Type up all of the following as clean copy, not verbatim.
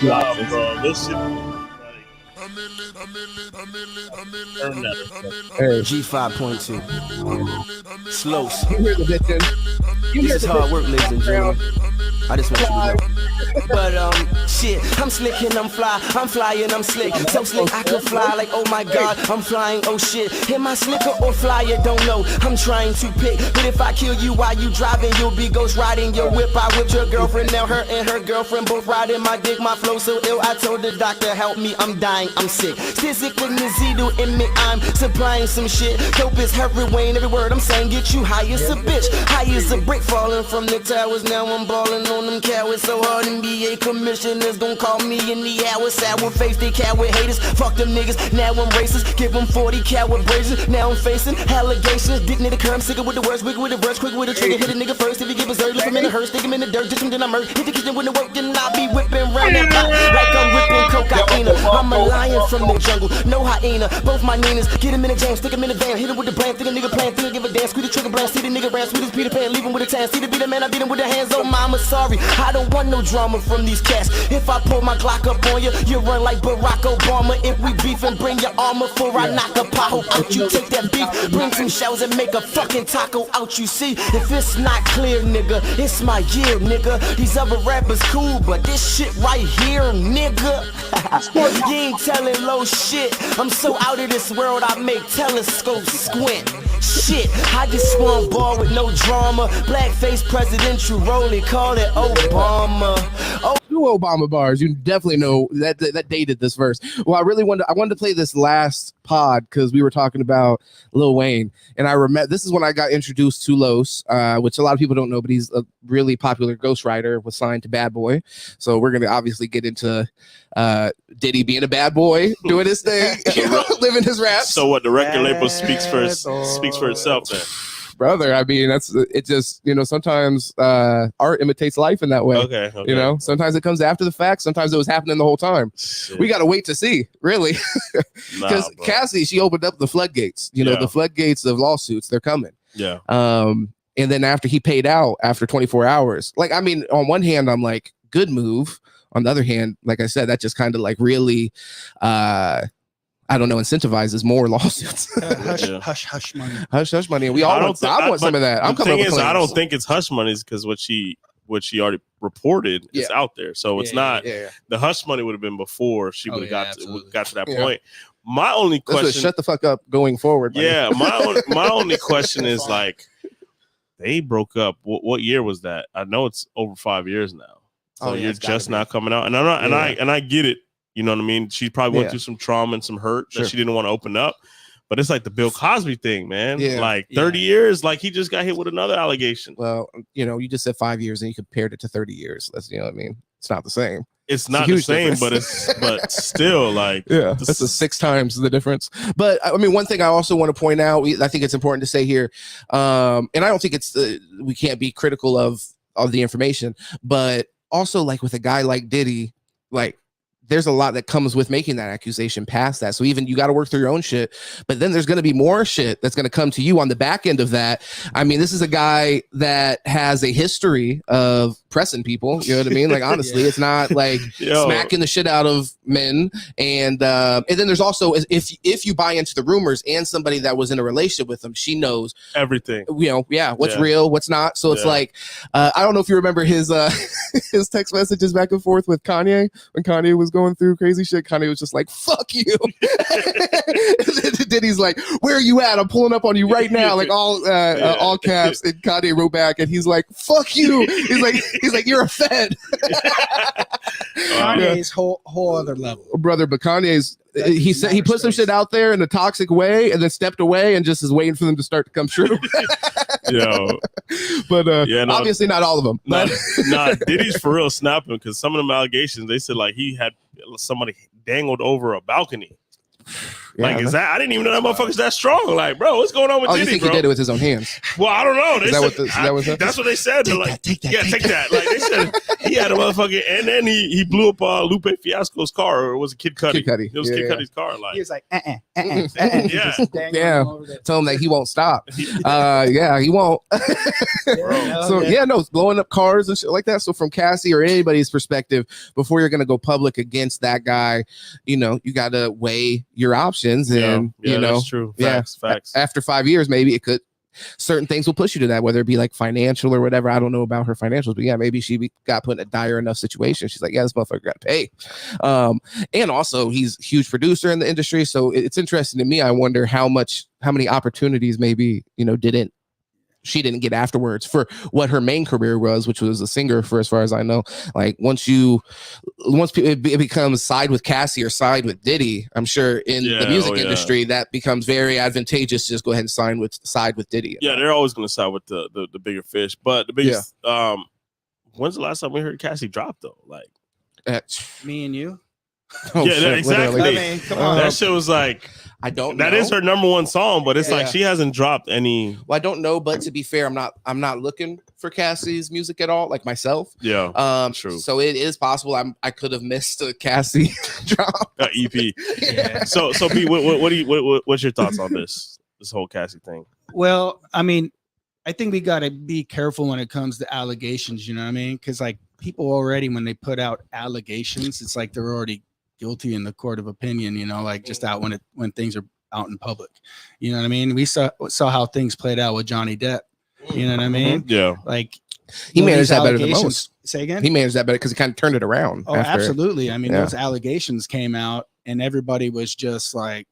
two options. Bro, this shit. Hey, G5.2. Slow. you hear the bitch in. You This hear is the hard bitch work, in the ladies and background. gentlemen. I just want you to know. But shit, I'm slick and I'm fly, I'm flying, I'm slick. So slick I could fly like, oh my god, I'm flying, oh shit. Am I slicker or flyer? Don't know, I'm trying to pick. But if I kill you while you driving, you'll be ghost riding your whip. I whipped your girlfriend, now her and her girlfriend both riding my dick. My flow so ill, I told the doctor, help me, I'm dying, I'm sick. Physically, needle in me, I'm supplying some shit. Dope is heroin, every word I'm saying, get you high as a bitch. High as a brick falling from the towers, now I'm balling on them cowards. So hard NBA commissioners gon' call me in the hour. Sour face, they coward haters. Fuck them niggas, now I'm racist. Give them 40 coward braces. Now I'm facing allegations. Dick near the curb, sicker with the words, wicked with the verse, quick with the trigger. Hit a nigga first. If he get berserk, look him in the hearse, stick him in the dirt, just him, then I'm hurt. Hit the kitchen when the work, then I be whipping round that block like I'm whipping cocaine. I'm a lion from the jungle, no hyena. Both my Ninas, get him in the jam, stick him in the van, hit him with the brand, think a nigga plan, think I give a damn, squeeze the trigger brand, see the nigga ran, sweet as Peter Pan, leave him with a tan, see the beat a man, I beat him with the hands, oh mama, sorry, I don't want no drama from these cats. If I pull my Glock up on you, you run like Barack Obama. If we beef and bring your armor for I knock a pothole out, you take that beef, bring some shells and make a fucking taco out, you see. If it's not clear, nigga, it's my year, nigga. These other rappers cool, but this shit right here, nigga. You ain't telling low shit. I'm so out of this world, I make telescopes squint. Shit, I just swung ball with no drama. Blackface presidential role, they call it Obama. Oh, Two Obama bars. You definitely know that dated this verse. Well, I wanted to play this last pod because we were talking about Lil Wayne, and I remember this is when I got introduced to Los, which a lot of people don't know, but he's a really popular ghostwriter, was signed to Bad Boy. So we're gonna obviously get into Diddy being a bad boy, doing his thing, living his raps. So what? The record label speaks for itself, then. Brother, I mean, it just, sometimes art imitates life in that way. Okay. Sometimes it comes after the fact, sometimes it was happening the whole time. Shit. We got to wait to see, really. Because Cassie, she opened up the floodgates, the floodgates of lawsuits, they're coming. Yeah. And then after he paid out after 24 hours, like, I mean, on one hand, I'm like, good move. On the other hand, like I said, that just kind of like really, I don't know, incentivizes more lawsuits. Hush money. Hush money. And we all want some of that. I'm coming up with claims. I don't think it's hush money because what she already reported is out there. So it's not the hush money would have been before she would have got to that point. My only question, shut the fuck up going forward. Buddy. Yeah, my only question is like, they broke up. What year was that? I know it's over 5 years now. So you're just not coming out. And I get it. You know what I mean? She probably went through some trauma and some hurt that she didn't want to open up. But it's like the Bill Cosby thing, man. Yeah. Like 30 years, like he just got hit with another allegation. Well, you just said 5 years and you compared it to 30 years. That's, what I mean? It's not the same. It's not the same, difference. but still, like, that's a 6 times the difference. But I mean, one thing I also want to point out, I think it's important to say here, and I don't think it's we can't be critical of the information, but also like with a guy like Diddy, like, there's a lot that comes with making that accusation past that. So even you got to work through your own shit, but then there's going to be more shit that's going to come to you on the back end of that. I mean, this is a guy that has a history of pressing people. You know what I mean? Like, honestly, it's not like smacking the shit out of men. And then there's also, if you buy into the rumors and somebody that was in a relationship with him, she knows everything, what's real, what's not. So it's like, I don't know if you remember his text messages back and forth with Kanye when Kanye was going through crazy shit. Kanye was just like, fuck you. Diddy's like, where are you at? I'm pulling up on you right now. Like all caps. And Kanye wrote back and he's like, fuck you. He's like, you're a fed. Kanye's whole other level. Brother, but Kanye's, he said he put some shit out there in a toxic way and then stepped away and just is waiting for them to start to come true. But obviously not all of them. Nah, Diddy's for real snapping because some of them allegations, they said like he had somebody dangled over a balcony. Like, is that? I didn't even know that motherfucker's that strong. Like, bro, what's going on with Diddy, you think bro? he did it with his own hands? Well, I don't know. That's what they said. Take that. Take that. Like they said, he had a motherfucker, and then he blew up Lupe Fiasco's car, or was it Kid Cudi? Kid Cudi. It was Kid Cudi's car. Like He was like, Yeah. Tell him that he won't stop. Yeah, he won't. Blowing up cars and shit like that. So from Cassie or anybody's perspective, before you're gonna go public against that guy, you got to weigh your options, and that's true. Facts. After 5 years, maybe it could. Certain things will push you to that, whether it be like financial or whatever. I don't know about her financials, but yeah, maybe she got put in a dire enough situation. She's like, yeah, this motherfucker got to pay. And also he's a huge producer in the industry. So it's interesting to me. I wonder how many opportunities maybe, she didn't get afterwards for what her main career was, which was a singer for as far as I know. Like once it becomes side with Cassie or side with Diddy, I'm sure in the music industry that becomes very advantageous to just go ahead and side with Diddy. Yeah, they're always going to side with the bigger fish. But the biggest, when's the last time we heard Cassie drop though? Like me and you. Exactly. I mean, come on. That shit was like, I don't know. That is her number one song, but it's like she hasn't dropped any. Well, I don't know, but to be fair, I'm not looking for Cassie's music at all, like myself. Yeah. True. So it is possible I could have missed a Cassie drop. EP. Yeah. So B, what's your thoughts on this whole Cassie thing? Well, I mean, I think we got to be careful when it comes to allegations, you know what I mean? Because like people already, when they put out allegations, it's like they're already guilty in the court of opinion, like just out when things are out in public. You know what I mean? We saw how things played out with Johnny Depp. You know what I mean? Yeah. Like he managed that better than most. Say again? He managed that better because he kind of turned it around. Oh, absolutely. I mean, those allegations came out and everybody was just like,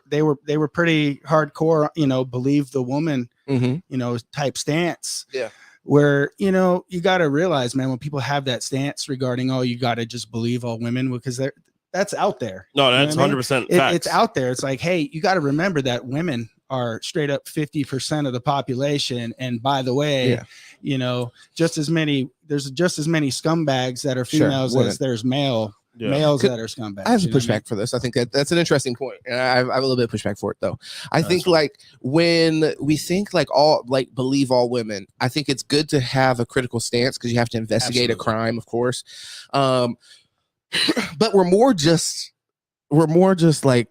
they were pretty hardcore, believe the woman, type stance. Yeah. Where, you got to realize, man, when people have that stance regarding, you got to just believe all women, because that's out there. No, that's 100% facts. It's out there. It's like, hey, you got to remember that women are straight up 50% of the population. And by the way, there's just as many scumbags that are females as there's males that are scumbags. I have some pushback for this. I think that's an interesting point. And I have a little bit of pushback for it though. I think like when we think like believe all women, I think it's good to have a critical stance because you have to investigate a crime, of course. But we're more just like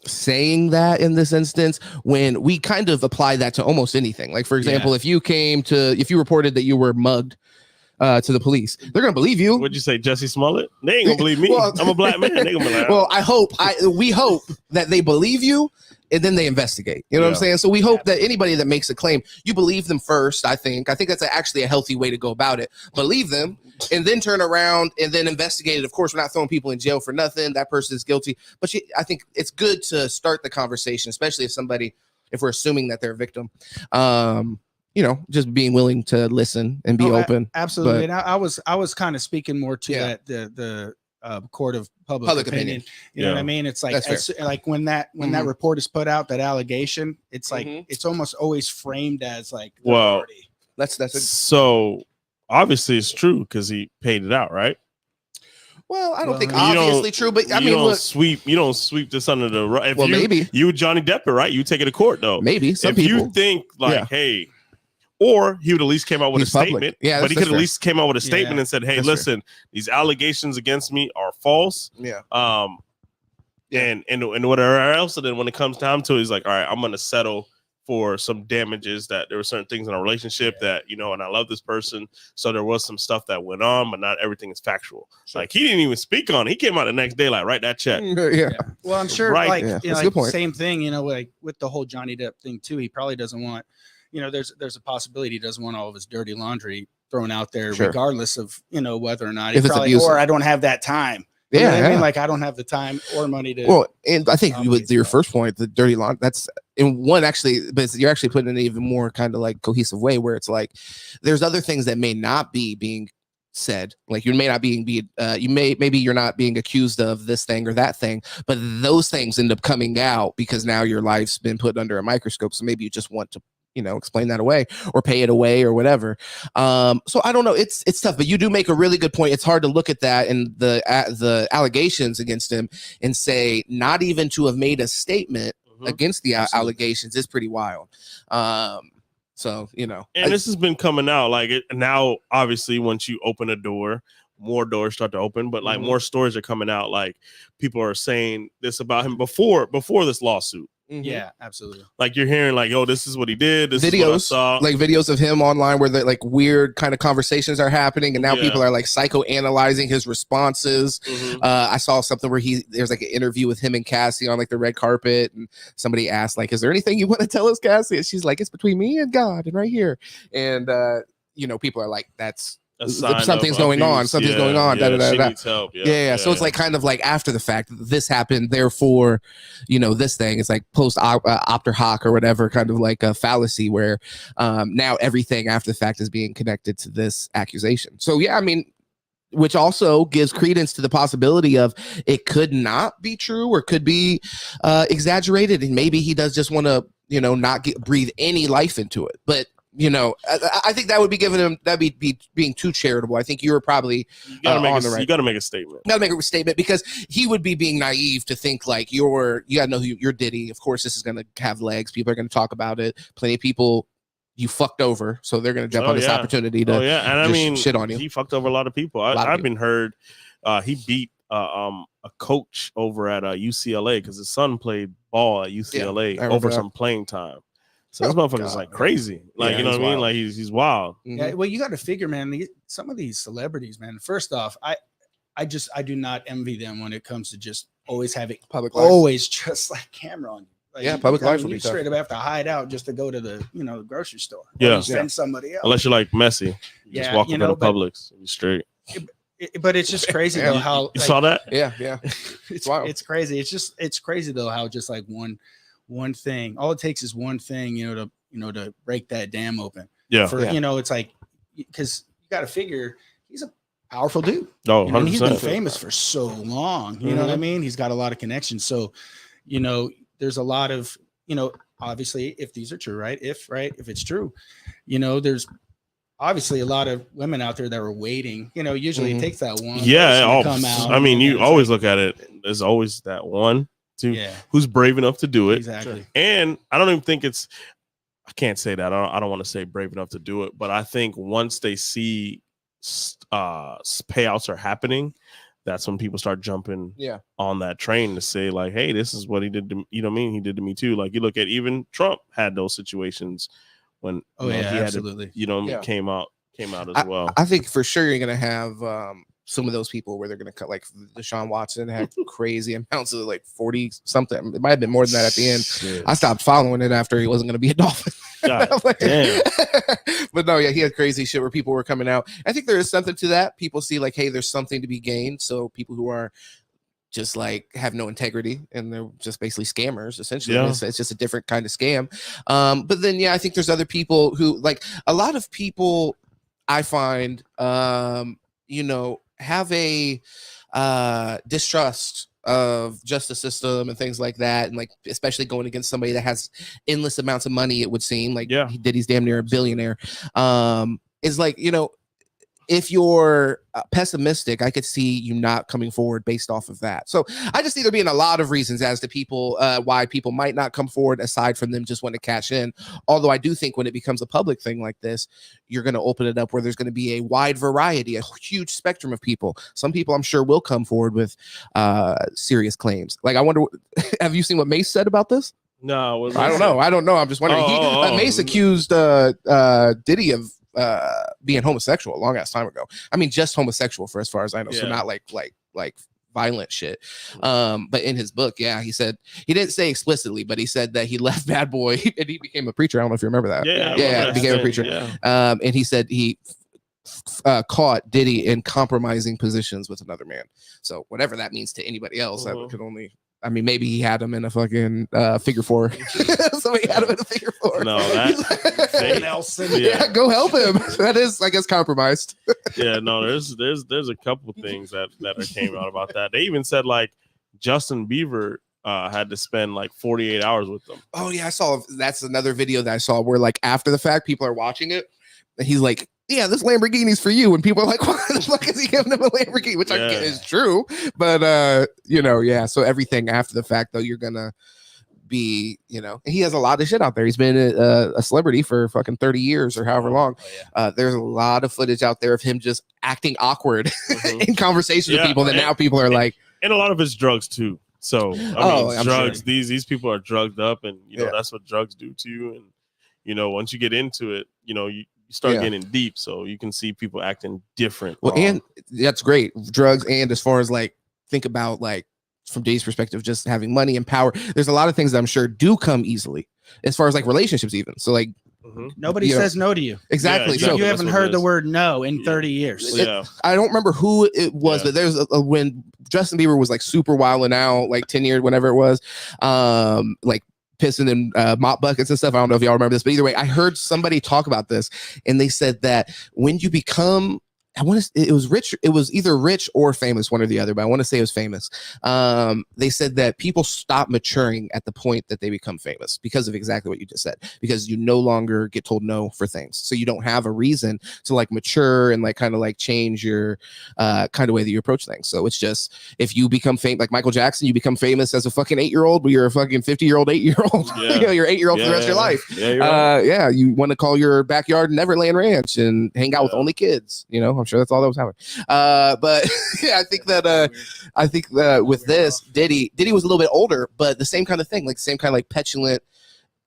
saying that in this instance when we kind of apply that to almost anything. Like for example, if you reported that you were mugged to the police, they're gonna believe you. What'd you say, Jesse Smollett? They ain't gonna believe me. Well, I'm a black man. They gonna be like, well, we hope that they believe you and then they investigate. You know what I'm saying? So we hope that anybody that makes a claim, you believe them first. I think that's actually a healthy way to go about it. Believe them and then turn around and then investigate it. Of course, we're not throwing people in jail for nothing. That person is guilty. But I think it's good to start the conversation, especially if we're assuming that they're a victim. Just being willing to listen and be open. Absolutely. And I was kind of speaking more to that the court of public opinion. You know what I mean? It's like like when that report is put out, that allegation, it's like it's almost always framed as like that's so obviously it's true because he paid it out, right? Well, I don't think obviously true, but I mean, you don't sweep this under the rug. Maybe you Johnny Depp, right? You take it to court though. Maybe some people. You think like, hey. Or he would at least came out with a statement. Yeah, but he could at least came out with a statement and said, "Hey, listen, these allegations against me are false." Yeah. And whatever else. And then when it comes down to it, he's like, "All right, I'm going to settle for some damages. That there were certain things in our relationship that and I love this person, so there was some stuff that went on, but not everything is factual." Sure. Like he didn't even speak on it. He came out the next day like, "Write that check." Yeah. Well, I'm sure. Right. Same thing. Like with the whole Johnny Depp thing too. He probably doesn't want. There's a possibility he doesn't want all of his dirty laundry thrown out there, regardless of whether or not if it's abusive. Or I don't have that time. I mean, like I don't have the time or money to. Well, and I think with your first point, the dirty laundry, that's in one actually, but you're actually putting it in an even more kind of like cohesive way where it's like there's other things that may not be being said, like you may not maybe you're not being accused of this thing or that thing, but those things end up coming out because now your life's been put under a microscope. So maybe you just want to explain that away or pay it away or whatever. So I don't know. It's tough, but you do make a really good point. It's hard to look at that and the allegations against him and say not even to have made a statement against the allegations is pretty wild. So, and this has been coming out like it now, obviously, once you open a door, more doors start to open, but like more stories are coming out. Like people are saying this about him before this lawsuit. Yeah, absolutely. Like you're hearing like, oh, this is what he did. This videos, is what I saw. like videos of him online where the like weird kind of conversations are happening, and now people are like psychoanalyzing his responses. I saw something where there's like an interview with him and Cassie on like the red carpet, and somebody asked like, "Is there anything you want to tell us, Cassie?" And she's like, "It's between me and God, and right here." And people are like, "That's." Something's going on. Something's going on. She needs help. Yeah. So it's like kind of like after the fact, this happened. Therefore, this thing is like post opter hoc or whatever, kind of like a fallacy where now everything after the fact is being connected to this accusation. So yeah, I mean, which also gives credence to the possibility of it could not be true or could be exaggerated, and maybe he does just want to not breathe any life into it, but. I think that would be giving him be being too charitable. I think you were probably you got to make a statement. Got to make a statement because he would be being naive to think like you got to know who you're Diddy. Of course, this is going to have legs. People are going to talk about it. Plenty of people you fucked over, so they're going to jump on this opportunity to and I mean shit on you. He fucked over a lot of people. I've been heard he beat a coach over at UCLA because his son played ball at UCLA over some playing time. So this motherfucker's like crazy. Like, you know what I mean? Like he's wild. Yeah, well, you got to figure, man, some of these celebrities, man, first off, I do not envy them when it comes to just always having public life. Always just like camera on you. Like, public life would be straight up have to hide out just to go to the grocery store. Yeah. Send somebody else. Unless you're like Messi. Just walk up to the Publix and straight. But it's just crazy though how you saw that? Yeah. It's wild. It's crazy. It's crazy though how just like one thing, all it takes is one thing, to break that dam open. Yeah. It's like, because you got to figure he's a powerful dude. Oh, he's been famous for so long. You know what I mean? He's got a lot of connections. So, there's a lot of, obviously if these are true, right? If it's true, there's obviously a lot of women out there that are waiting. Usually it takes that one. Yeah. To come out. I mean, you always look at it. There's always that one. Who's brave enough to do it. Exactly. And I don't even think I can't say that. I don't want to say brave enough to do it, but I think once they see payouts are happening, that's when people start jumping on that train to say like, hey, this is what he did to, he did to me too. Like you look at even Trump had those situations when he absolutely. Had came out as well. I think for sure you're going to have some of those people where they're going to cut, like Deshaun Watson had crazy amounts of like 40 something. It might have been more than that at the end. Shit. I stopped following it after he wasn't going to be a Dolphin. God, damn. But no, he had crazy shit where people were coming out. I think there is something to that. People see like, hey, there's something to be gained. So people who are just like have no integrity and they're just basically scammers essentially. It's just a different kind of scam. But then I think there's other people who, like, a lot of people I find have a distrust of justice system and things like that, and like especially going against somebody that has endless amounts of money, it would seem like Diddy's damn near a billionaire. Is like, if you're pessimistic, I could see you not coming forward based off of that. So I just see there being a lot of reasons as to people why people might not come forward, aside from them just want to cash in. Although I do think when it becomes a public thing like this, you're going to open it up where there's going to be a wide variety, a huge spectrum of people. Some people I'm sure will come forward with serious claims. Like, I wonder, have you seen what Mace said about this? No, I don't know. I'm just wondering. Mace accused Diddy of being homosexual a long ass time ago. I mean, just homosexual for as far as I know. So not like violent shit. But in his book, he said, he didn't say explicitly, but he said that he left Bad Boy and he became a preacher. I don't know if you remember that. He became a preacher. And he said he caught Diddy in compromising positions with another man. So whatever that means to anybody else, that could only, I mean, maybe he had him in a fucking figure four. Somebody had him in a figure four. No, Nelson. Go help him. That is, I guess, compromised. No, there's a couple things that came out about that. They even said like Justin Bieber had to spend like 48 hours with them. Oh yeah, I saw. That's another video that I saw where like after the fact, people are watching it, and he's like, "Yeah, this Lamborghini's for you," and people are like, "Why the fuck is he giving him a Lamborghini?" Which I get is true, but yeah. So everything after the fact, though, you're gonna be, he has a lot of shit out there. He's been a celebrity for fucking 30 years or however long. There's a lot of footage out there of him just acting awkward in conversation with people that now people are like, and a lot of it's drugs too. So I'm drugs. Sure. These people are drugged up, and that's what drugs do to you. And once you get into it, you start getting deep, so you can see people acting different. Well, and that's great, drugs, and as far as like think about like from Diddy's perspective, just having money and power. There's a lot of things that I'm sure do come easily, as far as like relationships, even. So like. Nobody says no to you. Exactly. So you haven't heard the word no in 30 years. I don't remember who it was, but there's when Justin Bieber was like super wilding out, like 10 years, whenever it was, like pissing in mop buckets and stuff. I don't know if y'all remember this, but either way, I heard somebody talk about this, and they said that when you become, it was rich. It was either rich or famous, one or the other, but I want to say it was famous. They said that people stop maturing at the point that they become famous because of exactly what you just said, because you no longer get told no for things. So you don't have a reason to like mature and like kind of like change your kind of way that you approach things. So it's just, if you become famous, like Michael Jackson, you become famous as a fucking 8-year-old, but you're a fucking 50-year-old, 8-year-old. You're 8-year-old for the rest of your life. You want to call your backyard Neverland Ranch and hang out with only kids, I'm sure that's all that was happening. But yeah, I think that with this, Diddy was a little bit older, but the same kind of thing, like the same kind of like petulant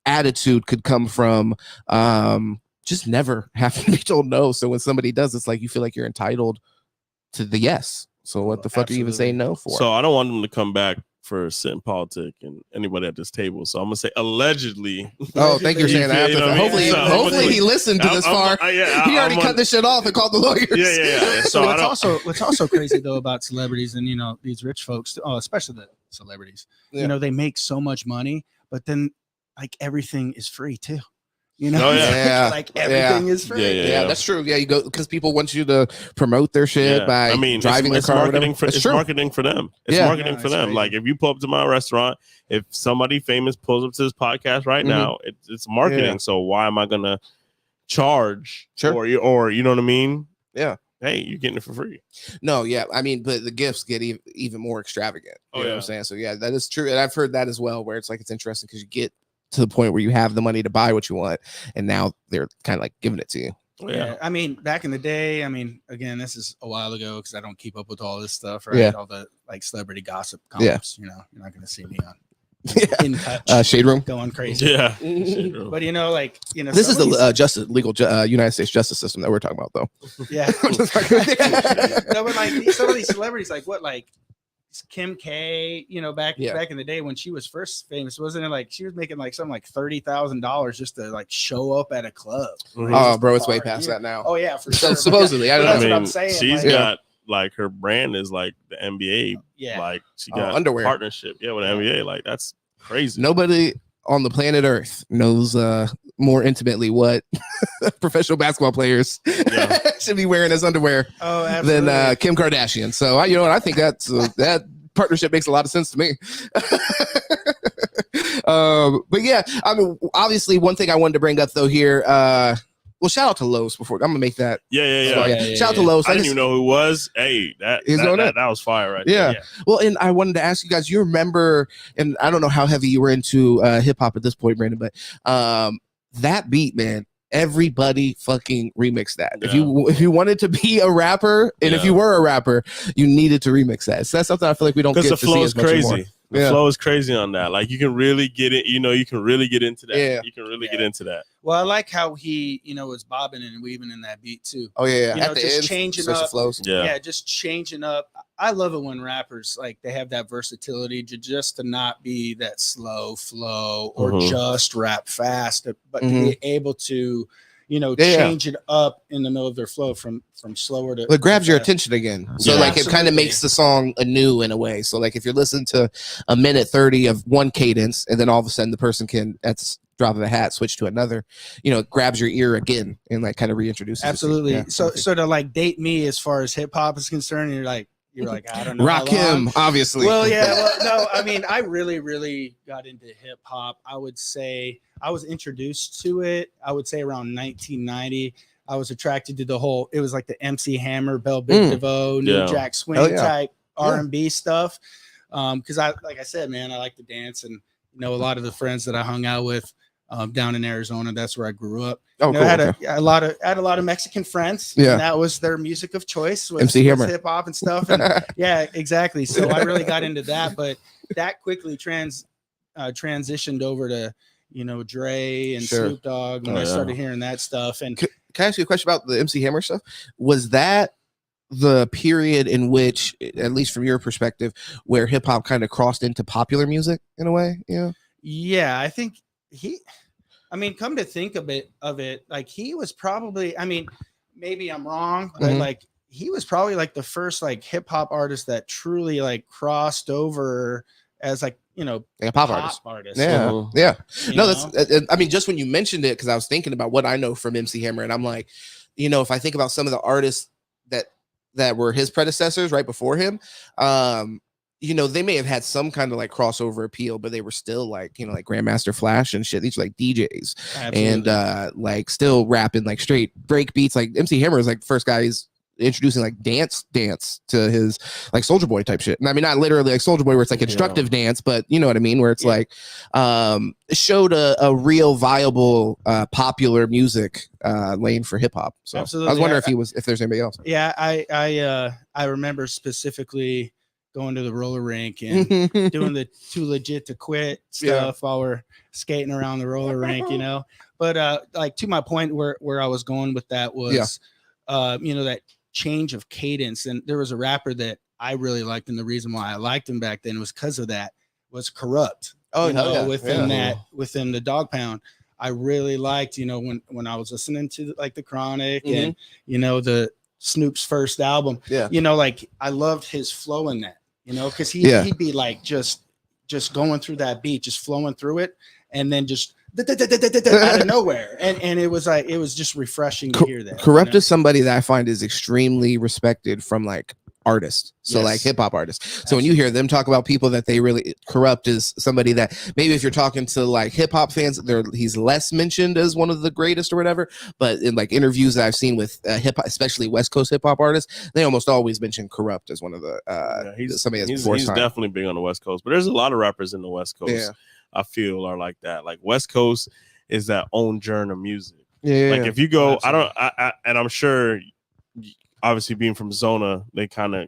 attitude could come from just never having to be told no. So when somebody does, it's like you feel like you're entitled to the yes. So what the fuck are you even saying no for? So I don't want them to come back for Sit and Politic and anybody at this table. So I'm gonna say allegedly. Oh, thank you for saying that. Hopefully he listened to this far. He already cut this shit off and called the lawyers. Yeah. So what's also crazy though about celebrities and these rich folks, especially the celebrities, they make so much money, but then like everything is free too. Like everything is free. Yeah, that's true. Yeah, you go because people want you to promote their shit by driving their car. Marketing for them. It's marketing for them. Crazy. Like if you pull up to my restaurant, if somebody famous pulls up to this podcast right now, it's marketing. Yeah. So why am I gonna charge? Or you know what I mean? Yeah. Hey, you're getting it for free. No, yeah. I mean, but the gifts get even more extravagant. You know what I'm saying? So yeah, that is true. And I've heard that as well, where it's like it's interesting because you get to the point where you have the money to buy what you want, and now they're kind of like giving it to you. Yeah, I mean, back in the day, again, this is a while ago because I don't keep up with all this stuff, right? All the like celebrity gossip columns. You're not gonna see me on in touch, Shade Room going crazy. Yeah, but this is the legal United States justice system that we're talking about, though. Yeah, no, but like some of these celebrities, like what, like Kim K, back in the day when she was first famous, wasn't it like she was making like something like $30,000 just to like show up at a club? Oh, bro, it's way past that now. Oh yeah, for sure. Supposedly, I don't know. That's what I'm saying. She's got like her brand is like the NBA. Yeah, like she got underwear partnership. Yeah, with the NBA. Like that's crazy. Nobody on the planet Earth knows more intimately what professional basketball players should be wearing as underwear than Kim Kardashian. So I think that's that partnership makes a lot of sense to me. But yeah, I mean, obviously one thing I wanted to bring up though here, well, shout out to Lowe's before. I'm gonna make that. Shout out to Lowe's. I didn't even know who it was. Hey, that was fire right there. Yeah. Well, and I wanted to ask you guys, you remember, and I don't know how heavy you were into hip hop at this point, Brandon, but that beat, man, everybody fucking remixed that. Yeah. If you wanted to be a rapper, and if you were a rapper, you needed to remix that. So that's something I feel like we don't get to see as much anymore. The flow is crazy on that. Like you can really get it. You can really get into that. Yeah. You can really get into that. Well, I like how he, was bobbing and weaving in that beat too. Oh yeah. At the just end, changing up. Flows. Yeah, just changing up. I love it when rappers like they have that versatility to not be that slow flow or just rap fast, but to be able to change it up in the middle of their flow from slower to. It grabs your attention again. So like it kind of makes the song anew in a way. So like if you're listening to a minute 30 of one cadence, and then all of a sudden the person can that's drop of a hat switch to another, it grabs your ear again and like kind of reintroduces. Absolutely. So to like date me as far as hip hop is concerned, you're like, you're like, I don't know. Rock him, obviously. Well, yeah. Well, no, I mean, I really got into hip hop. I would say I was introduced to it. I would say around 1990. I was attracted to the whole. It was like the MC Hammer, Bell Big DeVoe, New Jack Swing type R&B stuff. Because like I said, man, I like to dance, and a lot of the friends that I hung out with down in Arizona, that's where I grew up. Oh, cool. I had a lot of Mexican friends. Yeah, and that was their music of choice. Was MC Hammer, hip hop and stuff. And yeah, exactly. So I really got into that, but that quickly transitioned over to Dre and Snoop Dogg when I started hearing that stuff. And can I ask you a question about the MC Hammer stuff? Was that the period in which, at least from your perspective, where hip hop kind of crossed into popular music in a way? Yeah, I think come to think of it, like he was probably, maybe I'm wrong, but like he was probably like the first like hip hop artist that truly like crossed over as like a pop artist. Yeah. No, that's just when you mentioned it, because I was thinking about what I know from MC Hammer, and I'm like, if I think about some of the artists that were his predecessors right before him, they may have had some kind of like crossover appeal, but they were still like, like Grandmaster Flash and shit. These are like DJs. Absolutely. And like still rapping like straight break beats. Like MC Hammer is like the first guy he's introducing like dance to his like Soulja Boy type shit. And I mean, not literally like Soulja Boy where it's like instructive dance, but you know what I mean, where it's like showed a real viable popular music lane for hip hop. So absolutely. I was wondering if there's anybody else. Yeah, I remember specifically going to the roller rink and doing the Too Legit to Quit stuff while we're skating around the roller rink, But like to my point where I was going with that was that change of cadence. And there was a rapper that I really liked, and the reason why I liked him back then was because of that, was Corrupt. Within the Dog Pound. I really liked, when I was listening to like the Chronic and the Snoop's first album, like I loved his flow in that, because he'd be like just going through that beat, just flowing through it, and then just out of nowhere, and it was just refreshing to hear that. Corrupt is somebody that I find is extremely respected from like artists, so like hip hop artists. So absolutely. When you hear them talk about people that they really Corrupt is somebody that maybe if you're talking to like hip hop fans, he's less mentioned as one of the greatest or whatever. But in like interviews that I've seen with hip hop, especially West Coast hip hop artists, they almost always mention Corrupt as one of the he's definitely big on the West Coast. But there's a lot of rappers in the West Coast. Yeah. I feel are like that. Like West Coast is that own genre of music. Yeah. Like if you go, and I'm sure, obviously being from Zona, they kind of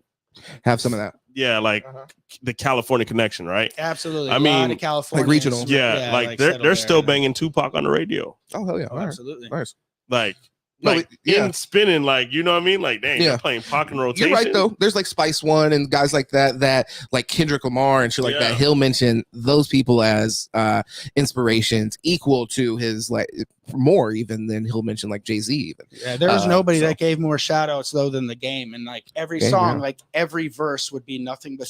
have some of that. Yeah, like the California connection, right? Absolutely. I mean, California, like regional. Yeah, like they're still banging Tupac on the radio. Oh hell yeah! Absolutely. Nice. Like. In spinning, like, you know what I mean? Like, dang, they're playing Pac and rotation. You're right, though. There's like Spice One and guys like that like Kendrick Lamar and shit like that. He'll mention those people as inspirations equal to his, like, more even than he'll mention like Jay-Z even. Yeah, there was nobody that gave more shout outs though than The Game. And like every song, like every verse would be nothing but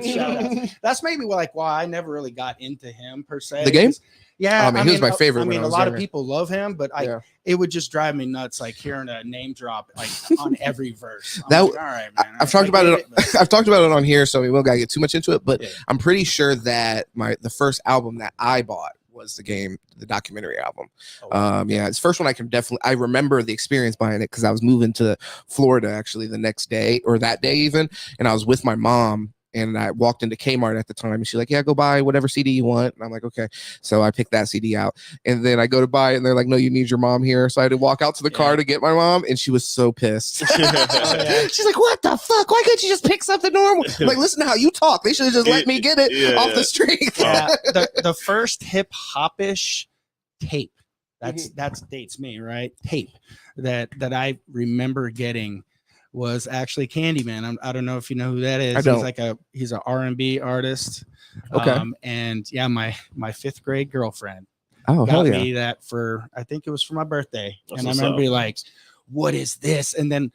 shout outs. That's maybe why I never really got into him per se. The Game? Yeah, he was my favorite. I mean, a lot of people love him, but it would just drive me nuts, like hearing a name drop like on every verse. All right, man. I've talked about it. I've talked about it on here, so we won't gotta get too much into it. But I'm pretty sure that the first album that I bought was The Game, the documentary album. It's the first one I remember the experience behind it because I was moving to Florida actually the next day or that day even, and I was with my mom. And I walked into Kmart at the time, and she's like, "Yeah, go buy whatever CD you want." And I'm like, "Okay." So I picked that CD out, and then I go to buy it, and they're like, "No, you need your mom here." So I had to walk out to the car to get my mom, and she was so pissed. She's like, "What the fuck? Why can't you just pick something normal?" I'm like, listen to how you talk. They should have just let me get it off the street. The first hip hop-ish tape that's dates me, right? Tape that I remember getting was actually Candyman. I don't know if you know who that is. I don't. He's an R&B artist. Okay. And my fifth grade girlfriend got me that for, I think it was for my birthday. That's and I remember being like, what is this? And then,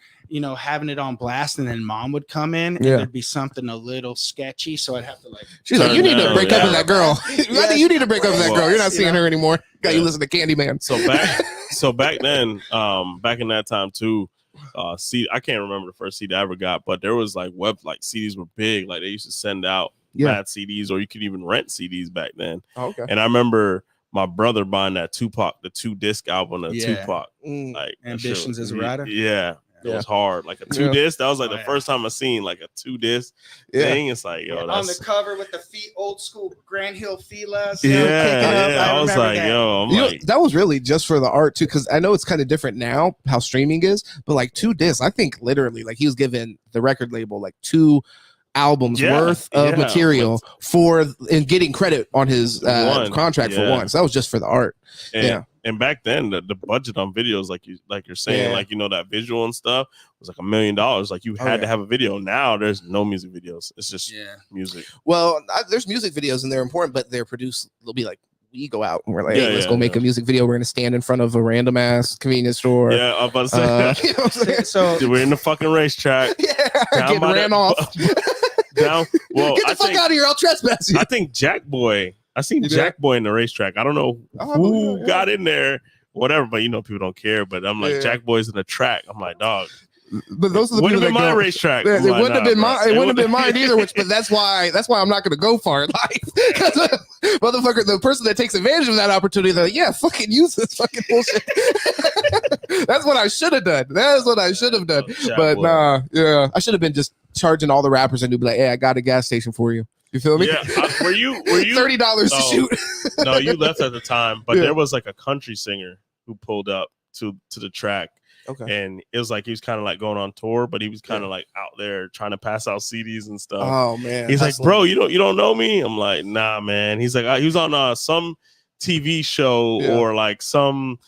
having it on blast, and then mom would come in and there'd be something a little sketchy. So I'd have to like, she's like, you need to break up with that girl. I think you need to break up with that girl. You're not seeing her anymore. Got you listen to Candyman. So back then, back in that time too, CD. I can't remember the first CD I ever got, but there was like CDs were big. Like they used to send out mad CDs, or you could even rent CDs back then. Oh, okay. And I remember my brother buying that Tupac, the 2-disc album of Tupac. Like Ambitions as a Writer. Yeah. It was hard. Like a 2-disc. That was like the first time I seen like a 2-disc thing. It's like, yo, on the cover with the feet, old school Grand Hill Filas. I was like, that. Yo, that was really just for the art too, because I know it's kind of different now how streaming is, but like 2 discs, I think literally like he was given the record label like 2 albums worth of material and getting credit on his contract for one. So that was just for the art. And back then, the budget on videos, like you're saying, like that visual and stuff was like $1 million. Like you had to have a video. Now there's no music videos. It's just music. Well, there's music videos and they're important, but they're produced. They'll be like, we go out and we're like, hey, let's go make a music video. We're gonna stand in front of a random ass convenience store. Yeah, I'm about to say. You know what I'm saying? So we're in the fucking racetrack. Getting ran off. Well, get the fuck out of here! I'll trespass you. I think Jack Boy. I seen Jack Boy in the racetrack. I don't know who got in there, whatever. But people don't care. But I'm like, Jack Boy's in the track. I'm like, dog. But those are the wouldn't people have been that my racetrack. It wouldn't have been mine. It wouldn't have been mine either. But that's why I'm not going to go far in life. Motherfucker, the person that takes advantage of that opportunity, they're like, fucking use this fucking bullshit. That's what I should have done. That is what I should have done. But I should have been just charging all the rappers and be like, hey, I got a gas station for you. You feel me? Yeah. Were you $30 to shoot? No, you left at the time, but there was like a country singer who pulled up to the track. Okay. And it was like he was kind of like going on tour, but he was kind of like out there trying to pass out CDs and stuff. Oh man. He's like, bro, you don't know me? I'm like, nah, man. He's like, he was on some TV show or like some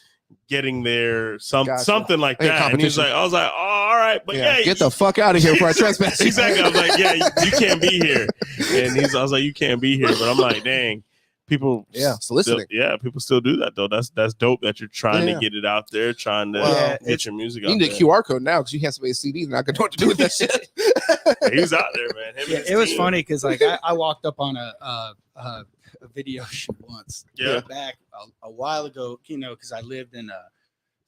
getting there, something like that. And he's like, I was like, oh, all right, but get the fuck out of here before I trespass. Exactly. I was like, you can't be here. And I was like, you can't be here. But I'm like, dang. People soliciting. People still do that though. That's dope that you're trying to get it out there, trying to get your music out there. You need a QR code now because you can't submit a CD. They're not gonna know what to do with that shit. He's out there, man. It was funny because like I walked up on a video shoot once. Back a while ago, because I lived in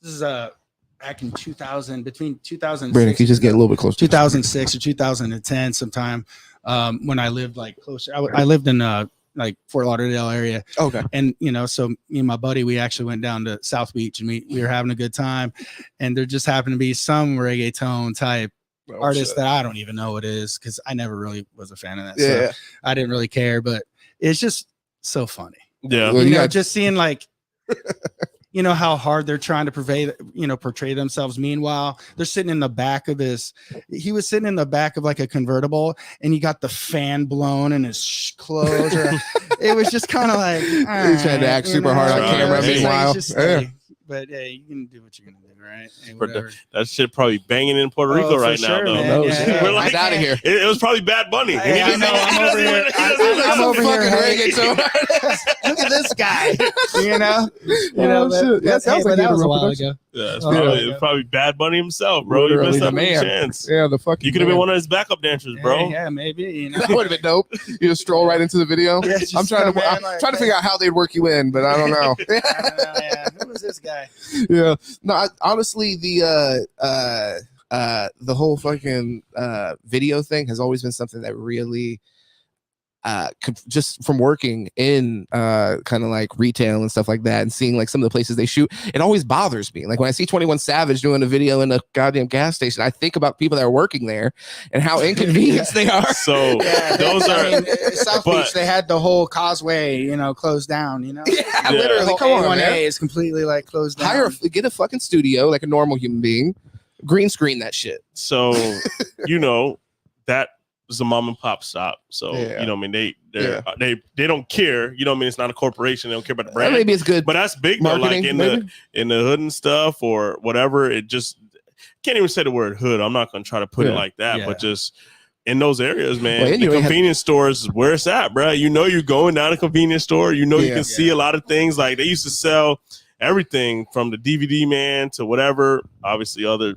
this is back in 2000, between 2006. Brandon, can you just get a little bit closer? 2006 or 2010, sometime when I lived like closer. I lived in like Fort Lauderdale area. Okay. And so me and my buddy, we actually went down to South Beach and we were having a good time. And there just happened to be some reggaeton type artist that I don't even know what it is because I never really was a fan of that. So I didn't really care, but it's just so funny. Yeah. Well, just seeing like how hard they're trying to portray themselves. Meanwhile, they're sitting in the back of he was sitting in the back of like a convertible and he got the fan blown in his clothes. It was just kind of like, he's trying to act super hard on camera. Meanwhile, but you can do what you're going to do, right? Hey, that shit probably banging in Puerto Rico right now, though. No, we're like, out of here. It was probably Bad Bunny. I'm over here. I'm over here. Look at this guy. That sounds like that was a while ago. Yeah, it's probably Bad Bunny himself, bro. You missed out on a chance. Yeah, the fucking. You could have been one of his backup dancers, bro. Yeah, maybe. That would have been dope. You just stroll right into the video. Yeah, I'm trying to figure out how they'd work you in, but I don't know. Who was this guy? Yeah. No, honestly, the whole fucking video thing has always been something that really just from working in kind of like retail and stuff like that and seeing like some of the places they shoot, it always bothers me. Like when I see 21 Savage doing a video in a goddamn gas station, I think about people that are working there and how inconvenienced they are. So those are South Beach. They had the whole causeway, closed down. Yeah, literally. Come on, man. A is completely like closed down. Get a fucking studio like a normal human being. Green screen that shit. So that was a mom and pop shop. So they don't care. It's not a corporation. They don't care about the brand. Maybe it's good, but that's big though. Like in the hood and stuff or whatever. It just can't even say the word hood. I'm not gonna try to put it like that, but just in those areas, man. The convenience stores is where it's at, bro. You're going down a convenience store. You can see a lot of things. Like they used to sell everything from the DVD man to whatever. Obviously, other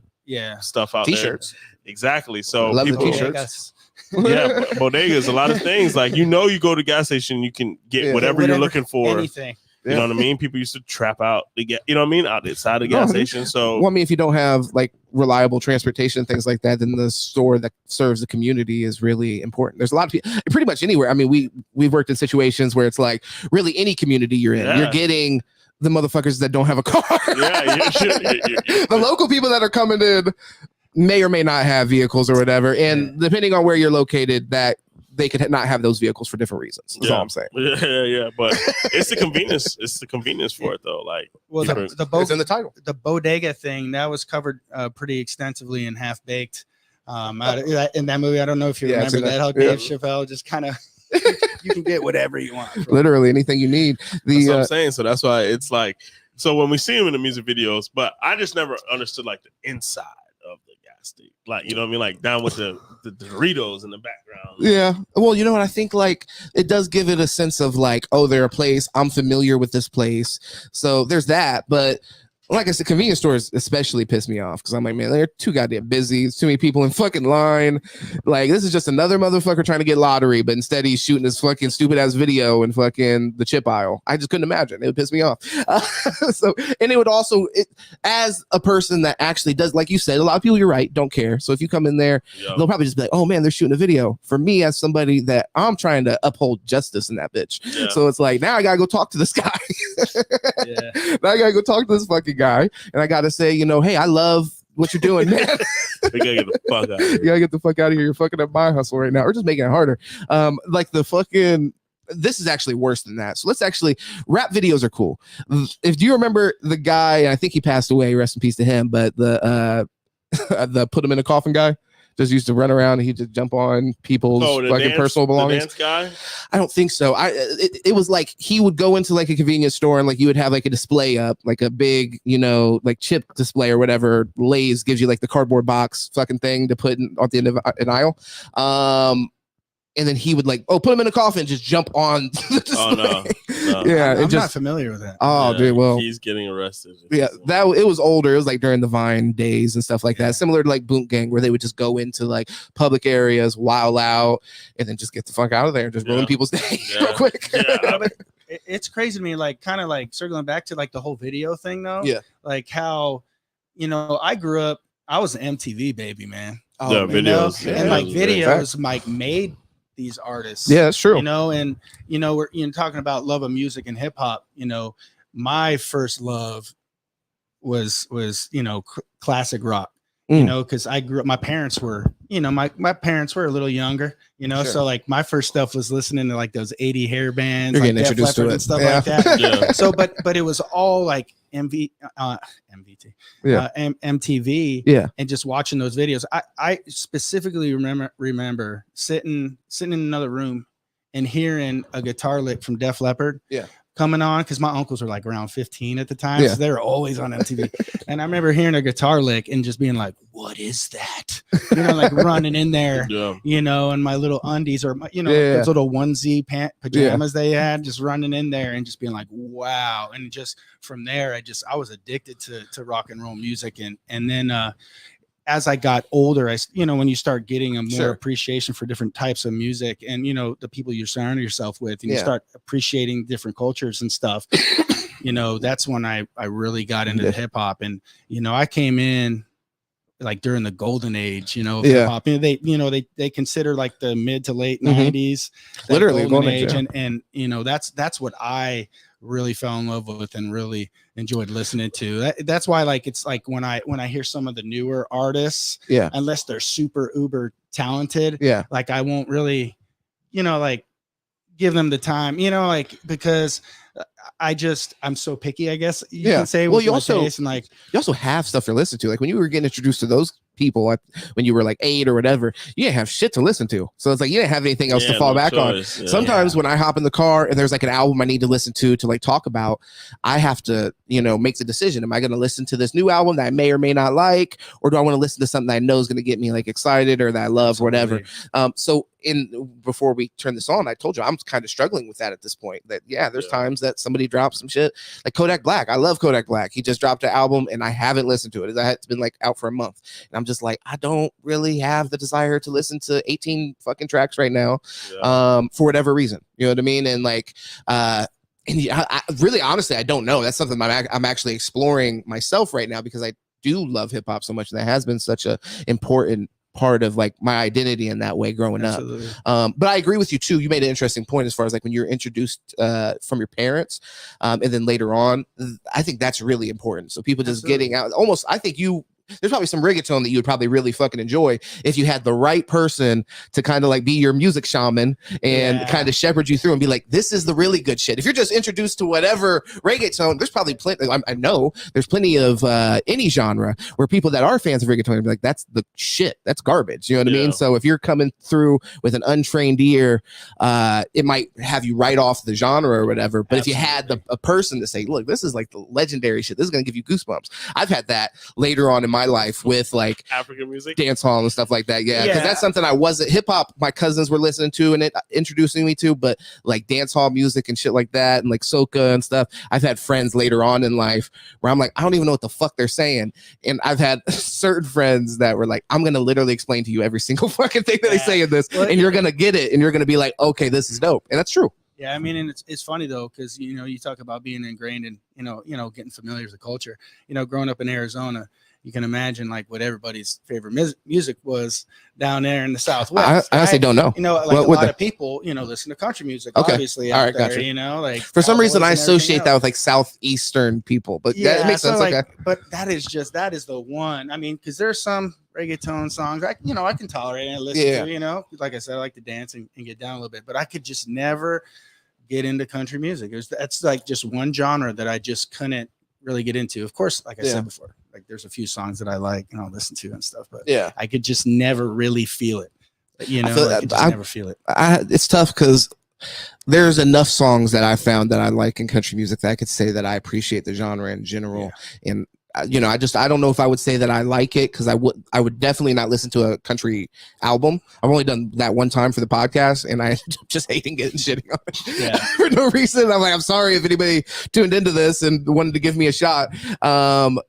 stuff out T-shirts. There. Exactly. So love people, the T-shirts. Bodegas, a lot of things. Like you go to gas station, you can get whatever you're looking for. Anything. You know what I mean? People used to trap out to get, you know what I mean, outside the gas station. So, well, I mean, if you don't have like reliable transportation, things like that, then the store that serves the community is really important. There's a lot of people, pretty much anywhere. I mean, we've worked in situations where it's like really any community you're in, you're getting the motherfuckers that don't have a car. The local people that are coming in may or may not have vehicles or whatever, and depending on where you're located, that they could not have those vehicles for different reasons. That's all I'm saying. Yeah. But it's the convenience. It's the convenience for it though. Like, well, it's in the title. The bodega thing that was covered pretty extensively in Half Baked. In that movie, I don't know if you remember that. How Dave Chappelle just kind of you can get whatever you want. Literally anything you need. That's what I'm saying. So that's why it's like. So when we see him in the music videos, but I just never understood like the inside of the gas station. Like, you know what I mean? Like down with the Doritos in the background. Yeah. Well, you know what? I think like it does give it a sense of like, oh, they're a place. I'm familiar with this place. So there's that. But like I said, convenience stores especially piss me off because I'm like, man, they're too goddamn busy. There's too many people in fucking line. Like, this is just another motherfucker trying to get lottery, but instead he's shooting this fucking stupid ass video in fucking the chip aisle. I just couldn't imagine. It would piss me off. So, and it would also, as a person that actually does, like you said, a lot of people, you're right, don't care. So if you come in there, they'll probably just be like, oh man, they're shooting a video. For me, as somebody that I'm trying to uphold justice in that bitch. Yeah. So it's like, now I gotta go talk to this guy. Now I gotta go talk to this fucking guy, and I gotta say, you know, hey, I love what you're doing, man. We gotta get the fuck out of here. You gotta get the fuck out of here. You're fucking up my hustle right now, or just making it harder. Like the fucking, this is actually worse than that. So let's actually, rap videos are cool. If you remember the guy, I think he passed away, rest in peace to him, but the put him in a coffin guy just used to run around and he'd just jump on people's fucking personal belongings. The dance guy? I don't think so. It was like he would go into like a convenience store and like you would have like a display up, like a big, you know, like chip display or whatever. Lay's gives you like the cardboard box fucking thing to put at the end of an aisle. And then he would like, put him in a coffin, just jump on the display. Oh no. Yeah, I'm not familiar with that. Oh, dude, well, he's getting arrested. Yeah, it was older. It was like during the Vine days and stuff like that. Similar to like Boot Gang, where they would just go into like public areas, wild out, and then just get the fuck out of there and just ruin people's day real quick. It's crazy to me, like kind of like circling back to like the whole video thing though. Yeah, like how, you know, I grew up. I was an MTV baby, man. Videos, and like videos, like made these artists. Yeah, that's true. You know, and you know, we're talking about love of music and hip hop. You know, my first love was you know, classic rock. You know, because I grew up, my parents were, you know, my parents were a little younger, you know, so like my first stuff was listening to like those 80 hair bands, you're like getting introduced to it and stuff like that. So, but it was all like MTV, and just watching those videos. I specifically remember sitting in another room and hearing a guitar lick from Def Leppard. Coming on because my uncles were like around 15 at the time, so they were always on MTV. And I remember hearing a guitar lick and just being like, "What is that?" You know, like running in there, you know, and my little undies or my, you know, those little onesie pajamas they had, just running in there and just being like, "Wow!" And just from there, I was addicted to rock and roll music, and then as I got older, you know, when you start getting a more appreciation for different types of music and, you know, the people you surround yourself with, and you start appreciating different cultures and stuff, you know, that's when I really got into the hip hop. And, you know, I came in like during the golden age, you know, of hip hop. They consider like the mid to late 90s, literally golden age. And, you know, that's what I really fell in love with and really enjoyed listening to. That's why, like, it's like when I hear some of the newer artists, unless they're super uber talented, like I won't really, you know, like give them the time, you know, like, because I'm so picky, I guess you can say. Well, you also have stuff to listen to. Like when you were getting introduced to those people when you were like 8 or whatever, you didn't have shit to listen to. So it's like you didn't have anything else to fall back on. Sometimes when I hop in the car and there's like an album I need to listen to like talk about, I have to, you know, make the decision. Am I going to listen to this new album that I may or may not like, or do I want to listen to something that I know is going to get me like excited or that I love or whatever? So before we turn this on, I told you I'm kind of struggling with that at this point. That there's times that somebody drops some shit like Kodak Black. I love Kodak Black. He just dropped an album and I haven't listened to it. It's been like out for a month, and I'm just like, I don't really have the desire to listen to 18 fucking tracks right now, for whatever reason. You know what I mean? And like, And I really, honestly, I don't know. That's something I'm actually exploring myself right now, because I do love hip hop so much, and that has been such a important part of like my identity in that way growing Absolutely. up. But I agree with you too. You made an interesting point as far as like when you're introduced from your parents, and then later on, I think that's really important. So people just getting out, almost, I think there's probably some reggaeton that you would probably really fucking enjoy if you had the right person to kind of like be your music shaman and kind of shepherd you through and be like, this is the really good shit. If you're just introduced to whatever reggaeton, there's probably plenty. I know there's plenty of any genre where people that are fans of reggaeton are like, that's the shit. That's garbage. You know what I mean? So if you're coming through with an untrained ear, it might have you right off the genre or whatever. But if you had a person to say, look, this is like the legendary shit, this is going to give you goosebumps. I've had that later on in my life with like African music, dance hall and stuff like that. Because that's something I wasn't. Hip hop, my cousins were listening to and introducing me to, but like dance hall music and shit like that, and like soca and stuff. I've had friends later on in life where I'm like, I don't even know what the fuck they're saying, and I've had certain friends that were like, I'm gonna literally explain to you every single fucking thing that they say in this, and you're gonna get it, and you're gonna be like, okay, this is dope, and that's true. Yeah, I mean, and it's funny though, because you talk about being ingrained in getting familiar with the culture. Growing up in Arizona, you can imagine like what everybody's favorite music was down there in the Southwest. I honestly don't know. Like a lot of people, listen to country music. Okay. Obviously, all right, there, gotcha. Like for some reason I associate that with like Southeastern people, but that makes sense. Like, okay. But that is the one. I mean, because there's some reggaeton songs I can tolerate and listen to. Like I said, I like to dance and get down a little bit, but I could just never get into country music. That's like just one genre that I just couldn't really get into. Of course, like I said before, like there's a few songs that I like and I'll listen to and stuff, but I could just never really feel it. I never feel it. It's tough because there's enough songs that I found that I like in country music that I could say that I appreciate the genre in general. And I don't know if I would say that I like it, because I would definitely not listen to a country album. I've only done that one time for the podcast, and I just hating getting shitting on it for no reason. I'm like, I'm sorry if anybody tuned into this and wanted to give me a shot.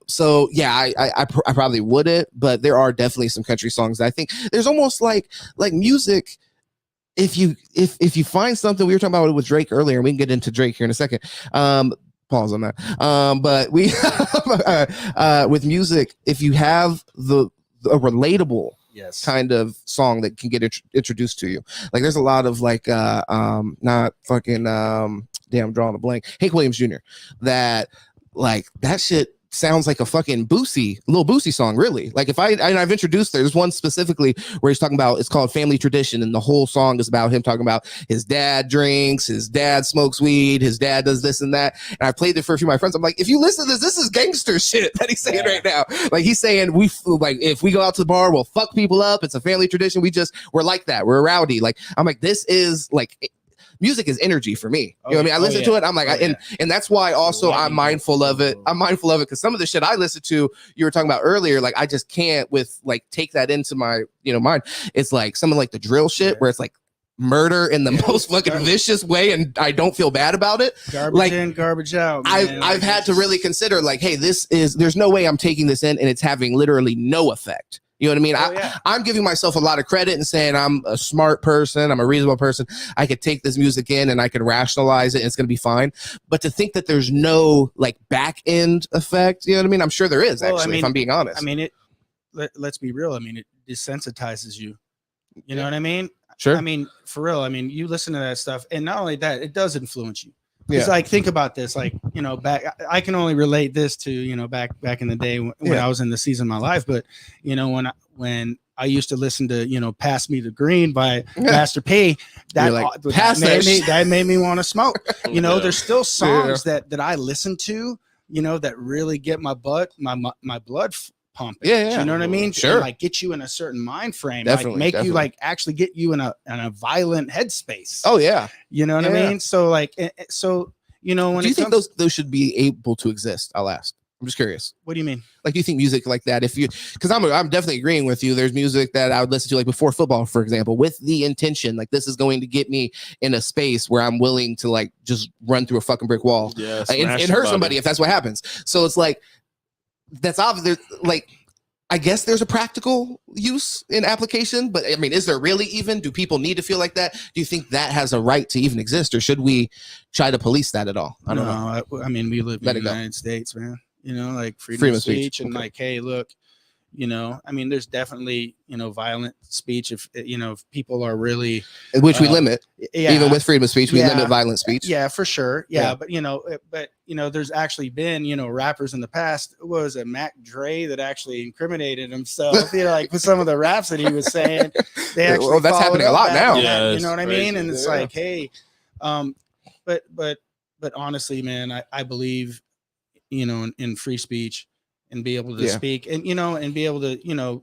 So yeah, I probably wouldn't, but there are definitely some country songs that I think there's almost like music. If you find something, we were talking about it with Drake earlier, and we can get into Drake here in a second. Pause on that. But we with music, if you have a relatable kind of song that can get introduced to you, like there's a lot of like not fucking damn, drawing a blank, Hank Williams Jr. that like that shit sounds like a fucking Lil Boosie song, really. Like if I've introduced, there's one specifically where he's talking about, it's called Family Tradition, and the whole song is about him talking about his dad drinks, his dad smokes weed, his dad does this and that. And I played it for a few of my friends. I'm like, if you listen to this is gangster shit that he's saying right now. Like he's saying if we go out to the bar, we'll fuck people up. It's a family tradition. We're like that. We're rowdy. Like I'm like, this is like, music is energy for me. You know what I mean? I listen to it. I'm like, and that's why also I'm mindful of it. I'm mindful of it because some of the shit I listen to, you were talking about earlier, like I just can't take that into my, mind. It's like something like the drill shit where it's like murder in the most fucking vicious way, and I don't feel bad about it. Garbage in, garbage out. Man. I've had to really consider like, hey, there's no way I'm taking this in and it's having literally no effect. You know what I mean? I'm giving myself a lot of credit and saying I'm a smart person. I'm a reasonable person. I could take this music in and I could rationalize it and it's going to be fine. But to think that there's no like back end effect, you know what I mean? I'm sure there is actually, if I'm being honest. I mean, let's be real. I mean, it desensitizes you. You know what I mean? Sure. I mean, for real. I mean, you listen to that stuff, and not only that, it does influence you. It's like, think about this, like, back, I can only relate this to, back in the day when I was in the season of my life. But, when I used to listen to, Pass Me the Green by Master P, that made me want to smoke. There's still songs that I listen to, that really get my blood pumping. You know what I mean? Sure. And, like, get you in a certain mind frame. Definitely, like make you like actually get you in a violent headspace. Oh yeah. You know what I mean? So like, when do you think those should be able to exist? I'll ask. I'm just curious. What do you mean? Like, do you think music like that, because I'm definitely agreeing with you. There's music that I would listen to like before football, for example, with the intention, like this is going to get me in a space where I'm willing to like just run through a fucking brick wall and hurt somebody if that's what happens. So it's like, that's obvious. Like, I guess there's a practical use in application, but I mean, is there really even? Do people need to feel like that? Do you think that has a right to even exist, or should we try to police that at all? I don't know. I mean, we live in the United States, man. You know, like freedom of speech and like, hey, look, you know, I mean, there's definitely, you know, violent speech if, you know, if people are really, which we limit, even with freedom of speech, we limit violent speech. Yeah, for sure. Yeah. But, you know, there's actually been, you know, rappers in the past. Was it Mac Dre that actually incriminated himself, you know, like with some of the raps that he was saying, they actually that's happening a lot now. Yeah, you know what I mean? And it's like, hey, but honestly, man, I believe, you know, in free speech and be able to speak and, you know, and be able to, you know,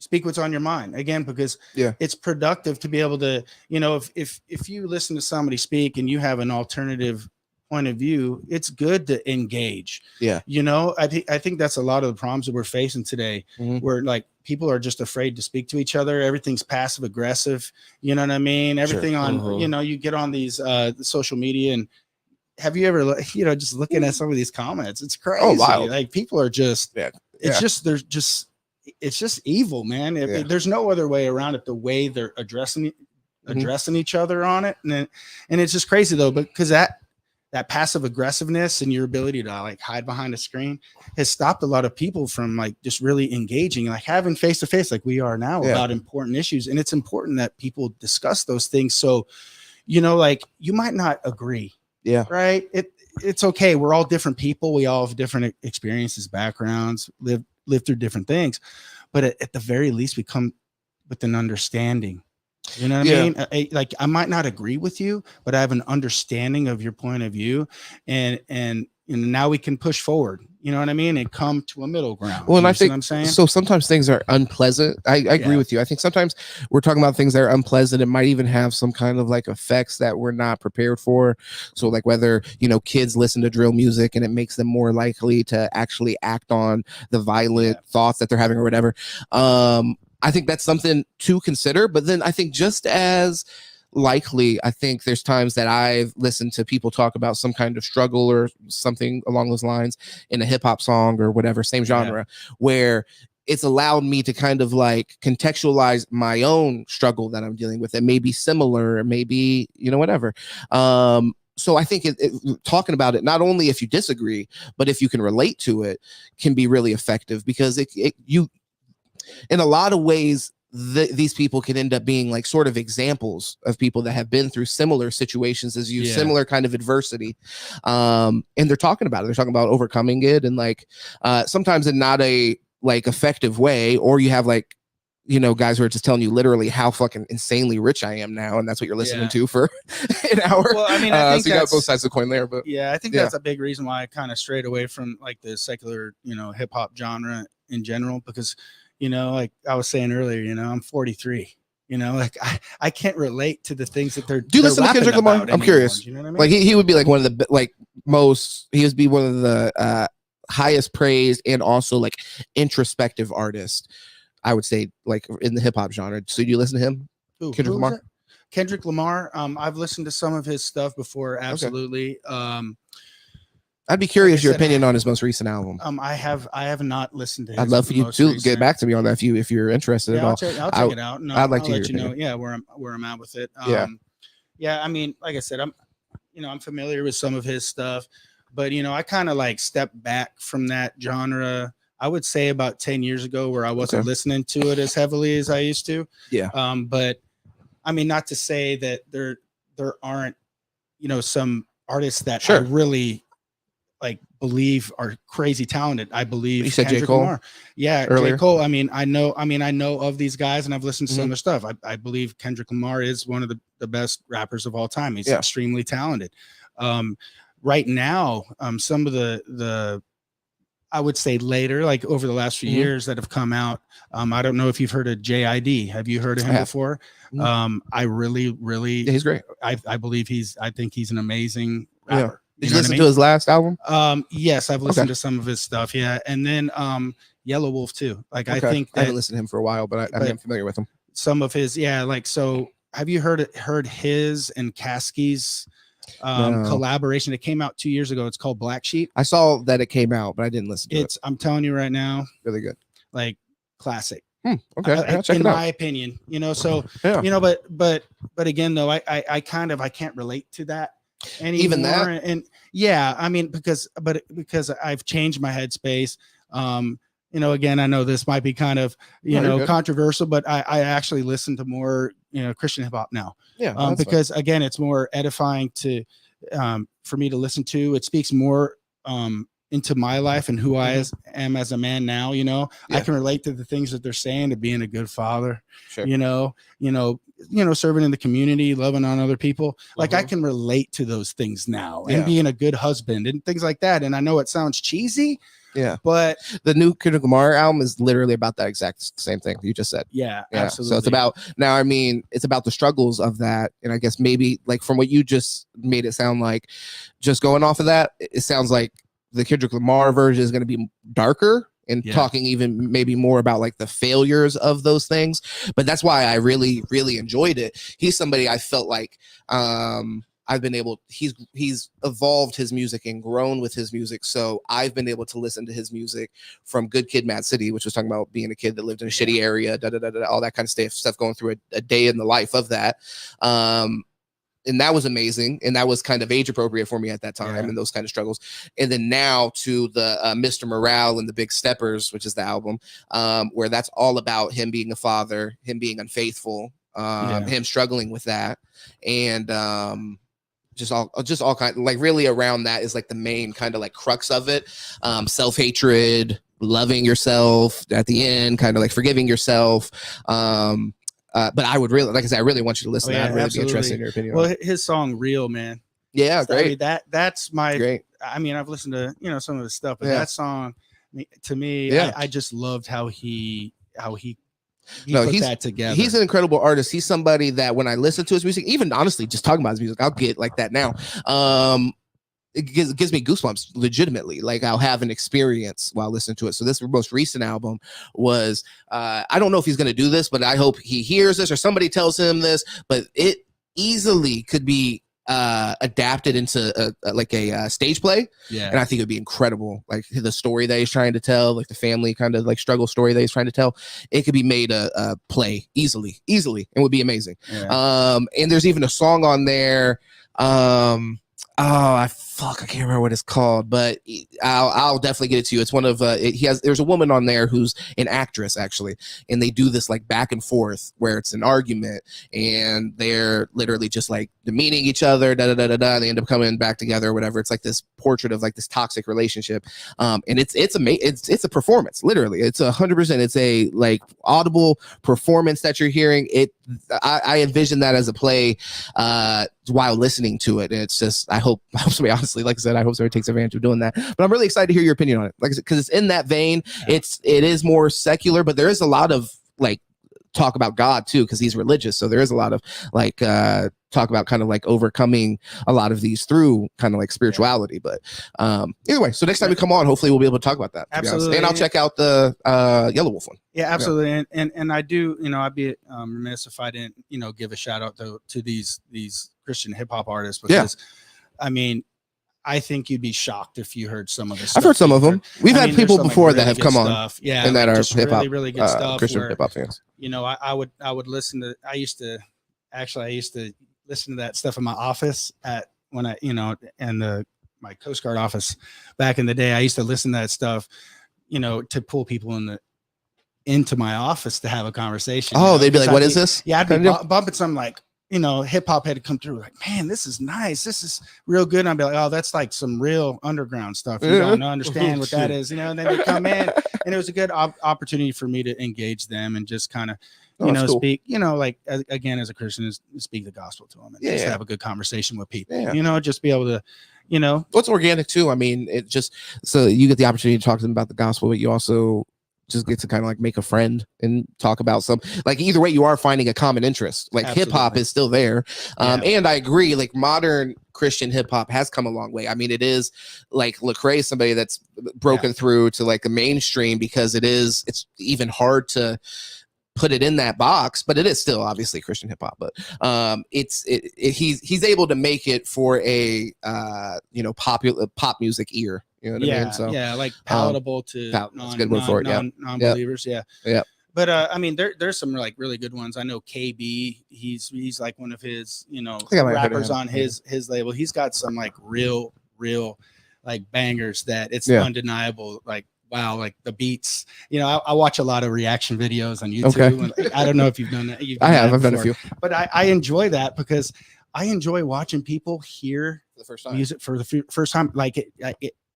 speak what's on your mind again, because it's productive to be able to, you know, if you listen to somebody speak and you have an alternative point of view, it's good to engage. Yeah. You know, I think that's a lot of the problems that we're facing today, where like people are just afraid to speak to each other. Everything's passive aggressive. You know what I mean? Everything on, you know, you get on these social media and have you ever, you know, just looking at some of these comments, it's crazy. Oh, wow. Like people are just, it's just evil, man. There's no other way around it. The way they're addressing each other on it. And it's just crazy though, because that passive aggressiveness and your ability to like hide behind a screen has stopped a lot of people from like just really engaging, like having face to face like we are now about important issues. And it's important that people discuss those things. So, you know, like you might not agree. Yeah. Right. It's okay. We're all different people. We all have different experiences, backgrounds, live through different things. But at the very least, we come with an understanding. You know what I mean? Like I might not agree with you, but I have an understanding of your point of view, and now we can push forward. You know what I mean? And come to a middle ground. Well, and I think so. Sometimes things are unpleasant. I agree with you. I think sometimes we're talking about things that are unpleasant. It might even have some kind of like effects that we're not prepared for. So like whether, you know, kids listen to drill music and it makes them more likely to actually act on the violent thoughts that they're having or whatever. I think that's something to consider. But then I think just as likely, I think there's times that I've listened to people talk about some kind of struggle or something along those lines in a hip hop song or whatever, same genre, where it's allowed me to kind of like contextualize my own struggle that I'm dealing with. It may be similar, it may be, you know, whatever. So I think talking about it, not only if you disagree, but if you can relate to it, can be really effective, because you in a lot of ways, these people can end up being like sort of examples of people that have been through similar situations as you, similar kind of adversity. And they're talking about it. They're talking about overcoming it, and like sometimes in not a like effective way, or you have like, you know, guys who are just telling you literally how fucking insanely rich I am now, and that's what you're listening to for an hour. Well, I mean, I think so you got both sides of the coin there, but I think that's a big reason why I kind of strayed away from like the secular, you know, hip hop genre in general, because, you know, like I was saying earlier, you know, I'm 43. You know, like I can't relate to the things that they're. Do you listen to Kendrick Lamar? I'm curious. You know what I mean? Like he would be like one of the like most. He would be one of the highest praised and also like introspective artists, I would say, like in the hip hop genre. So do you listen to him? Ooh, Kendrick Lamar. Kendrick Lamar. I've listened to some of his stuff before. Absolutely. Okay. I'd be curious your opinion on his most recent album. I have not listened to his. I'd love for you to get back to me on that if you're interested at all. I'll check it out. No, I'd like to let you know. Yeah, where I'm at with it. I mean, like I said, I'm familiar with some of his stuff, but you know, I kind of like stepped back from that genre. I would say about 10 years ago, where I wasn't listening to it as heavily as I used to. Yeah. But I mean, not to say that there aren't, you know, some artists that I really like believe are crazy talented. I believe you said J. Cole. Lamar. Yeah, earlier. J. Cole. I mean, I know of these guys, and I've listened to some of their stuff. I believe Kendrick Lamar is one of the best rappers of all time. He's extremely talented. Right now, some of the I would say later, like over the last few years that have come out. I don't know if you've heard of JID. Have you heard of him before? I really, he's great. I believe I think he's an amazing rapper. Did you listen to his last album? Yes, I've listened to some of his stuff. Yeah. And then Yellow Wolf too. Like I think I haven't listened to him for a while, but I'm familiar with him. Some of his, like, so have you heard his and Cassie's collaboration? It came out 2 years ago. It's called Black Sheep. I saw that it came out, but I didn't listen to it. I'm telling you right now, really good. Like classic. Okay, In my opinion, so but again though, I can't relate to that anymore. Even that, and yeah, I mean because I've changed my headspace. Again, I know this might be kind of controversial, but I actually listen to more Christian hip hop now. Yeah, because again, it's more edifying to for me to listen to. It speaks more into my life and who I am as a man now. I can relate to the things that they're saying, to being a good father, sure. Serving in the community, loving on other people. Like I can relate to those things now, and being a good husband and things like that. And I know it sounds cheesy, but the new Kendrick Lamar album is literally about that exact same thing you just said. Yeah, absolutely. So it's about now. I mean, it's about the struggles of that, and I guess maybe like from what you just made it sound like, just going off of that, it sounds like the Kendrick Lamar version is going to be darker and talking even maybe more about like the failures of those things. But that's why I really, really enjoyed it. He's somebody I felt like I've been able, he's evolved his music and grown with his music. So I've been able to listen to his music from Good Kid, Mad City, which was talking about being a kid that lived in a shitty area, all that kind of stuff going through a day in the life of that. And that was amazing. And that was kind of age appropriate for me at that time and those kind of struggles. And then now to the Mr. Morale and the Big Steppers, which is the album, where that's all about him being a father, him being unfaithful, him struggling with that. And just all kind of like really around that is like the main kind of like crux of it. Self-hatred, loving yourself at the end, kind of like forgiving yourself. But I would really, like I said, I really want you to listen to that. I'd really be interested in your opinion. Well, his song "Real," man. Yeah, great. That's my great. I mean, I've listened to some of the stuff, but that song, to me, I just loved how he put that together. He's an incredible artist. He's somebody that when I listen to his music, even honestly, just talking about his music, I'll get like that now. It gives me goosebumps legitimately. Like I'll have an experience while listening to it. So this most recent album was, I don't know if he's going to do this, but I hope he hears this or somebody tells him this, but it easily could be adapted into a stage play. And I think it would be incredible. Like the story that he's trying to tell, like the family kind of like struggle story that he's trying to tell, it could be made a play easily and would be amazing. And there's even a song on there. I can't remember what it's called, but I'll definitely get it to you. It's one of there's a woman on there who's an actress actually, and they do this like back and forth where it's an argument and they're literally just like demeaning each other, they end up coming back together or whatever. It's like this portrait of like this toxic relationship, and it's a performance. Literally, it's 100%. It's a like audible performance that you're hearing. I envision that as a play while listening to it. And it's just I hope somebody, honestly, like I said, I hope somebody takes advantage of doing that. But I'm really excited to hear your opinion on it, like I said, because it's in that vein. It is more secular, but there is a lot of like talk about God too, because he's religious. So there is a lot of like talk about kind of like overcoming a lot of these through kind of like spirituality. But either way, so next time we come on, hopefully we'll be able to talk about that. Absolutely. And I'll check out the Yellow Wolf one. Yeah, absolutely. And I do, I'd be remiss if I didn't, give a shout out to these Christian hip hop artists, because I mean, I think you'd be shocked if you heard some of this. I've heard some of them. We've had people before that have come on, and that are hip hop, really good stuff. Christian hip hop fans. I would listen to. I used to listen to that stuff in my office my Coast Guard office back in the day. I used to listen to that stuff, to pull people into my office to have a conversation. Oh, they'd be like, "What is this?" Yeah, I'd be bumping some like. Hip hop had to come through like, man, this is nice. This is real good. And I'd be like, oh, that's like some real underground stuff. You don't understand what that is, and then they come in, and it was a good opportunity for me to engage them and just kind of, speak, like again, as a Christian, is speak the gospel to them and just have a good conversation with people, just be able to, What's organic too. I mean, it just, so you get the opportunity to talk to them about the gospel, but you also just get to kind of like make a friend and talk about some, like either way you are finding a common interest. Like hip hop is still there. And I agree, like modern Christian hip hop has come a long way. I mean, it is like Lecrae, somebody that's broken through to like the mainstream, because it's even hard to put it in that box, but it is still obviously Christian hip hop. But he's able to make it for a popular pop music ear. You know what I mean? So like palatable to non-believers. Yeah. But I mean, there's some like really good ones. I know KB. He's like one of his rappers on his label. He's got some like real like bangers that it's undeniable. Like wow, like the beats. I watch a lot of reaction videos on YouTube. Okay. I don't know if you've done that. I've done a few. But I enjoy that because I enjoy watching people hear the first time music for the first time. Like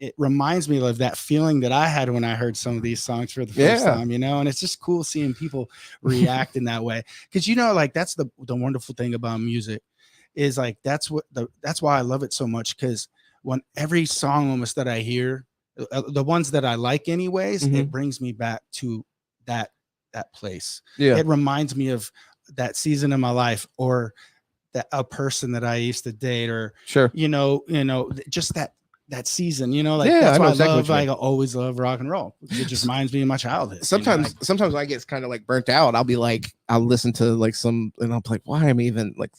it reminds me of that feeling that I had when I heard some of these songs for the first time, and it's just cool seeing people react in that way. Cause like that's the wonderful thing about music is like, that's why I love it so much. Cause when every song almost that I hear, the ones that I like anyways, it brings me back to that place. Yeah. It reminds me of that season of my life or a person that I used to date or, just that season, that's why I always love rock and roll. It just reminds me of my childhood. Sometimes when I get kind of like burnt out, I'll listen to like some, and I'll be like, why am I even like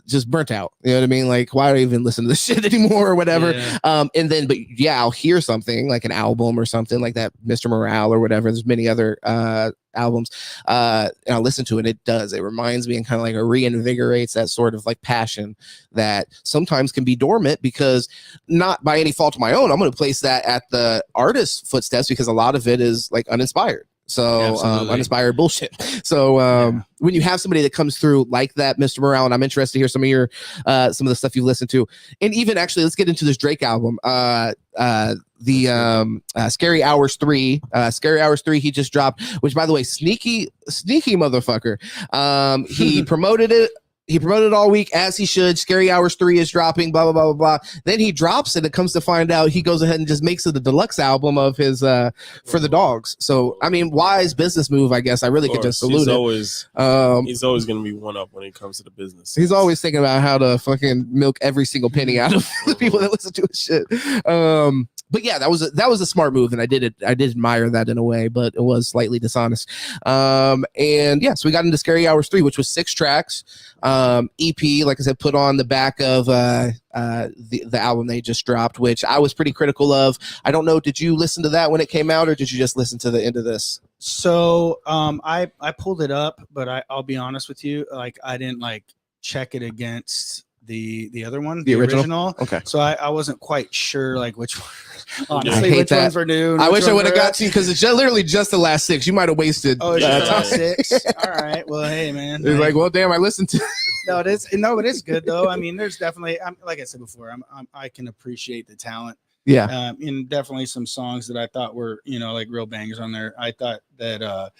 just burnt out? You know what I mean? Like, why do I even listen to this shit anymore or whatever? Yeah. I'll hear something like an album or something like that, Mr. Morale or whatever. There's many other albums, and I'll listen to it. It reminds me and kind of like reinvigorates that sort of like passion that sometimes can be dormant because not by any fault of my own. I'm going to place that at the artist's footsteps because a lot of it is like uninspired. So uninspired bullshit. So when you have somebody that comes through like that, Mr. Morale, and I'm interested to hear some of the stuff you listen to, and even actually let's get into this Drake album. Scary Hours 3. Scary Hours 3 he just dropped, which by the way, sneaky motherfucker. He promoted it. He promoted it all week as he should. Scary Hours 3 is dropping, blah, blah, blah, blah, blah. Then he drops it. It comes to find out he goes ahead and just makes it a deluxe album of his for the dogs. So, I mean, wise business move, I guess. I really could just salute it. He's always going to be one up when it comes to the business. He's always thinking about how to fucking milk every single penny out of the people that listen to his shit. But yeah, that was a smart move, and I did admire that in a way, but it was slightly dishonest. And yeah, so we got into Scary Hours 3, which was 6 tracks. EP, like I said, put on the back of the album they just dropped, which I was pretty critical of. I don't know, did you listen to that when it came out, or did you just listen to the end of this? So I pulled it up, but I'll be honest with you, like I didn't like check it against the other one, the original. Okay. So I wasn't quite sure like which one. Honestly, which ones were new? I wish I would have got to you because it's literally just the last 6. You might have wasted. Oh, it's just the last 6. All right. Well, hey, man. It's like, well, damn, I listened to. No, it is. No, it is good though. I mean, there's definitely. Like I said before, I can appreciate the talent. Yeah. And definitely some songs that I thought were like real bangers on there. I thought that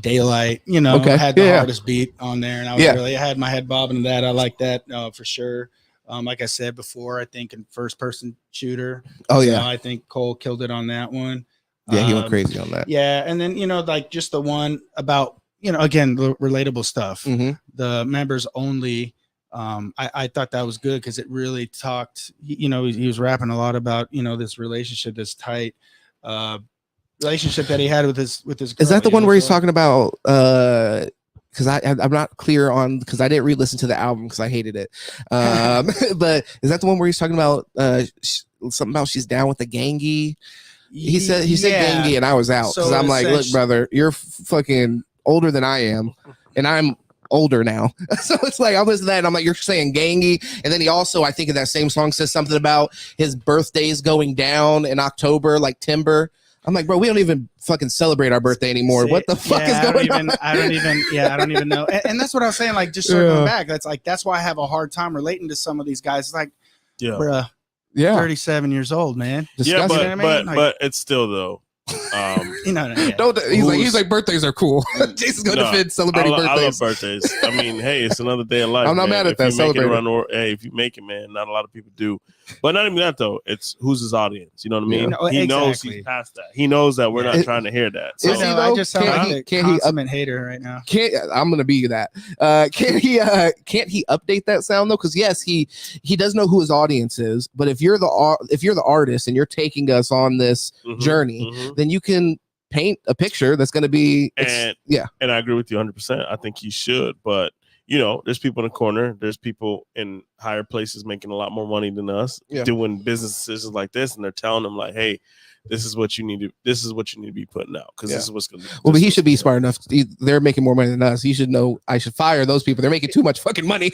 Daylight, had the hardest beat on there, and I had my head bobbing to that. I like that for sure. Like I said before, I think in first person shooter. Oh yeah, I think Cole killed it on that one. Yeah, he went crazy on that. Yeah, and then like just the one about again the relatable stuff. Mm-hmm. The members only. I thought that was good because it really talked. He was rapping a lot about this relationship, this tight relationship that he had with his girl. Is that the one where he's talking about? Because I'm not clear on, because I didn't re-listen to the album because I hated it. But is that the one where he's talking about something about she's down with the gangy? He said gangy, and I was out because I'm like, look, brother, you're fucking older than I am, and I'm older now. So it's like I'm listening to that, and I'm like, you're saying gangy, and then he also, I think in that same song, says something about his birthdays going down in October, like Timber. I'm like, bro, we don't even fucking celebrate our birthday anymore. What the fuck is going on? I don't even know. And that's what I was saying. Like, just circling back, that's why I have a hard time relating to some of these guys. It's like, bruh, 37 years old, man. Yeah, but it's still though. He's like birthdays are cool. Jason's going to defend celebrating birthdays. I love birthdays. I mean, hey, it's another day of life. I'm not mad at that. Hey, if you make it, man, not a lot of people do. But not even that though. It's who's his audience. You know what I mean? He knows he's past that. He knows that we're not trying to hear that. So. I just sound like a consummate hater right now. I'm gonna be that. Can't he update that sound though? Because yes, he does know who his audience is. But if you're the artist and you're taking us on this journey, then you can paint a picture that's going to be and I agree with you 100%. I think he should, but there's people in the corner, there's people in higher places making a lot more money than us doing business decisions like this, and they're telling them like, hey, this is what you need to be putting out, because this is what's going to. Well, but he should be smart enough. They're making more money than us. He should know I should fire those people. They're making too much fucking money.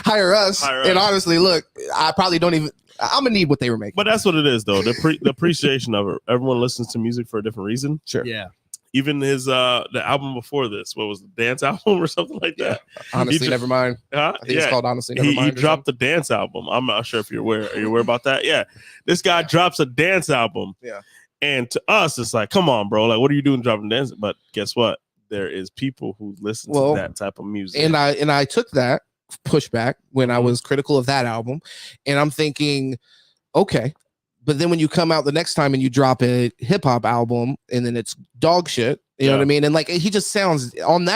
Hire us. And honestly, look, I probably don't even. I'm gonna need what they were making. But that's what it is, though. The appreciation of it. Everyone listens to music for a different reason. Sure. Yeah. Even his the album before this, what was the dance album or something like that? Honestly, never mind. I think it's called Honestly Never Mind. He dropped the dance album. I'm not sure if you're aware. Are you aware about that? Yeah. This guy drops a dance album. Yeah. And to us, it's like, come on, bro. Like, what are you doing dropping dance? But guess what? There is people who listen to that type of music. And I took that pushback when I was critical of that album, and I'm thinking, okay, but then when you come out the next time and you drop a hip hop album and then it's dog shit, you know what I mean? And like, he just sounds on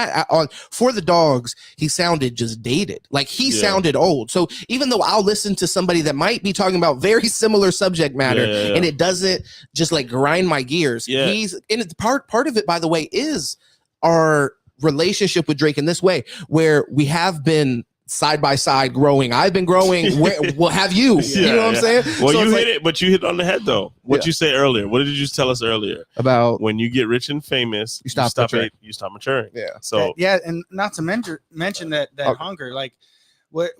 For the Dogs, he sounded just dated. Like he sounded old. So even though I'll listen to somebody that might be talking about very similar subject matter and it doesn't just like grind my gears. He's in it. Part of it, by the way, is our relationship with Drake in this way, where we have been side by side growing. I've been growing. Well, have you? You know what I'm saying? Well, so you hit it, but you hit on the head though. What you say earlier? What did you tell us earlier about when you get rich and famous? You stop maturing. Yeah. So and not to mention that hunger. Like what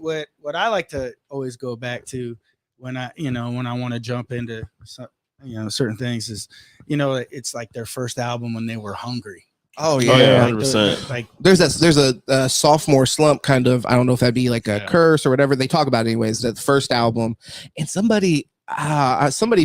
I like to always go back to when I want to jump into certain things is it's like their first album when they were hungry. Oh yeah, 100%. Like there's a sophomore slump kind of. I don't know if that'd be like a curse or whatever they talk about. Anyways, the first album, and somebody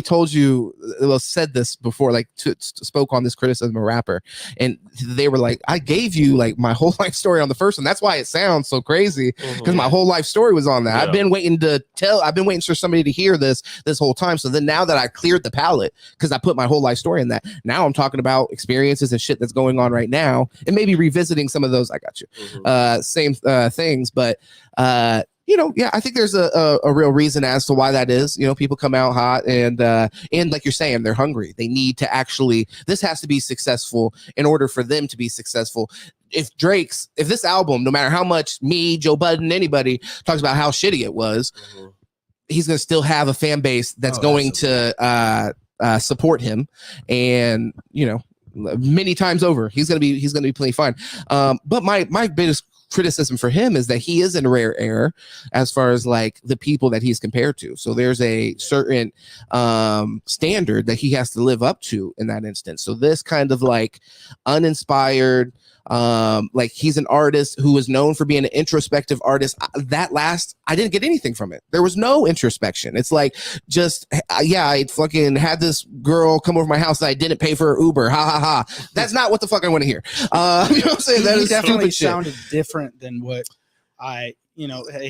told you, said this before, like spoke on this criticism of a rapper, and they were like, I gave you like my whole life story on the first one. That's why it sounds so crazy, because my whole life story was on that. I've been waiting for somebody to hear this whole time. So then now that I cleared the palette, because I put my whole life story in that, now I'm talking about experiences and shit that's going on right now, and maybe revisiting some of those. I got you. Same things, but I think there's a real reason as to why that is. People come out hot and like you're saying, they're hungry. They need to this has to be successful in order for them to be successful. If this album, no matter how much me, Joe Budden, anybody talks about how shitty it was, he's going to still have a fan base that's going to support him. And, many times over, he's going to be playing fine. But my biggest criticism for him is that he is in rare air as far as like the people that he's compared to. So there's a certain standard that he has to live up to in that instance. So this kind of like uninspired, like he's an artist who is known for being an introspective artist. I didn't get anything from it. There was no introspection. It's like just I fucking had this girl come over my house that I didn't pay for her Uber. Ha ha ha. That's not what the fuck I want to hear. You know what I'm saying? That is definitely stupid sounded different than what I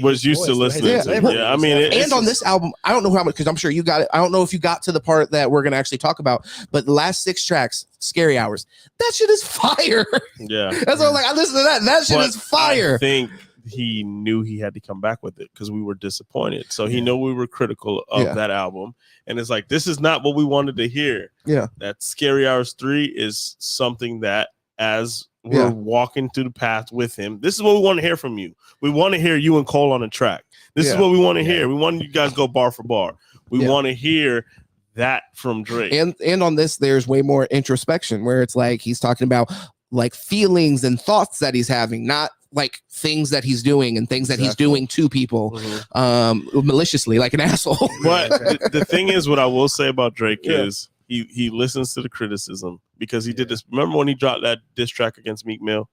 was used to listening to. Yeah, I mean, and on this album, I don't know how much, because I'm sure you got it. I don't know if you got to the part that we're gonna actually talk about, but the last 6 tracks, Scary Hours, that shit is fire. Yeah, that's what I'm like. I listen to that. That shit is fire. I think he knew he had to come back with it because we were disappointed. So he knew we were critical of that album, and it's like, this is not what we wanted to hear. Yeah, that Scary Hours 3 is something that, as we're walking through the path with him, this is what we want to hear from you. We want to hear you and Cole on a track. This is what we want to hear. We want you guys go bar for bar. We want to hear that from Drake. And on this, there's way more introspection, where it's like he's talking about like feelings and thoughts that he's having, not like things that he's doing and things that he's doing to people maliciously, like an asshole. But the thing is, what I will say about Drake is he listens to the criticism, because he did this. Remember when he dropped that diss track against Meek Mill,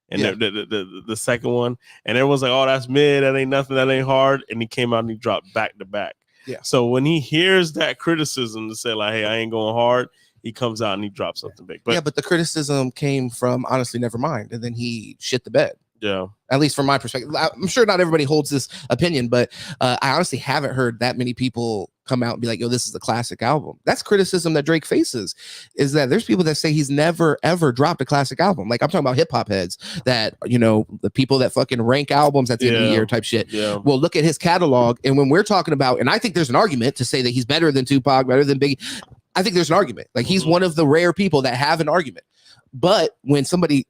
and the second one, and everyone's like, "Oh, that's mid. That ain't nothing. That ain't hard." And he came out and he dropped back to back. Yeah. So when he hears that criticism to say like, "Hey, I ain't going hard," he comes out and he drops something big. But but the criticism came from Honestly Nevermind, and then he shit the bed. Yeah. At least from my perspective. I'm sure not everybody holds this opinion, but I honestly haven't heard that many people come out and be like, yo, this is a classic album. That's criticism that Drake faces, is that there's people that say he's never, ever dropped a classic album. Like, I'm talking about hip hop heads that, the people that fucking rank albums at the end of the year type shit. Yeah. Well, look at his catalog. And when we're talking about, and I think there's an argument to say that he's better than Tupac, better than Biggie. I think there's an argument. Like he's one of the rare people that have an argument. But when somebody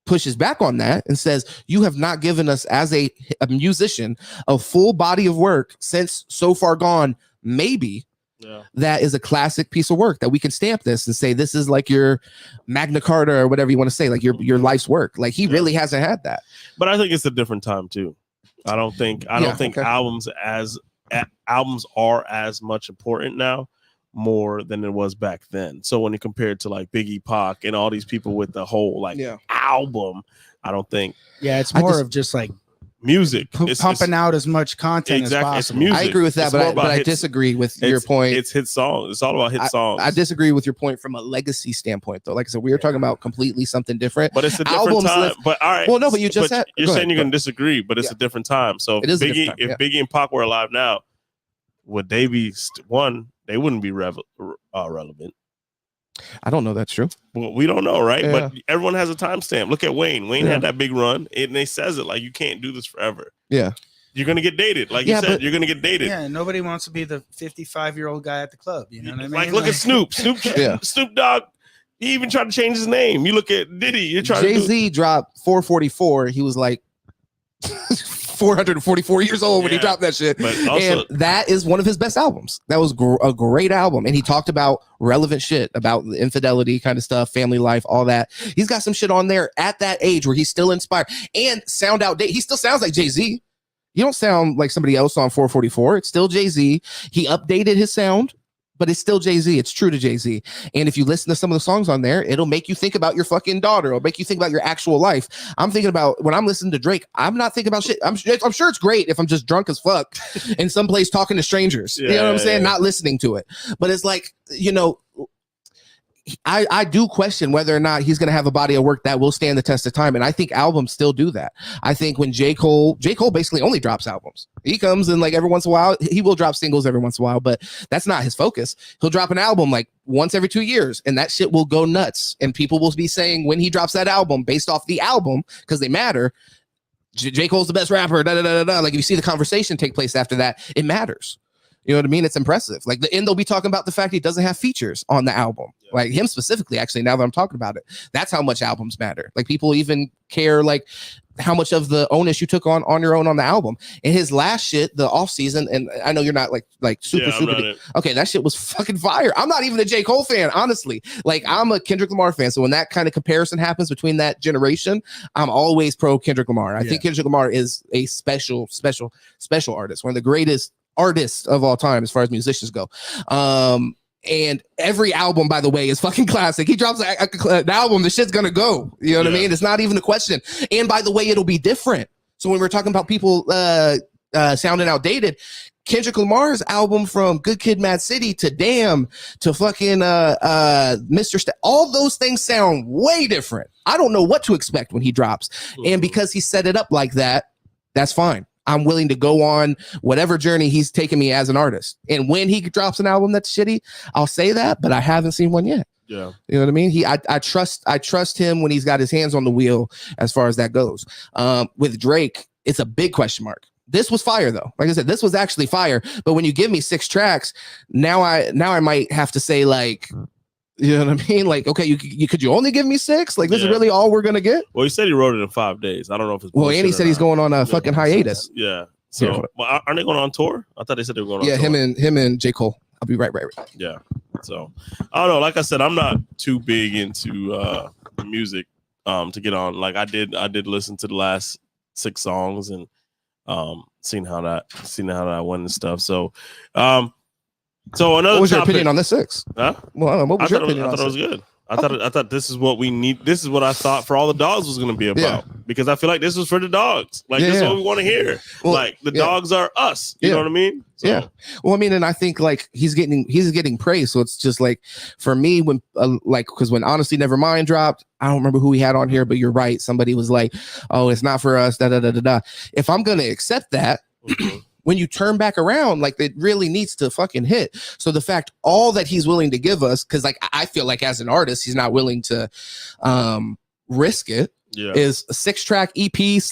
pushes back on that and says, you have not given us as a musician a full body of work since So Far Gone, maybe that is a classic piece of work that we can stamp this and say, this is like your Magna Carta or whatever you want to say, like your life's work. Like he really hasn't had that. But I think it's a different time too. I don't think albums are as much important now, more than it was back then. So when you compare it to like Biggie, Pac, and all these people with the whole album, I don't think. Yeah, it's more of just like music, pumping out as much content as possible. It's music. I agree with that, but I disagree with your point. It's hit songs. It's all about hit songs. I disagree with your point from a legacy standpoint, though. Like I said, we were talking about completely something different. But it's a different time. But all right. Well, no, but you're saying you're going to disagree, but it's a different time. So if Biggie and Pac were alive now, would they be they wouldn't be relevant. I don't know. That's true. Well, we don't know, right? Yeah. But everyone has a timestamp. Look at Wayne. Wayne had that big run, and they says it like you can't do this forever. Yeah, you're gonna get dated, like you said. You're gonna get dated. Yeah, nobody wants to be the 55-year-old guy at the club. You know what I mean? Like look at Snoop. Snoop Dogg. He even tried to change his name. You look at Diddy. You're trying. Jay-Z dropped 444. He was like 444 years old when he dropped that shit. But also, and that is one of his best albums. That was a great album. And he talked about relevant shit, about the infidelity kind of stuff, family life, all that. He's got some shit on there at that age where he's still inspired and sound outdated. He still sounds like Jay-Z. You don't sound like somebody else on 444. It's still Jay-Z. He updated his sound, but it's still Jay-Z. It's true to Jay-Z. And if you listen to some of the songs on there, it'll make you think about your fucking daughter. It'll make you think about your actual life. I'm thinking about when I'm listening to Drake, I'm not thinking about shit. I'm sure it's great if I'm just drunk as fuck in some place talking to strangers. You know what I'm saying? Not listening to it. But it's like, you know, I do question whether or not he's going to have a body of work that will stand the test of time. And I think albums still do that. I think when J. Cole basically only drops albums. He comes and like every once in a while, he will drop singles every once in a while, but that's not his focus. He'll drop an album like once every 2 years and that shit will go nuts. And people will be saying when he drops that album based off the album, because they matter, J. Cole's the best rapper, Like if you see the conversation take place after that, it matters. You know what I mean? It's impressive. Like the end, they'll be talking about the fact he doesn't have features on the album. Like him specifically, actually, now that I'm talking about it, that's how much albums matter. Like people even care like how much of the onus you took on your own on the album. And his last shit, the off season, and I know you're not like super. Okay, that shit was fucking fire. I'm not even a J. Cole fan, honestly. Like I'm a Kendrick Lamar fan. So when that kind of comparison happens between that generation, I'm always pro Kendrick Lamar. I think Kendrick Lamar is a special artist, one of the greatest artists of all time as far as musicians go. And every album, by the way, is fucking classic. He drops an album, the shit's gonna go. You know what I mean? It's not even a question. And by the way, it'll be different. So when we're talking about people sounding outdated, Kendrick Lamar's album from Good Kid, Mad City to Damn to fucking Mr. All those things sound way different. I don't know what to expect when he drops. And because he set it up like that, that's fine. I'm willing to go on whatever journey he's taken me as an artist. And when he drops an album that's shitty, I'll say that, but I haven't seen one yet. Yeah. You know what I mean? I trust him when he's got his hands on the wheel as far as that goes. With Drake, it's a big question mark. This was fire though. Like I said, this was actually fire. But when you give me 6 tracks, now I might have to say like, you know what I mean? Like, okay, could you only give me 6? Like, this is really all we're gonna get? Well, he said he wrote it in 5 days. I don't know if it's and he said he's going on a fucking hiatus. Yeah. So, well, aren't they going on tour? I thought they said they were going on tour. Yeah, him and J. Cole. I'll be right. Yeah. So, I don't know. Like I said, I'm not too big into music to get on. Like I did listen to the last 6 songs and seen how that went and stuff. So, so another. What was your opinion on the 6? Huh? Well, what was your opinion? I thought it was good. I thought this is what we need. This is what I thought For All the Dogs was going to be about, because I feel like this was for the dogs. Like this is what we want to hear. Well, like the dogs are us. You know what I mean? So. Yeah. Well, I mean, and I think like he's getting praise. So it's just like for me when because when Honestly Nevermind dropped, I don't remember who he had on here, but you're right. Somebody was like, "Oh, it's not for us." If I'm going to accept that. When you turn back around, like it really needs to fucking hit. So the fact all that he's willing to give us, because like I feel like as an artist, he's not willing to risk it. is a 6-track EP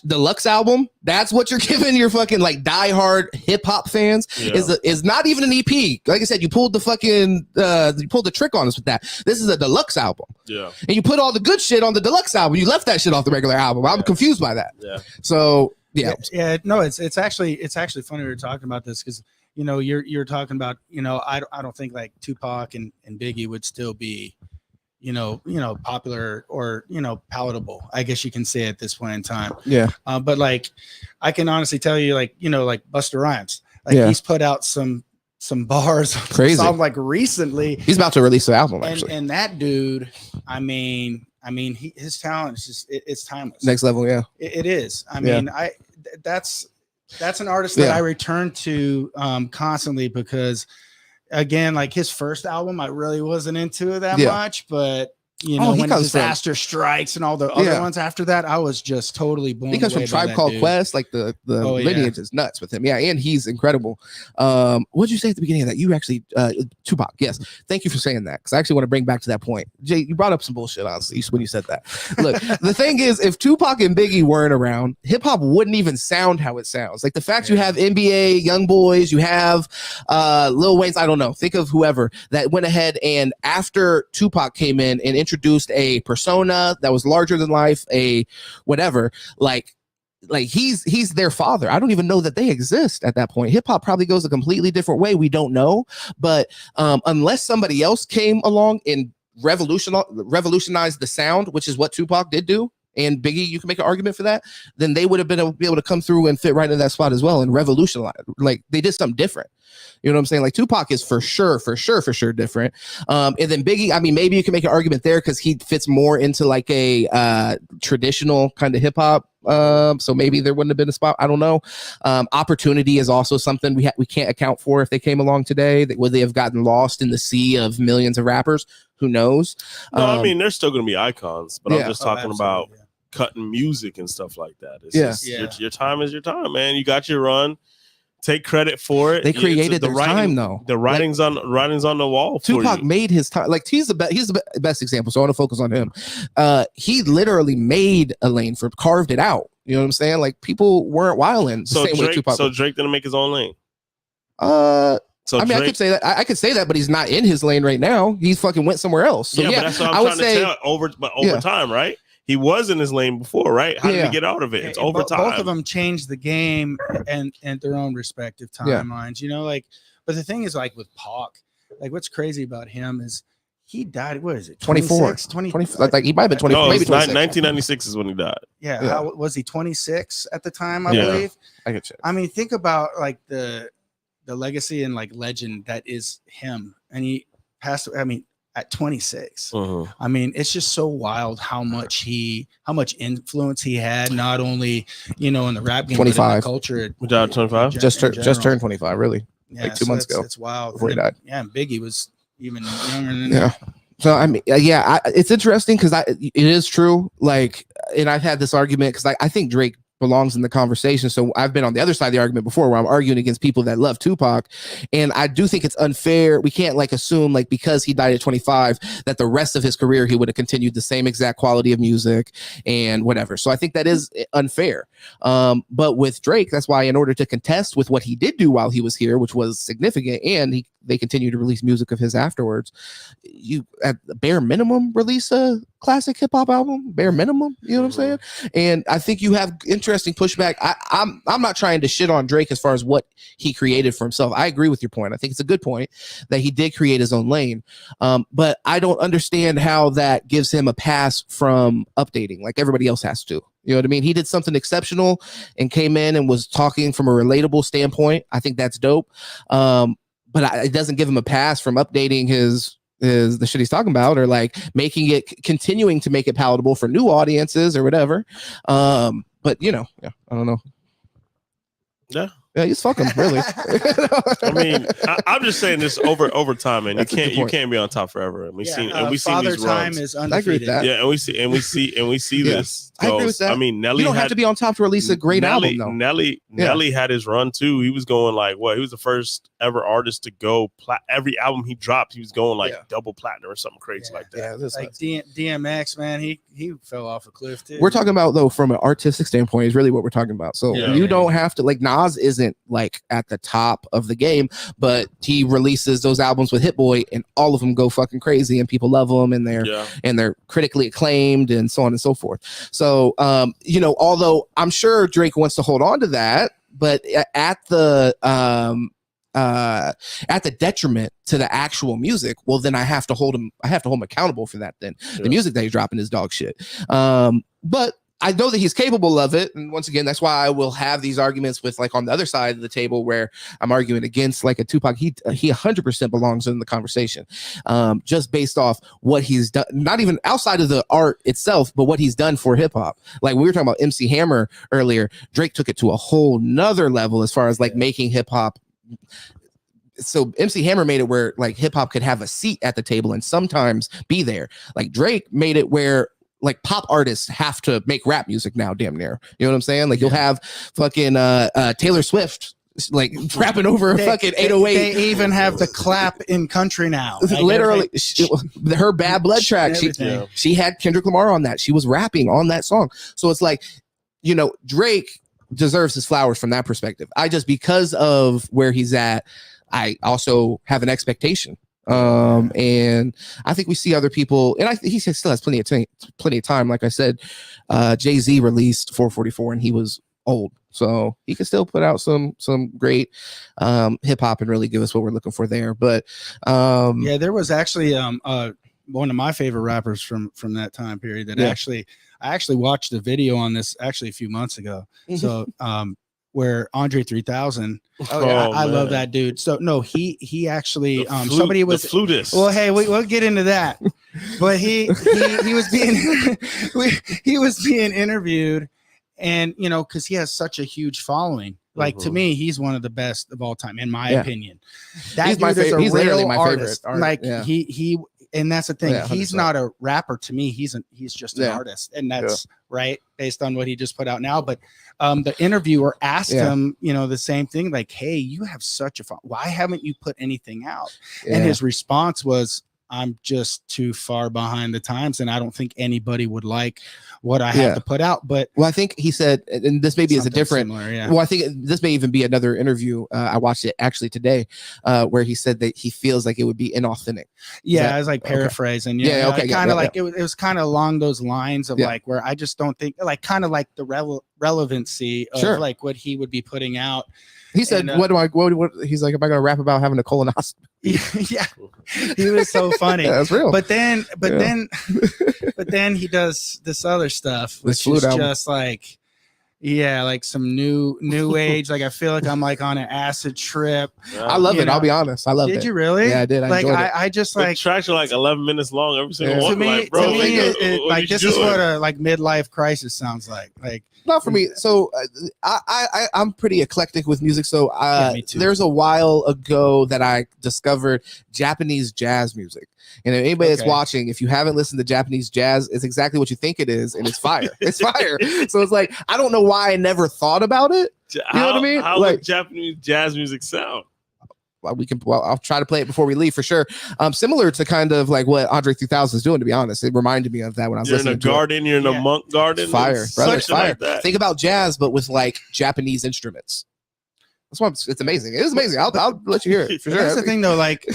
/ deluxe album. That's what you're giving your fucking like diehard hip hop fans. Is not even an EP. Like I said, you pulled the fucking you pulled the trick on us with that. This is a deluxe album. Yeah. And you put all the good shit on the deluxe album. You left that shit off the regular album. I'm confused by that. Yeah. So no, it's actually funny we were talking about this because you're talking about I don't think like Tupac and Biggie would still be popular or palatable, I guess you can say at this point in time. But like I can honestly tell you like Busta Rhymes, like he's put out some bars crazy song like recently. He's about to release the album actually. And that dude, I mean his talent is just it's timeless. Next level. It is. I mean that's an artist that I return to constantly because again, like his first album, I really wasn't into it that much, but when Disaster Strikes and all the other ones after that, I was just totally blown away. He comes from Tribe Called Quest, like the lineage is nuts with him. Yeah, and he's incredible. What did you say at the beginning of that? You actually Tupac. Yes, thank you for saying that because I actually want to bring back to that point. Jay, you brought up some bullshit honestly when you said that. Look, the thing is, if Tupac and Biggie weren't around, hip hop wouldn't even sound how it sounds. Like the fact you have NBA Young Boys, you have Lil Wayne's. I don't know. Think of whoever that went ahead and after Tupac came in and introduced a persona that was larger than life, a whatever, like he's their father. I don't even know that they exist at that point. Hip hop probably goes a completely different way. We don't know, but unless somebody else came along and revolutionized the sound, which is what Tupac did do, and Biggie, you can make an argument for that, then they would have been able to come through and fit right in that spot as well and revolutionize. Like they did something different. You know what I'm saying? Like Tupac is for sure different. And then Biggie, I mean, maybe you can make an argument there because he fits more into like a traditional kind of hip hop. So maybe there wouldn't have been a spot. I don't know. Opportunity is also something we can't account for if they came along today. Would they have gotten lost in the sea of millions of rappers? Who knows? No, I mean, they're still going to be icons, but I'm just talking about cutting music and stuff like that. It's just, your time is your time, man. You got your run. Take credit for it. They created their time, though. The writing's on the wall. Tupac made his time. Like he's the best example. So I want to focus on him. He literally made a lane carved it out. You know what I'm saying? Like people weren't wilding the same way Tupac. So Drake didn't make his own lane. So I mean, Drake, I could say that. I could say that, but he's not in his lane right now. He's fucking went somewhere else. So, but that's what I'm trying to tell. Over time, right? He was in his lane before, right? How did he get out of it? It's over time. Both of them changed the game and their own respective timelines. But the thing is, like with Pac, like what's crazy about him is he died. What is it? 24. 25. Like he might have been 20. No, maybe 1996 is when he died. Yeah. How, was he 26 at the time? I believe. I get you. I mean, think about like the legacy and like legend that is him, and he passed. I mean, at 26. I mean, it's just so wild how much influence he had, not only in the rap game, 25 but in the culture. 25. Just turned 25, really. Yeah, like 2 months ago. It's wild. Before he died. Yeah, and Biggie was even younger than that. So I mean, it's interesting because it is true. Like, and I've had this argument because I think Drake belongs in the conversation. So I've been on the other side of the argument before where I'm arguing against people that love Tupac. And I do think it's unfair. We can't like assume like because he died at 25 that the rest of his career he would have continued the same exact quality of music and whatever. So I think that is unfair. But with Drake, that's why in order to contest with what he did do while he was here, which was significant, and they continue to release music of his afterwards, you at the bare minimum release a classic hip hop album, bare minimum. You know what I'm saying? And I think you have interesting pushback. I'm not trying to shit on Drake as far as what he created for himself. I agree with your point. I think it's a good point that he did create his own lane. But I don't understand how that gives him a pass from updating like everybody else has to. You know what I mean? He did something exceptional and came in and was talking from a relatable standpoint. I think that's dope. But it doesn't give him a pass from updating the shit he's talking about, or like continuing to make it palatable for new audiences or whatever. But I don't know. Yeah. Yeah, he's fucking really. I mean, I'm just saying this over time, man. You can't be on top forever. And we've seen these Time runs. is I agree with undefeated. that. Yeah, and we see this. I agree with that. I mean, Nelly you don't have to be on top to release a great album, though. Nelly had his run too. He was going like what? He was the first ever artist to go every album he dropped. He was going like double platinum or something crazy like that. Yeah, this like DMX, man, he fell off a cliff too. We're talking about though from an artistic standpoint is really what we're talking about. So you don't have to like Nas isn't like at the top of the game, but he releases those albums with Hit Boy and all of them go fucking crazy and people love them and they're critically acclaimed and so on and so forth. So although I'm sure Drake wants to hold on to that, but at the detriment to the actual music, well then I have to hold him accountable for that. Then the music that he's dropping is dog shit. But I know that he's capable of it, and once again, that's why I will have these arguments with like on the other side of the table where I'm arguing against like a Tupac. He 100% belongs in the conversation, just based off what he's done, not even outside of the art itself, but what he's done for hip hop. Like we were talking about MC Hammer earlier, Drake took it to a whole nother level as far as like making hip hop. So MC Hammer made it where like hip hop could have a seat at the table and sometimes be there. Like Drake made it where like pop artists have to make rap music now, damn near. You know what I'm saying? Like you'll have fucking Taylor Swift like rapping over a fucking 808. They even have the clap in country now. Like literally, her Bad Blood track. She had Kendrick Lamar on that. She was rapping on that song. So it's like, Drake deserves his flowers from that perspective. Because of where he's at, I also have an expectation. And I think we see other people, and he still has plenty of time. Like I said, Jay-Z released 444 and he was old, so he can still put out some great hip hop and really give us what we're looking for there. But there was actually one of my favorite rappers from that time period that I actually watched a video on this actually a few months ago. So where Andre 3000, I love that dude. So no, he actually somebody was the flutist. Well, hey, we'll get into that. But he was being he was being interviewed, and because he has such a huge following. Like to me, he's one of the best of all time, in my opinion. That dude is a real artist. Like he. And that's the thing. Yeah, he's not a rapper to me. He's just an artist, and that's right based on what he just put out now. But the interviewer asked him, the same thing, like, "Hey, you have such a fun. Why haven't you put anything out?" And his response was, "I'm just too far behind the times, and I don't think anybody would like what I have to put out." But I think he said, and this maybe is a different. Well, I think this may even be another interview. I watched it actually today, where he said that he feels like it would be inauthentic. I was like paraphrasing. Okay. Kind of like it was kind of along those lines of like where I just don't think like kind of like the relevancy of like what he would be putting out. He said, what he's like, am I going to rap about having a colonoscopy? Yeah, he was so funny. That's real. But then he does this other stuff, which is just like, like some new age. Like I feel like I'm like on an acid trip. I love it. I'll be honest. I love it. Did you really? Yeah, I did. I just like the tracks are like 11 minutes long every single one. To me, this is what a like midlife crisis sounds like. Like not for me. So I'm pretty eclectic with music. So there's a while ago that I discovered Japanese jazz music. And if anybody that's watching, if you haven't listened to Japanese jazz, it's exactly what you think it is, and it's fire. It's fire. So it's like I don't know why I never thought about it. You know what I mean? How like Japanese jazz music sound? I'll try to play it before we leave for sure. Similar to kind of like what Andre 3000 is doing, to be honest. It reminded me of that when I was listening to garden, you're in a monk garden. It's fire, brother. It's fire. Like think about jazz, but with like Japanese instruments. That's why it's amazing. It is amazing. I'll let you hear it for sure. That's the thing though, like,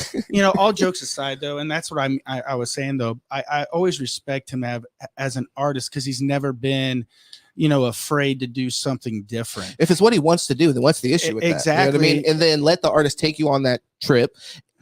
all jokes aside though, and that's what I was saying though, I always respect him as an artist because he's never been afraid to do something different. If it's what he wants to do, then what's the issue with that? Exactly. You know what I mean? And then let the artist take you on that trip,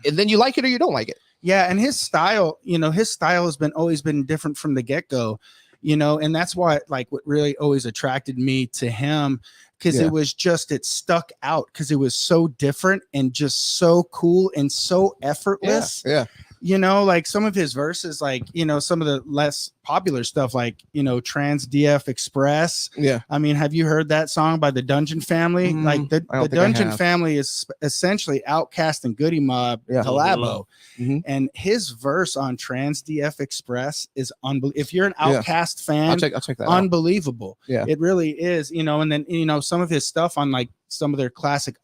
and then you like it or you don't like it. Yeah, and his style has always been different from the get-go, and that's why like what really always attracted me to him, because it stuck out because it was so different and just so cool and so effortless. Yeah. You know, like some of his verses, like, you know, some of the less popular stuff, like, you know, Trans DF Express. Yeah. I mean, have you heard that song by the Dungeon Family? Like the Dungeon Family is essentially Outkast and Goody Mob collabo. Mm-hmm. And his verse on Trans DF Express is unbelievable. If you're an Outkast fan, I'll check that unbelievable. out. Yeah. It really is, you know, and then, you know, some of his stuff on like some of their classic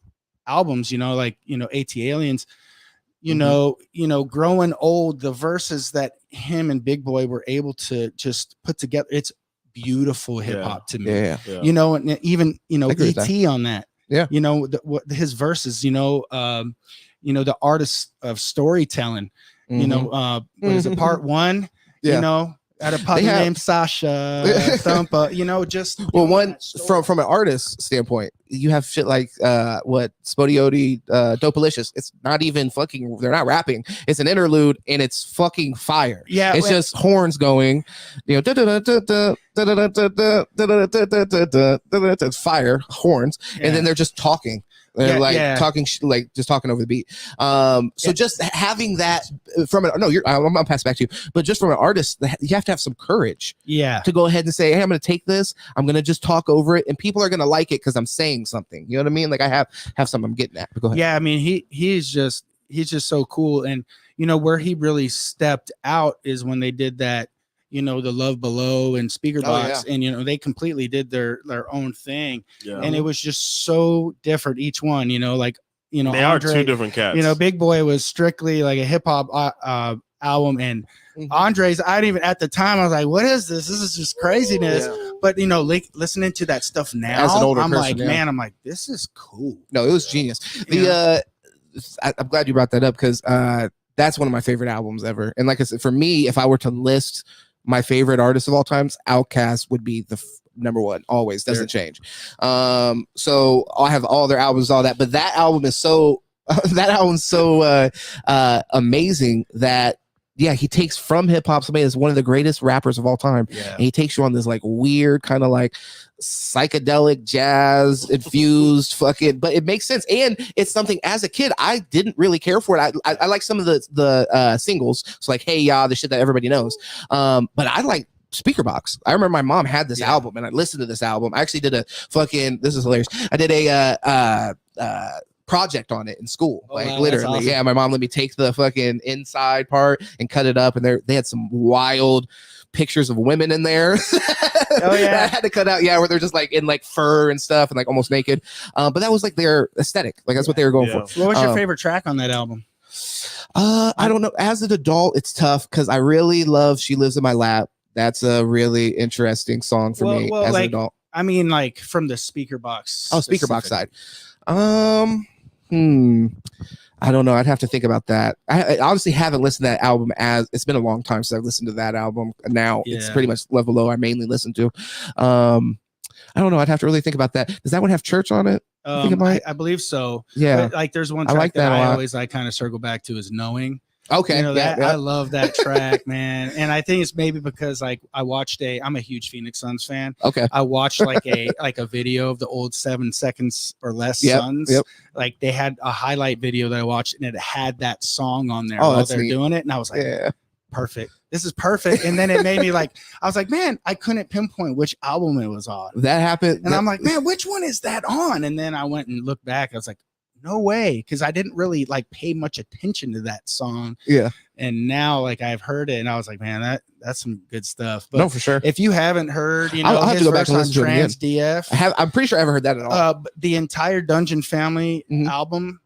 albums, you know, like, you know, AT Aliens, you know, growing old, the verses that him and Big Boy were able to just put together, it's beautiful hip hop to me. Yeah. You know, and even, you know, ET on that. Yeah. You know, what his verses, you know, the artists of storytelling, you know, what is it, part 1? You know, at a puppy named Sasha, Thumpa, you know, just one from an artist standpoint, you have shit like what Spodioti, Dopalicious. It's not even fucking, they're not rapping. It's an interlude and it's fucking fire. Yeah, it's just horns going, you know, it's fire horns, and then they're just talking. They're talking, like just talking over the beat. So just having that from an I'm gonna pass it back to you, but just from an artist, you have to have some courage. To go ahead and say, hey, I'm gonna take this, I'm gonna just talk over it, and people are gonna like it because I'm saying something. You know what I mean? Like I have something I'm getting at. But go ahead. Yeah, I mean he's just so cool, and you know where he really stepped out is when they did that. You know, the Love Below and Speaker Box, and you know they completely did their own thing, and it was just so different each one. You know, like you know they Andre, are two different cats. You know, Big Boy was strictly like a hip hop album, and Andre's. I didn't even at the time I was like, "What is this? This is just craziness." But you know, like listening to that stuff now, as an older I'm person, like, man, I'm like, this is cool. No, it was genius. I'm glad you brought that up because that's one of my favorite albums ever. And like I said, for me, if I were to list my favorite artist of all times, Outkast would be the number one. Always doesn't change. So I have all their albums, all that, but that album is so amazing that he takes from hip hop somebody that's one of the greatest rappers of all time, and he takes you on this like weird kind of like psychedelic jazz infused fucking, but it makes sense, and it's something as a kid I didn't really care for it. I like some of the singles, so like Hey Ya, the shit that everybody knows, but I like Speaker Box. I remember my mom had this album and I listened to this album. I actually did a fucking, this is hilarious, I did a project on it in school. Literally. Awesome. Yeah, my mom let me take the fucking inside part and cut it up, and they had some wild pictures of women in there. Oh yeah. I had to cut out, where they're just like in like fur and stuff and like almost naked. But that was like their aesthetic. Like that's what they were going for. What was your favorite track on that album? I don't know. As an adult, it's tough because I really love She Lives in My Lap. That's a really interesting song for me as an adult. I mean, like from the Speaker Box. Oh, Speaker Box side. I don't know. I'd have to think about that. I obviously haven't listened to that album it's been a long time since I've listened to that album. Now it's pretty much Love Below I mainly listen to. I don't know. I'd have to really think about that. Does that one have Church on it? I believe so. Yeah. But, like there's one track I like that I always like kind of circle back to is Knowing. Okay. You know, I love that track, man. And I think it's maybe because like I watched I'm a huge Phoenix Suns fan. Okay. I watched like a video of the old 7 seconds or less Suns. Yep. Like they had a highlight video that I watched and it had that song on there while they're doing it. And I was like, perfect. This is perfect. And then it made me like, I was like, man, I couldn't pinpoint which album it was on. That happened. And I'm like, man, which one is that on? And then I went and looked back. I was like, no way, because I didn't really like pay much attention to that song. Yeah. And now like I've heard it and I was like, man, that's some good stuff. But no, for sure. If you haven't heard, you know, I'll have to go back and listen to Trans it again. DF. I'm pretty sure I haven't heard that at all. The entire Dungeon Family album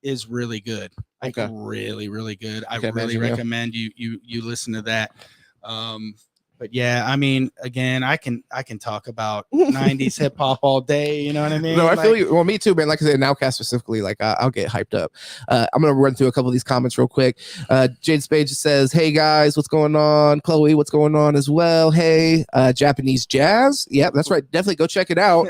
is really good. Like really, really good. I really recommend you listen to that. But yeah, I mean, again, I can talk about 90s hip hop all day. You know what I mean? No, I feel you. Well, me too, man. Like I said, Outkast specifically, like I'll get hyped up. I'm gonna run through a couple of these comments real quick. Jade Spade says, "Hey guys, what's going on?" Chloe, what's going on as well? Hey, Japanese jazz. Yeah, that's right. Definitely go check it out.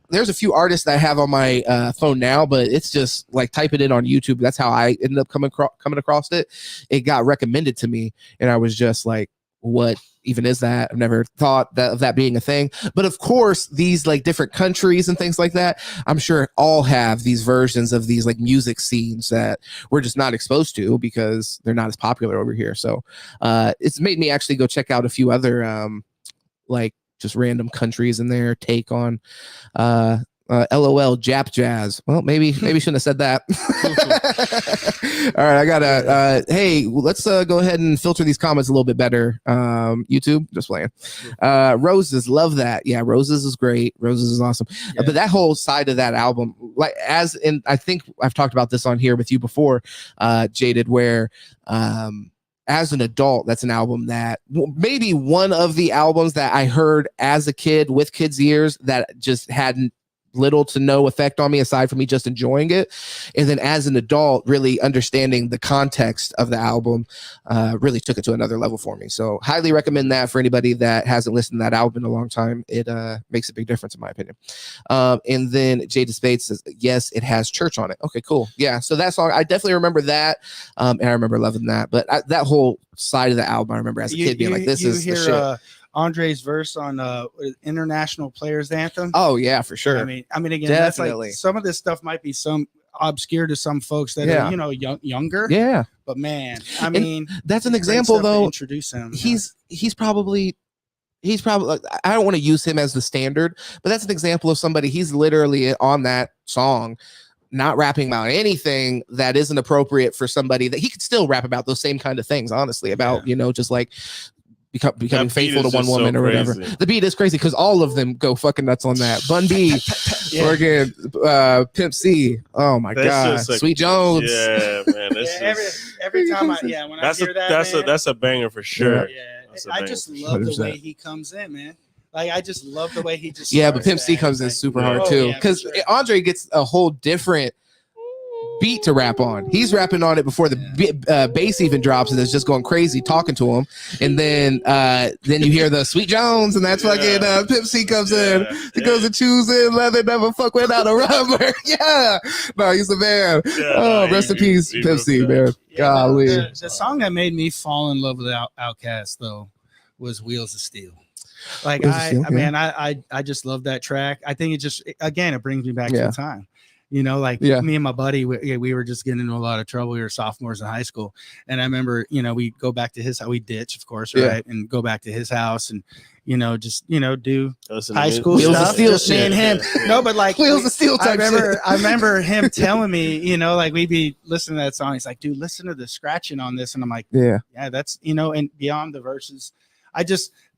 There's a few artists that I have on my phone now, but it's just like type it in on YouTube. That's how I ended up coming across it. It got recommended to me, and I was just like, what even is that? I've never thought of that being a thing. But of course, these like different countries and things like that, I'm sure all have these versions of these like music scenes that we're just not exposed to because they're not as popular over here. So it's made me actually go check out a few other like just random countries in their take on LOL Jap Jazz. Well, maybe shouldn't have said that. All right, I gotta hey, let's go ahead and filter these comments a little bit better. YouTube, just playing. Roses, love that. Yeah, Roses is great. Roses is awesome. Yeah. But that whole side of that album, like as in, I think I've talked about this on here with you before, Jaded, where as an adult, that's an album that maybe one of the albums that I heard as a kid with kids' ears that just hadn't little to no effect on me aside from me just enjoying it. And then as an adult, really understanding the context of the album really took it to another level for me. So highly recommend that for anybody that hasn't listened to that album in a long time. It makes a big difference in my opinion. And then Jada Spade says, yes, it has Church on it. Okay, cool. Yeah. So that song, I definitely remember that. And I remember loving that. But that whole side of the album, I remember as a kid being like, this is the shit. Andre's verse on International Players Anthem. Oh yeah, for sure. I mean again, Definitely. That's like some of this stuff might be some obscure to some folks that are younger. Yeah, but man, I mean, that's an example though. Introduce him. He's probably I don't want to use him as the standard, but that's an example of somebody. He's literally on that song, not rapping about anything that isn't appropriate for somebody that he could still rap about those same kind of things. Honestly, about just like becoming faithful to one woman or whatever. The beat is crazy because all of them go fucking nuts on that. Bun B, fucking Pimp C. Oh my god, Sweet Jones. Yeah, man. Every time I when I hear that, that's a banger for sure. Yeah, I just love 100%. The way he comes in, man. Like I just love the way he just. Yeah, but Pimp C comes in super hard too because Andre gets a whole different beat to rap on. He's rapping on it before the bass even drops, and it's just going crazy talking to him. And then you hear the Sweet Jones, and that's fucking Pimp C comes in. He goes to choosing leather, never fuck without a rubber. Yeah, no, he's the man. Rest in peace, Pimp C, man. Golly. The song that made me fall in love with Outkast though was Wheels of Steel. Like I just love that track. I think it just it brings me back to the time. Me and my buddy, we were just getting into a lot of trouble. We were sophomores in high school. And I remember, we go back to his house. We ditch, of course, right? And go back to his house and, do high school Wheels stuff. Of Steel just me and him. No, but like Wheels of Steel type I remember him telling me, like we'd be listening to that song. He's like, dude, listen to the scratching on this. And I'm like, yeah, that's, and beyond the verses.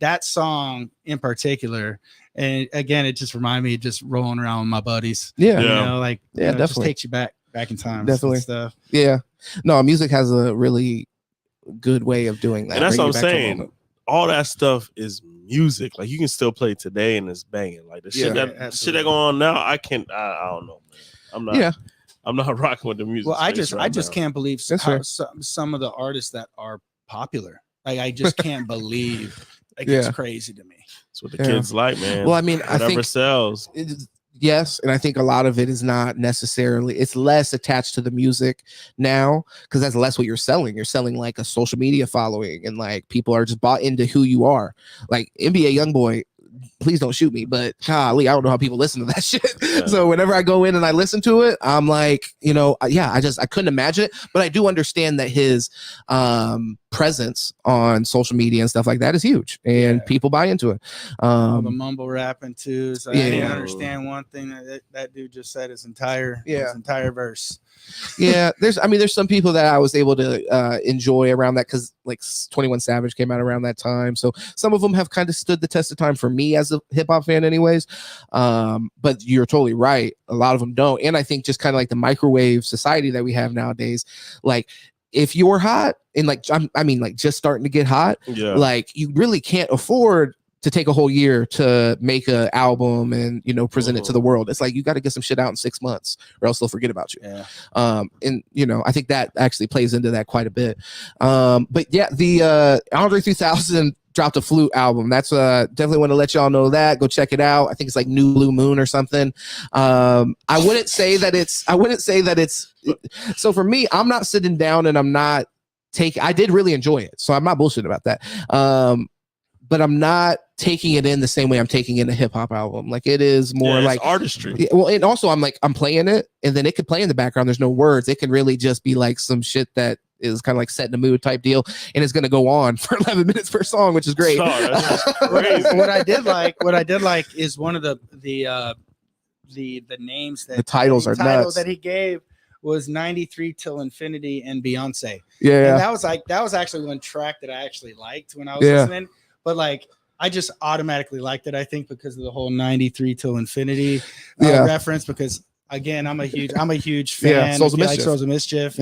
That song in particular, and again, it just reminded me of just rolling around with my buddies. Definitely. It just takes you back in time. Definitely. And stuff. Yeah. No, music has a really good way of doing that. And that's what I'm saying. All that stuff is music. Like you can still play today and it's banging. Like the shit that going on now, I don't know, man. I'm not rocking with the music. Well, I just can't believe some of the artists that are popular. Like I just can't believe. Like it's crazy to me. That's what the kids like, man. Well, I mean, whatever I think sells. Yes, and I think a lot of it is not necessarily. It's less attached to the music now because that's less what you're selling. You're selling like a social media following, and like people are just bought into who you are. Like NBA YoungBoy. Please don't shoot me, but golly, I don't know how people listen to that shit. Yeah. So whenever I go in and I listen to it, I'm like, I couldn't imagine it, but I do understand that his presence on social media and stuff like that is huge, and people buy into it. The mumble rapping too. So I didn't understand one thing that dude just said his entire verse. Yeah, there's some people that I was able to enjoy around that because like 21 Savage came out around that time, so some of them have kind of stood the test of time for me as a hip-hop fan anyways, but you're totally right, a lot of them don't. And I think just kind of like the microwave society that we have nowadays, like if you're hot and like like just starting to get hot, like you really can't afford to take a whole year to make an album and present it to the world. It's like you got to get some shit out in 6 months or else they'll forget about you. And I think that actually plays into that quite a bit. But yeah, the Andre 3000 dropped a Flute album. That's definitely want to let y'all know that. Go check it out. I think it's like New Blue Moon or something. I wouldn't say that it's so for me, I'm not sitting down and I'm not I did really enjoy it, so I'm not bullshitting about that. But I'm not taking it in the same way I'm taking in a hip hop album. Like it is more like artistry. Well, and also I'm playing it, and then it could play in the background. There's no words. It can really just be like some shit that is kind of like setting the mood type deal, and it's going to go on for 11 minutes per song, which is great. That's crazy. What I did like is one of the names that the titles are nuts that he gave was 93 Till Infinity and Beyonce. Yeah. And that was actually one track that I actually liked when I was listening. But like I just automatically liked it, I think, because of the whole 93 Till Infinity reference. Because again, I'm a huge fan. Souls of Mischief,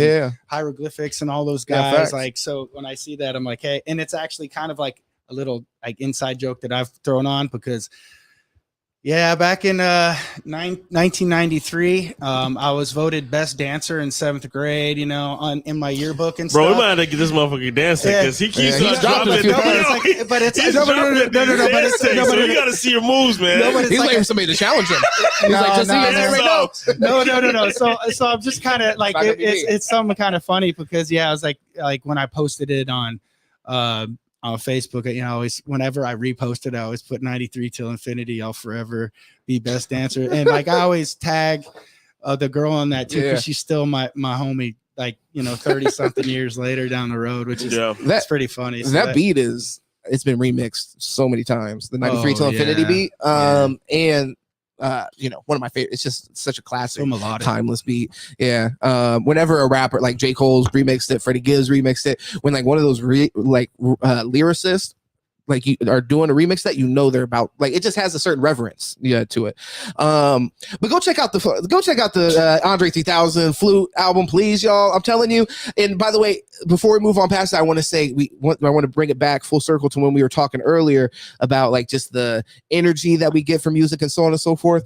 Hieroglyphics, and all those guys. Like, so when I see that, I'm like, hey, and it's actually kind of like a little like inside joke that I've thrown on because. Yeah, back in 1993, I was voted best dancer in 7th grade. You know, in my yearbook and stuff. Bro, we might have to get this motherfucker dancing because he keeps dropping. So you got to see your moves, man. He's waiting for somebody to challenge him. He's No. So I'm just kind of like it's something kind of funny because I was like when I posted it on Facebook, you know, always whenever I reposted, I always put 93 Till Infinity. I'll forever be best dancer, and like I always tag the girl on that too because she's still my homie. Like 30 something years later down the road, which is that's pretty funny. So that beat it's been remixed so many times. The 93 Till Infinity beat, and. One of my favorite. It's just such a classic, timeless beat. Yeah. Whenever a rapper like J. Cole's remixed it, Freddie Gibbs remixed it, when like one of those lyricists like you are doing a remix that they're about, like it just has a certain reverence to it. But go check out the Andre 3000 Flute album, please, y'all. I'm telling you. And by the way, before we move on past that, I want to say I want to bring it back full circle to when we were talking earlier about like just the energy that we get from music and so on and so forth.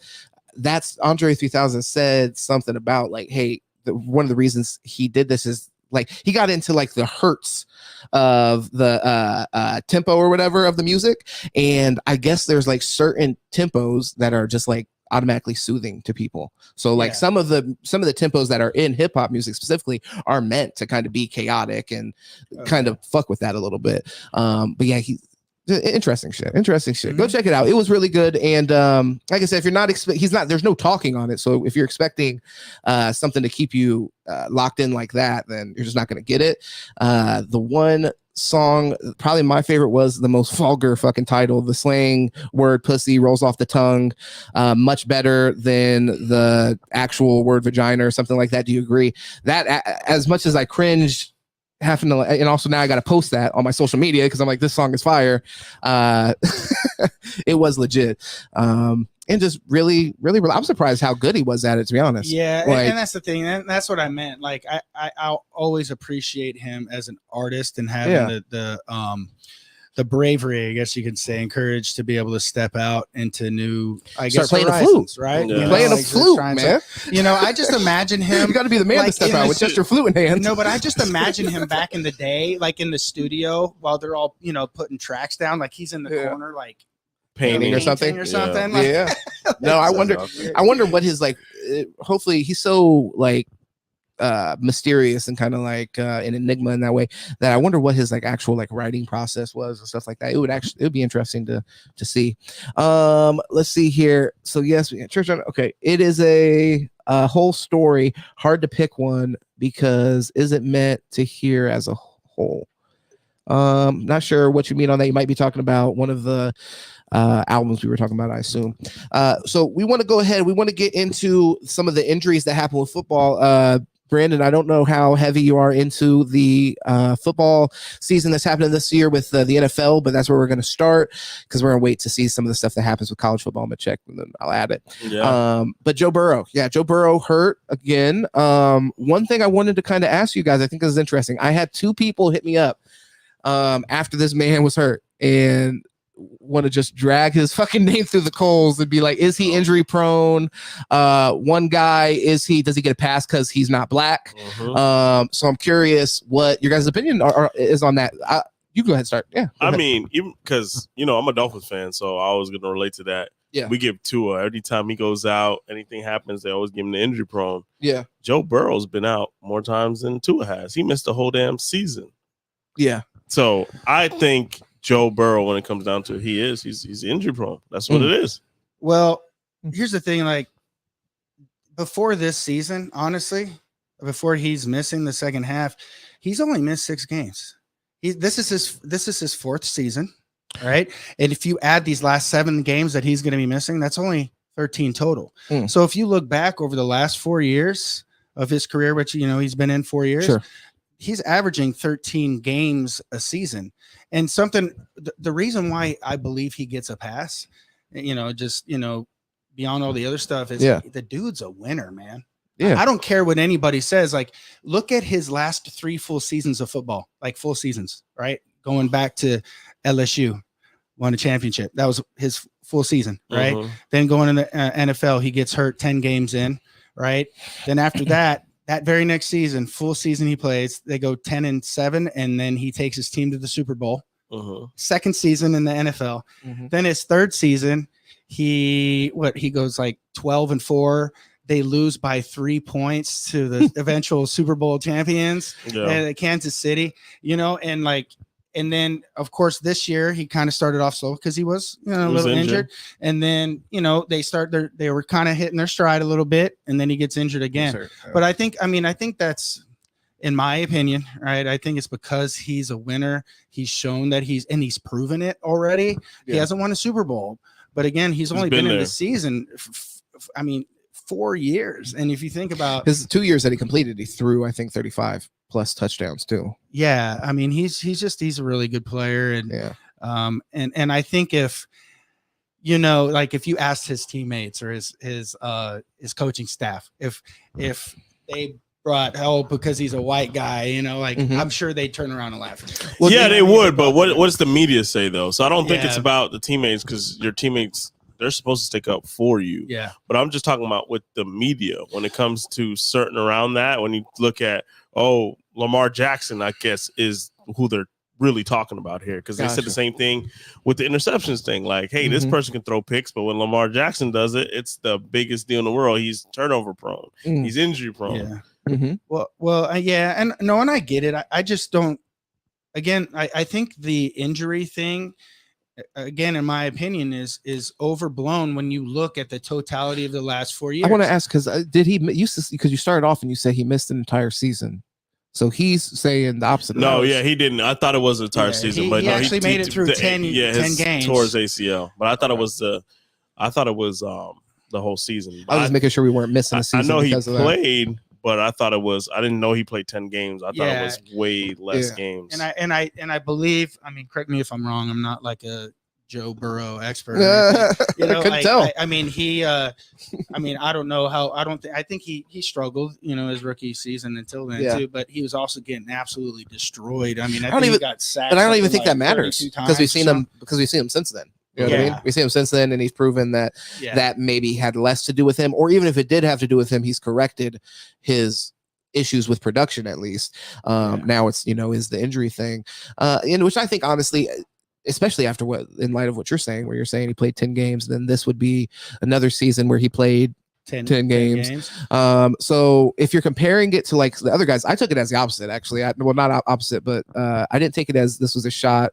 That's Andre 3000 said something about like, hey, one of the reasons he did this is like he got into like the hertz of the tempo or whatever of the music, and I guess there's like certain tempos that are just like automatically soothing to people. So like some of the tempos that are in hip hop music specifically are meant to kind of be chaotic and kind of fuck with that a little bit. But yeah, interesting shit. Mm-hmm. Go check it out. It was really good. And like I said, if you're not there's no talking on it. So if you're expecting something to keep you locked in like that, then you're just not going to get it. The one song, probably my favorite, was the most vulgar fucking title. The slang word pussy rolls off the tongue much better than the actual word vagina or something like that. Do you agree? That as much as I cringe having to, and also now I got to post that on my social media because I'm like, this song is fire. It was legit. And just really, I'm surprised how good he was at it, to be honest. Yeah, like, and that's the thing. And that's what I meant. Like, I'll always appreciate him as an artist and having the bravery, I guess you could say, and courage to be able to step out into new, I guess, playing a flute, right? Yeah. Playing a flute, man. I just imagine him. You got to be the man to step out with just your flute in hand. No, but I just imagine him back in the day, like in the studio while they're all, putting tracks down, like he's in the corner, like painting or something. Yeah. No, I wonder what his like. Hopefully, he's so like mysterious and kind of like an enigma in that way that I wonder what his like actual like writing process was and stuff like that. It would be interesting to see. Let's see here. So yes, church on. Okay, it is a whole story. Hard to pick one because is it meant to hear as a whole? Not sure what you mean on that. You might be talking about one of the albums we were talking about, I assume. So we want to go ahead. We want to get into some of the injuries that happen with football. Brandon, I don't know how heavy you are into the football season that's happening this year with the NFL, but that's where we're going to start because we're going to wait to see some of the stuff that happens with college football. I'm going to check and then I'll add it. Yeah. But Joe Burrow hurt again. One thing I wanted to kind of ask you guys, I think this is interesting. I had two people hit me up after this man was hurt and want to just drag his fucking name through the coals and be like, is he injury prone? One guy, does he get a pass because he's not black? Mm-hmm. So I'm curious what your guys' opinion is on that. You go ahead and start. Yeah. I mean, even because, I'm a Dolphins fan, so I was going to relate to that. Yeah. We give Tua, every time he goes out, anything happens, they always give him the injury prone. Yeah. Joe Burrow's been out more times than Tua has. He missed the whole damn season. Yeah. So I think Joe Burrow, when it comes down to it, he's injury prone. That's what it is. Well, here's the thing, like before this season, honestly, before he's missing the second half, he's only missed 6 games. This is his 4th season, right? And if you add these last 7 games that he's going to be missing, that's only 13 total. So if you look back over the last 4 years of his career, which he's been in 4 years, he's averaging 13 games a season. And the reason why I believe he gets a pass, beyond all the other stuff, is the dude's a winner, man. Yeah. I don't care what anybody says. Like, look at his last 3 full seasons of football, like full seasons, right? Going back to LSU, won a championship. That was his full season, right? Then going in the NFL, he gets hurt 10 games in, right? Then after that very next season, full season he plays, they go 10-7, and then he takes his team to the Super Bowl. Second season in the NFL. Then his 3rd season, he goes like 12-4. They lose by 3 points to the eventual Super Bowl champions, Kansas City, and then of course this year he kind of started off slow because he was a little injured. And then, they were kind of hitting their stride a little bit, and then he gets injured again. But I think that's, in my opinion, right? I think it's because he's a winner. He's shown that he's proven it already. He hasn't won a Super Bowl, but again, he's only been in the season. 4 years. And if you think about his 2 years that he completed, he threw, I think, 35 plus touchdowns too. Yeah. I mean, he's a really good player. And, and I think if you asked his teammates or his coaching staff, if they brought help because he's a white guy, I'm sure they'd turn around and laugh at him. Well, they would, but what does the media say though? So I don't think it's about the teammates, because your teammates, they're supposed to stick up for you. Yeah. But I'm just talking about with the media when it comes to certain around that. When you look at, Lamar Jackson, I guess, is who they're really talking about here, because they said the same thing with the interceptions thing. Like, hey, this person can throw picks, but when Lamar Jackson does it, it's the biggest deal in the world. He's turnover prone. He's injury prone. Yeah. Well, yeah. And I get it. I just don't. Again, I think the injury thing, again, in my opinion, is overblown when you look at the totality of the last 4 years. I want to ask, because because you started off and you said he missed an entire season, so he's saying the opposite. No, he didn't. I thought it was an entire season, but he actually made it through 10 games towards ACL. But I thought it was the whole season. I was just making sure we weren't missing a season. I know he played, but I thought it was. I didn't know he played 10 games. I thought it was way less games. And I believe. I mean, correct me if I'm wrong. I'm not like a Joe Burrow expert. I couldn't tell. I mean, I don't know how. I think he struggled, his rookie season until then too. But he was also getting absolutely destroyed. I mean, I think he got sacked. But I don't even think that matters, because we've seen him since then. You know what I mean? We see him since then, and he's proven that that maybe had less to do with him, or even if it did have to do with him, he's corrected his issues with production at least. Now it's is the injury thing, which I think honestly, especially in light of what you're saying, where you're saying he played 10 games, then this would be another season where he played 10 games. So if you're comparing it to like the other guys, I took it as the opposite actually. Not opposite, but I didn't take it as this was a shot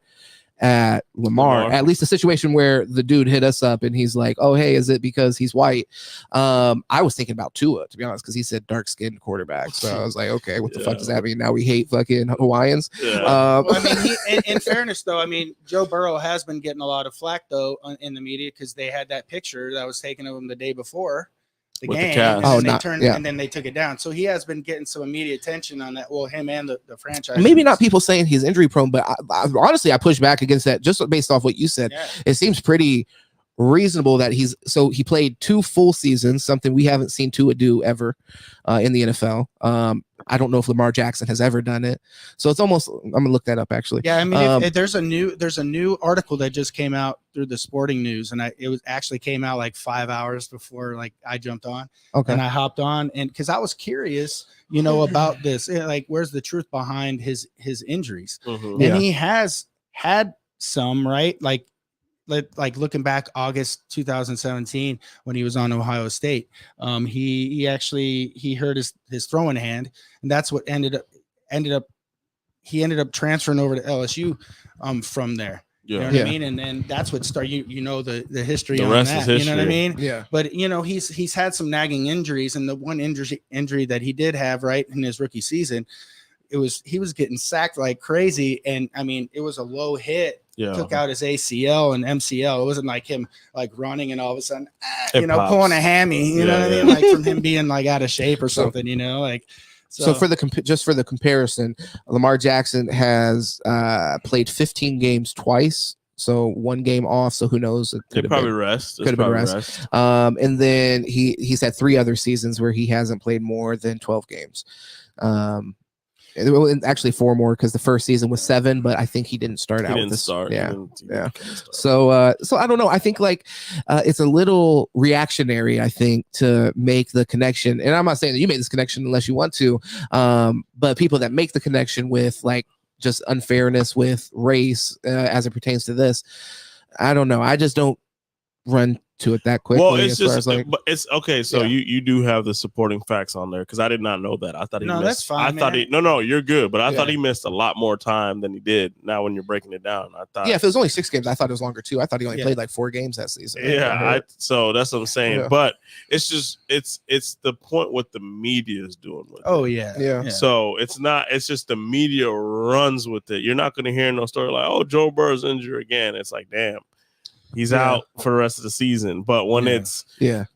at Lamar, at least a situation where the dude hit us up and he's like, oh, hey, is it because he's white? I was thinking about Tua, to be honest, because he said dark-skinned quarterback. So I was like, okay, what the fuck does that mean? Now we hate fucking Hawaiians? Well, I mean, in fairness, though, I mean, Joe Burrow has been getting a lot of flack, though, in the media, because they had that picture that was taken of him the day before the with game, and then they took it down. So he has been getting some immediate attention on that. Well, him and the franchise. Maybe not people saying he's injury prone, but honestly, I push back against that just based off what you said. It seems pretty reasonable that he played 2 full seasons, something we haven't seen Tua do ever in the NFL. I don't know if Lamar Jackson has ever done it, so it's almost. I'm gonna look that up actually. Yeah, I mean, there's a new article that just came out through the Sporting News, and it actually came out like 5 hours before like I jumped on. And I hopped on, and because I was curious, about this, like where's the truth behind his injuries, and he has had some, right, like looking back August 2017 when he was on Ohio State, he hurt his throwing hand, and that's what ended up he ended up transferring over to LSU from there. Yeah. You know what I mean? And then that's what started, you know, the history The on rest that. is history. You know what I mean? Yeah. But, you know, he's had some nagging injuries, and the one injury that he did have right in his rookie season, he was getting sacked like crazy. And I mean, it was a low hit. Yeah. Took out his ACL and MCL. It wasn't like him like running and all of a sudden, Pops. pulling a hammy, you know what I mean? Like from him being like out of shape or something, you know, like. So for the comparison, Lamar Jackson has played 15 games twice. So 1 game off. So who knows? Could have been rest. And then he's had 3 other seasons where he hasn't played more than 12 games. Actually 4 more, because the first season was 7, but I think he didn't start out with this. Yeah. So I don't know. I think like it's a little reactionary, I think, to make the connection. And I'm not saying that you made this connection unless you want to, but people that make the connection with like just unfairness with race as it pertains to this, I don't know. I just don't run to it that quickly. Well, it's just like, but it's okay. So you do have the supporting facts on there, because I did not know that. I thought he missed. That's fine. I thought you're good, but I thought he missed a lot more time than he did. Now when you're breaking it down, I thought if it was only 6 games, I thought it was longer too. I thought he only played like 4 games that season. So that's what I'm saying. Yeah. But it's just it's the point what the media is doing with it. Yeah. So it's not. It's just the media runs with it. You're not going to hear no story like, oh, Joe Burrow's injured again. It's like, damn. He's out for the rest of the season. But when it's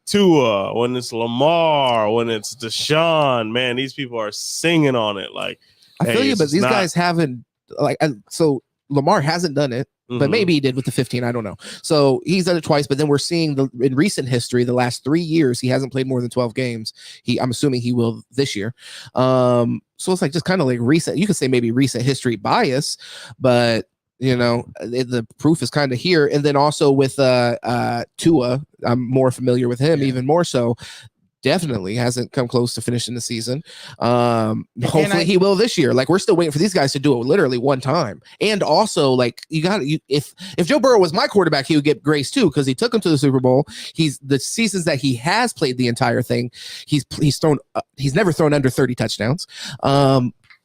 Tua, when it's Lamar, when it's Deshaun, man, these people are singing on it. Like, I feel you, but these guys haven't like. So Lamar hasn't done it, but maybe he did with the 15. I don't know. So he's done it twice, but then we're seeing in recent history, the last 3 years, he hasn't played more than 12 games. I'm assuming he will this year. So it's like just kind of like recent. You could say maybe recent history bias, but. You know, the proof is kind of here. And then also with Tua, I'm more familiar with him, even more so. Definitely hasn't come close to finishing the season. Hopefully he will this year. Like, we're still waiting for these guys to do it literally one time. And also, like, if Joe Burrow was my quarterback, he would get grace too, because he took him to the Super Bowl. The seasons that he has played the entire thing, he's never thrown under 30 touchdowns.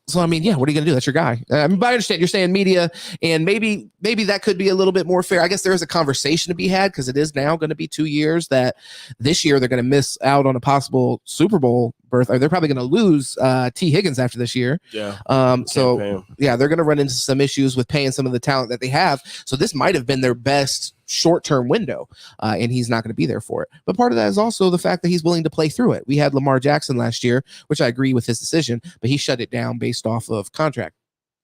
So, I mean, what are you going to do? That's your guy. I mean, but I understand you're saying media, and maybe that could be a little bit more fair. I guess there is a conversation to be had, because it is now going to be 2 years that this year they're going to miss out on a possible Super Bowl berth. Or they're probably going to lose T. Higgins after this year. Yeah. So, they're going to run into some issues with paying some of the talent that they have. So this might have been their best short-term window, and he's not going to be there for it. But part of that is also the fact that he's willing to play through it. We had Lamar Jackson last year, which I agree with his decision, but he shut it down based off of contract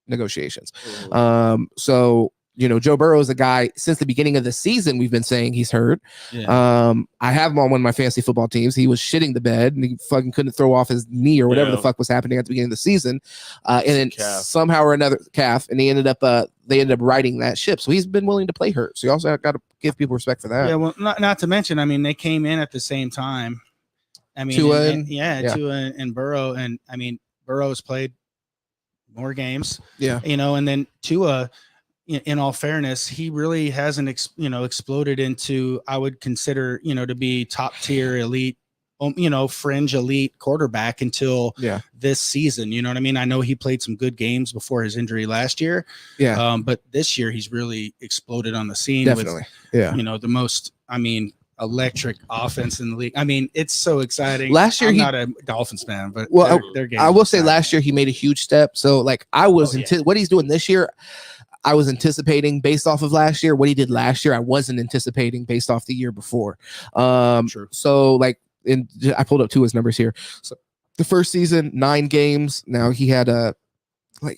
negotiations. So, you know, Joe Burrow is a guy since the beginning of the season we've been saying he's hurt. I have him on one of my fantasy football teams. He was shitting the bed and he fucking couldn't throw off his knee or whatever the fuck was happening at the beginning of the season. And then somehow or another calf, and they ended up riding that ship. So he's been willing to play hurt. So you also got to give people respect for that. Yeah, well, not to mention, I mean, they came in at the same time. I mean, Tua and Burrow, and I mean, Burrow's played more games. Yeah, you know, and then Tua. In all fairness, he really hasn't, exploded into, I would consider, to be top tier elite, fringe elite quarterback until this season. You know what I mean? I know he played some good games before his injury last year. Yeah. But this year he's really exploded on the scene. Definitely. With, the most, electric offense in the league. I mean, it's so exciting. Last year, I'm not a Dolphins fan, but their game. I will say last year he made a huge step. So like I was what he's doing this year, I was anticipating based off of last year. What he did last year, I wasn't anticipating based off the year before. So like, I pulled up Tua's numbers here. So the first season, 9 games. Now he had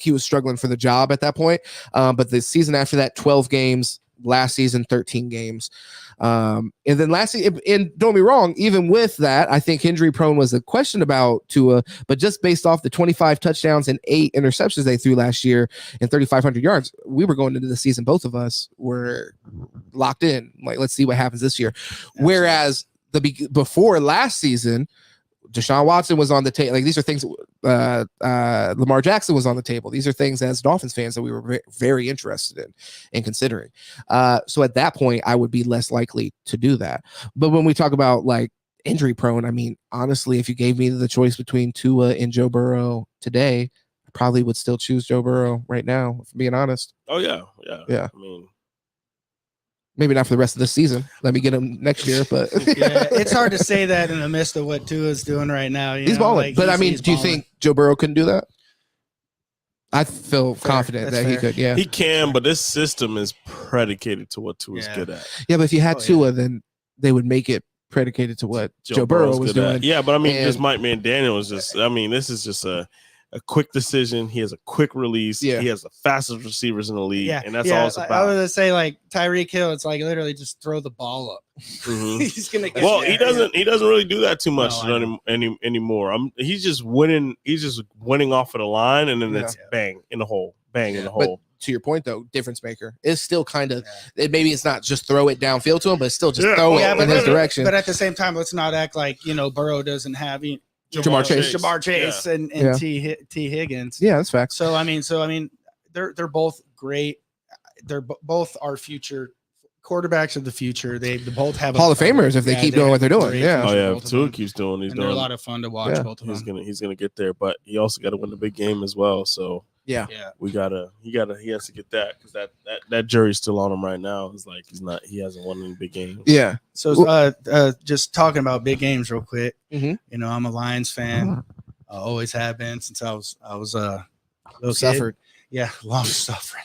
he was struggling for the job at that point. But the season after that, 12 games. Last season, 13 games. And then last season, and don't be wrong, even with that, I think injury prone was a question about Tua, but just based off the 25 touchdowns and 8 interceptions they threw last year and 3,500 yards, we were going into the season, both of us were locked in. Like, let's see what happens this year. Absolutely. Whereas before last season, Deshaun Watson was on the table. Like, these are things. Lamar Jackson was on the table. These are things as Dolphins fans that we were very interested in considering. So at that point, I would be less likely to do that. But when we talk about like injury prone, I mean, honestly, if you gave me the choice between Tua and Joe Burrow today, probably would still choose Joe Burrow right now, if I'm being honest. Oh yeah. Yeah. I mean, maybe not for the rest of this season. Let me get him next year, but yeah, it's hard to say that in the midst of what Tua's doing right now. He's balling. But I mean, do you think Joe Burrow couldn't do that? I feel confident that he could. Yeah, he can, but this system is predicated to what Tua's good at. Yeah, but if you had Tua, then they would make it predicated to what Joe Burrow was doing. At. Yeah, but I mean, just Mike McDaniel is just. I mean, this is just a quick decision. He has a quick release. Yeah. He has the fastest receivers in the league, and that's all it's about. I was gonna say like Tyreek Hill. It's like literally just throw the ball up. Mm-hmm. He's gonna get he doesn't. He doesn't really do that too much anymore. He's just winning. He's just winning off of the line, and then it's bang in the hole, bang in the hole. But to your point, though, difference maker is still kind of. Maybe it's not just throw it downfield to him, but it's still just throw it in his direction. But at the same time, let's not act like Burrow doesn't have. Jamar Chase, and T Higgins. Yeah, that's facts. So I mean, they're both great. They're both our future quarterbacks of the future. They both have Hall of Famers if they keep doing what they're doing. Yeah. Oh yeah. If Tua keeps doing, they're a lot of fun to watch. Both of them. He's gonna get there, but he also got to win the big game as well. So he has to get that because that jury's still on him right now. It's like he hasn't won any big games. Yeah. So just talking about big games real quick. Mm-hmm. I'm a Lions fan. I always have been since I was little suffered. Kid. Yeah, long suffering.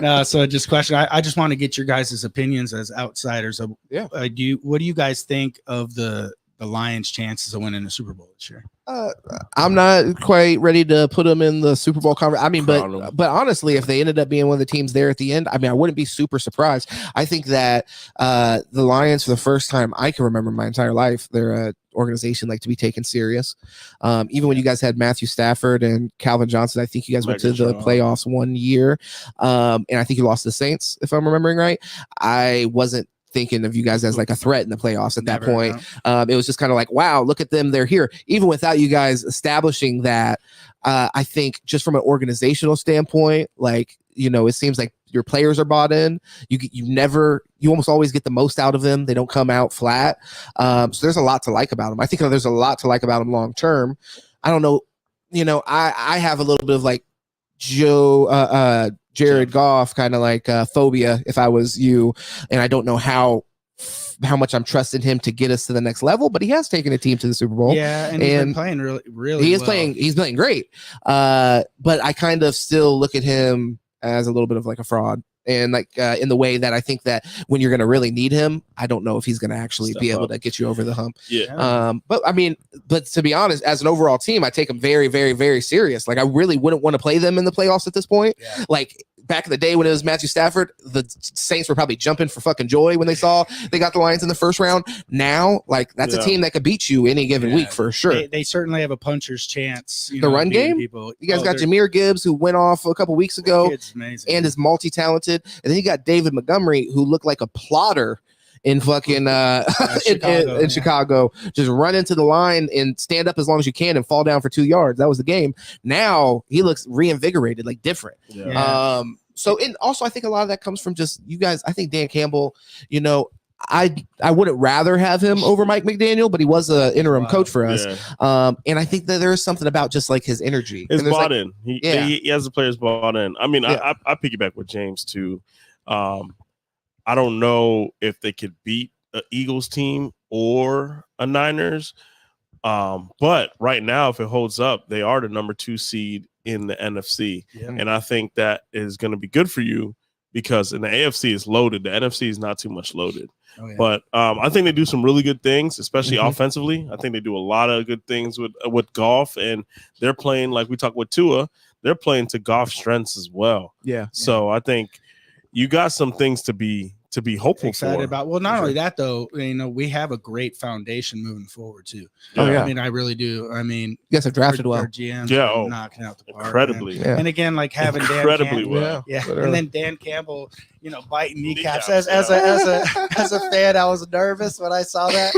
No, so just question. I just want to get your guys' opinions as outsiders. What do you guys think of the Lions' chances of winning the Super Bowl this year? I'm not quite ready to put them in the Super Bowl conference. I mean, but honestly, if they ended up being one of the teams there at the end, I mean, I wouldn't be super surprised. I think that the Lions, for the first time I can remember my entire life, they're an organization like to be taken serious. Even when you guys had Matthew Stafford and Calvin Johnson, I think you guys went to the playoffs one year, and I think you lost to the Saints, if I'm remembering right. I wasn't thinking of you guys as like a threat in the playoffs at that point. It was just kind of like, wow, look at them, they're here. Even without you guys establishing that, I think just from an organizational standpoint, like, it seems like your players are bought in. You almost always get the most out of them. They don't come out flat. So there's a lot to like about them. I think there's a lot to like about them long term. I don't know. I have a little bit of like Jared Goff kind of like phobia if I was you, and I don't know how much I'm trusting him to get us to the next level, but he has taken a team to the Super Bowl. Yeah, and he's been playing really he is playing. He's playing great. But I kind of still look at him as a little bit of like a fraud. And like in the way that I think that when you're going to really need him, I don't know if he's going to actually be able to get you over the hump. Yeah. But to be honest, as an overall team, I take them very, very, very serious. Like I really wouldn't want to play them in the playoffs at this point. Yeah. Like back in the day when it was Matthew Stafford, the Saints were probably jumping for fucking joy when they saw they got the Lions in the first round. Now, like that's a team that could beat you any given week for sure. They certainly have a puncher's chance. The run game? You guys got Jahmyr Gibbs, who went off a couple weeks ago and is multi-talented. And then you got David Montgomery, who looked like a plotter in fucking in Chicago, just run into the line and stand up as long as you can and fall down for 2 yards. That was the game. Now he looks reinvigorated, like different. So also I think a lot of that comes from just you guys. I think Dan Campbell, I wouldn't rather have him over Mike McDaniel, but he was an interim coach for us. And I think that there is something about just like his energy. It's bought in. He has the players bought in. I mean, I piggyback with James too. I don't know if they could beat an Eagles team or a Niners. But right now, if it holds up, they are the number 2 seed in the NFC. Yeah. And I think that is going to be good for you because in the AFC is loaded. The NFC is not too much loaded. Oh, yeah. But I think they do some really good things, especially offensively. I think they do a lot of good things with Goff, and they're playing, like we talked with Tua, they're playing to Goff's strengths as well. Yeah. So I think you got some things to be hopeful excited for. about. Well, not only that though, we have a great foundation moving forward too. Oh yeah. I mean, I really do. I mean, you guys have drafted well. Our GMs knocking out the park. Incredibly. Yeah. And again, like having incredibly Dan well. Yeah. And then Dan Campbell, biting kneecaps. As a fan, I was nervous when I saw that.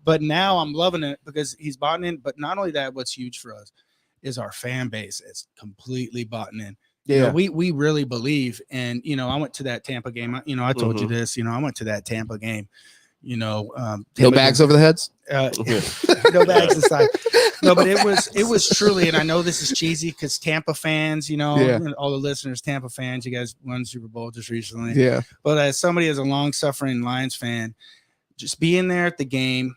But now I'm loving it because he's bought in. But not only that, what's huge for us is our fan base is completely bought in. Yeah, we really believe. And I went to that Tampa game. I told you this. I went to that Tampa game. No bags over the heads. No bags inside. No, but it was truly, and I know this is cheesy because Tampa fans, and all the listeners, Tampa fans, you guys won Super Bowl just recently. Yeah. But as somebody as a long-suffering Lions fan, just being there at the game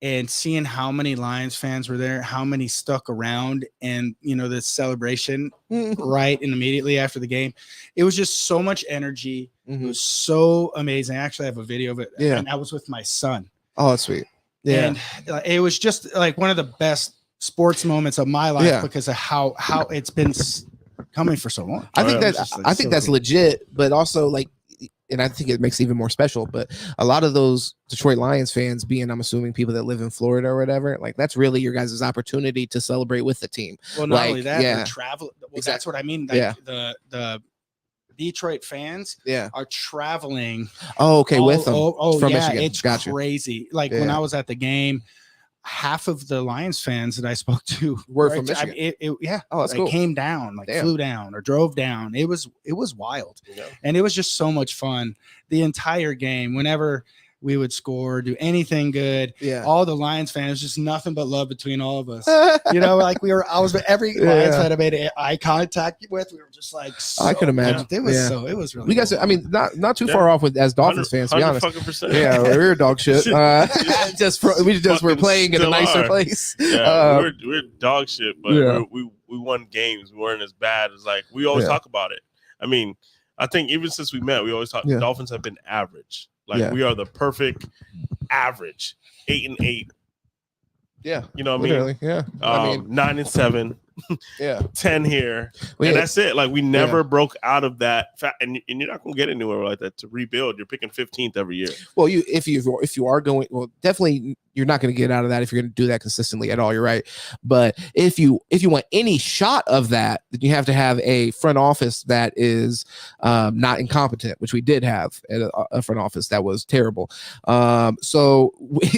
and seeing how many Lions fans were there, how many stuck around, and the celebration right and immediately after the game, it was just so much energy. It was so amazing. I actually have a video of it. Yeah. And I was with my son. Oh, that's sweet. Yeah. And it was just like one of the best sports moments of my life because of how it's been coming for so long. I think that's legit, but also like, and I think it makes it even more special, but a lot of those Detroit Lions fans being, I'm assuming, people that live in Florida or whatever, like that's really your guys' opportunity to celebrate with the team. Well, not only that, the travel. Well, exactly. That's what I mean. Like the Detroit fans are traveling. Oh, okay. With them. From Michigan. It's crazy. Like when I was at the game, half of the Lions fans that I spoke to were from Michigan. That's cool. Came down, flew down or drove down. It was wild. Yeah. And it was just so much fun. The entire game, whenever we would score, do anything good. Yeah. All the Lions fans, just nothing but love between all of us. Like I was with every Lions fan I made eye contact with. We were just like, I can imagine. It was really we guys, I mean, not too far off with as Dolphins fans, to be honest. Yeah, we're dog shit. We were playing in a nicer place. Yeah, we're dog shit, but we won games. We weren't as bad as like we always talk about it. I mean, I think even since we met, we always talk. The Dolphins have been average. Like we are the perfect average, 8-8. Yeah, you know what I mean. Yeah, 9-7. Yeah, 10 here, and that's it. Like we never broke out of that, and you're not gonna get anywhere like that to rebuild. You're picking 15th every year. Well, if you are going, well, definitely you're not going to get out of that if you're going to do that consistently at all. You're right, but if you want any shot of that, then you have to have a front office that is not incompetent, which we did have a front office that was terrible. So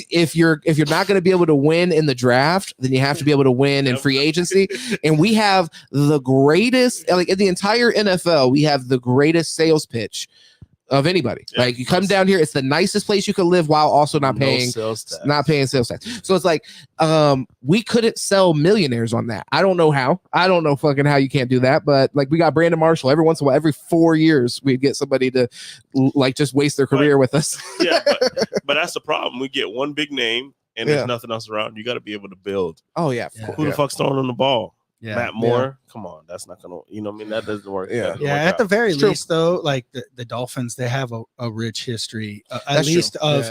if you're not going to be able to win in the draft, then you have to be able to win in free agency. And we have the greatest, like in the entire NFL, we have the greatest sales pitch of anybody. Like you come down here, it's the nicest place you can live while also not paying sales tax. So it's like we couldn't sell millionaires on that. I don't know how. I don't know fucking how you can't do that. But like we got Brandon Marshall every once in a while, every 4 years we'd get somebody to like just waste their career with us. But that's the problem. We get one big name and there's nothing else around. You got to be able to build. Oh yeah. Who the fuck's throwing on the ball? Yeah. Matt Moore, come on, that's not gonna, that doesn't work. At the very least, though, like the Dolphins, they have a rich history, at least of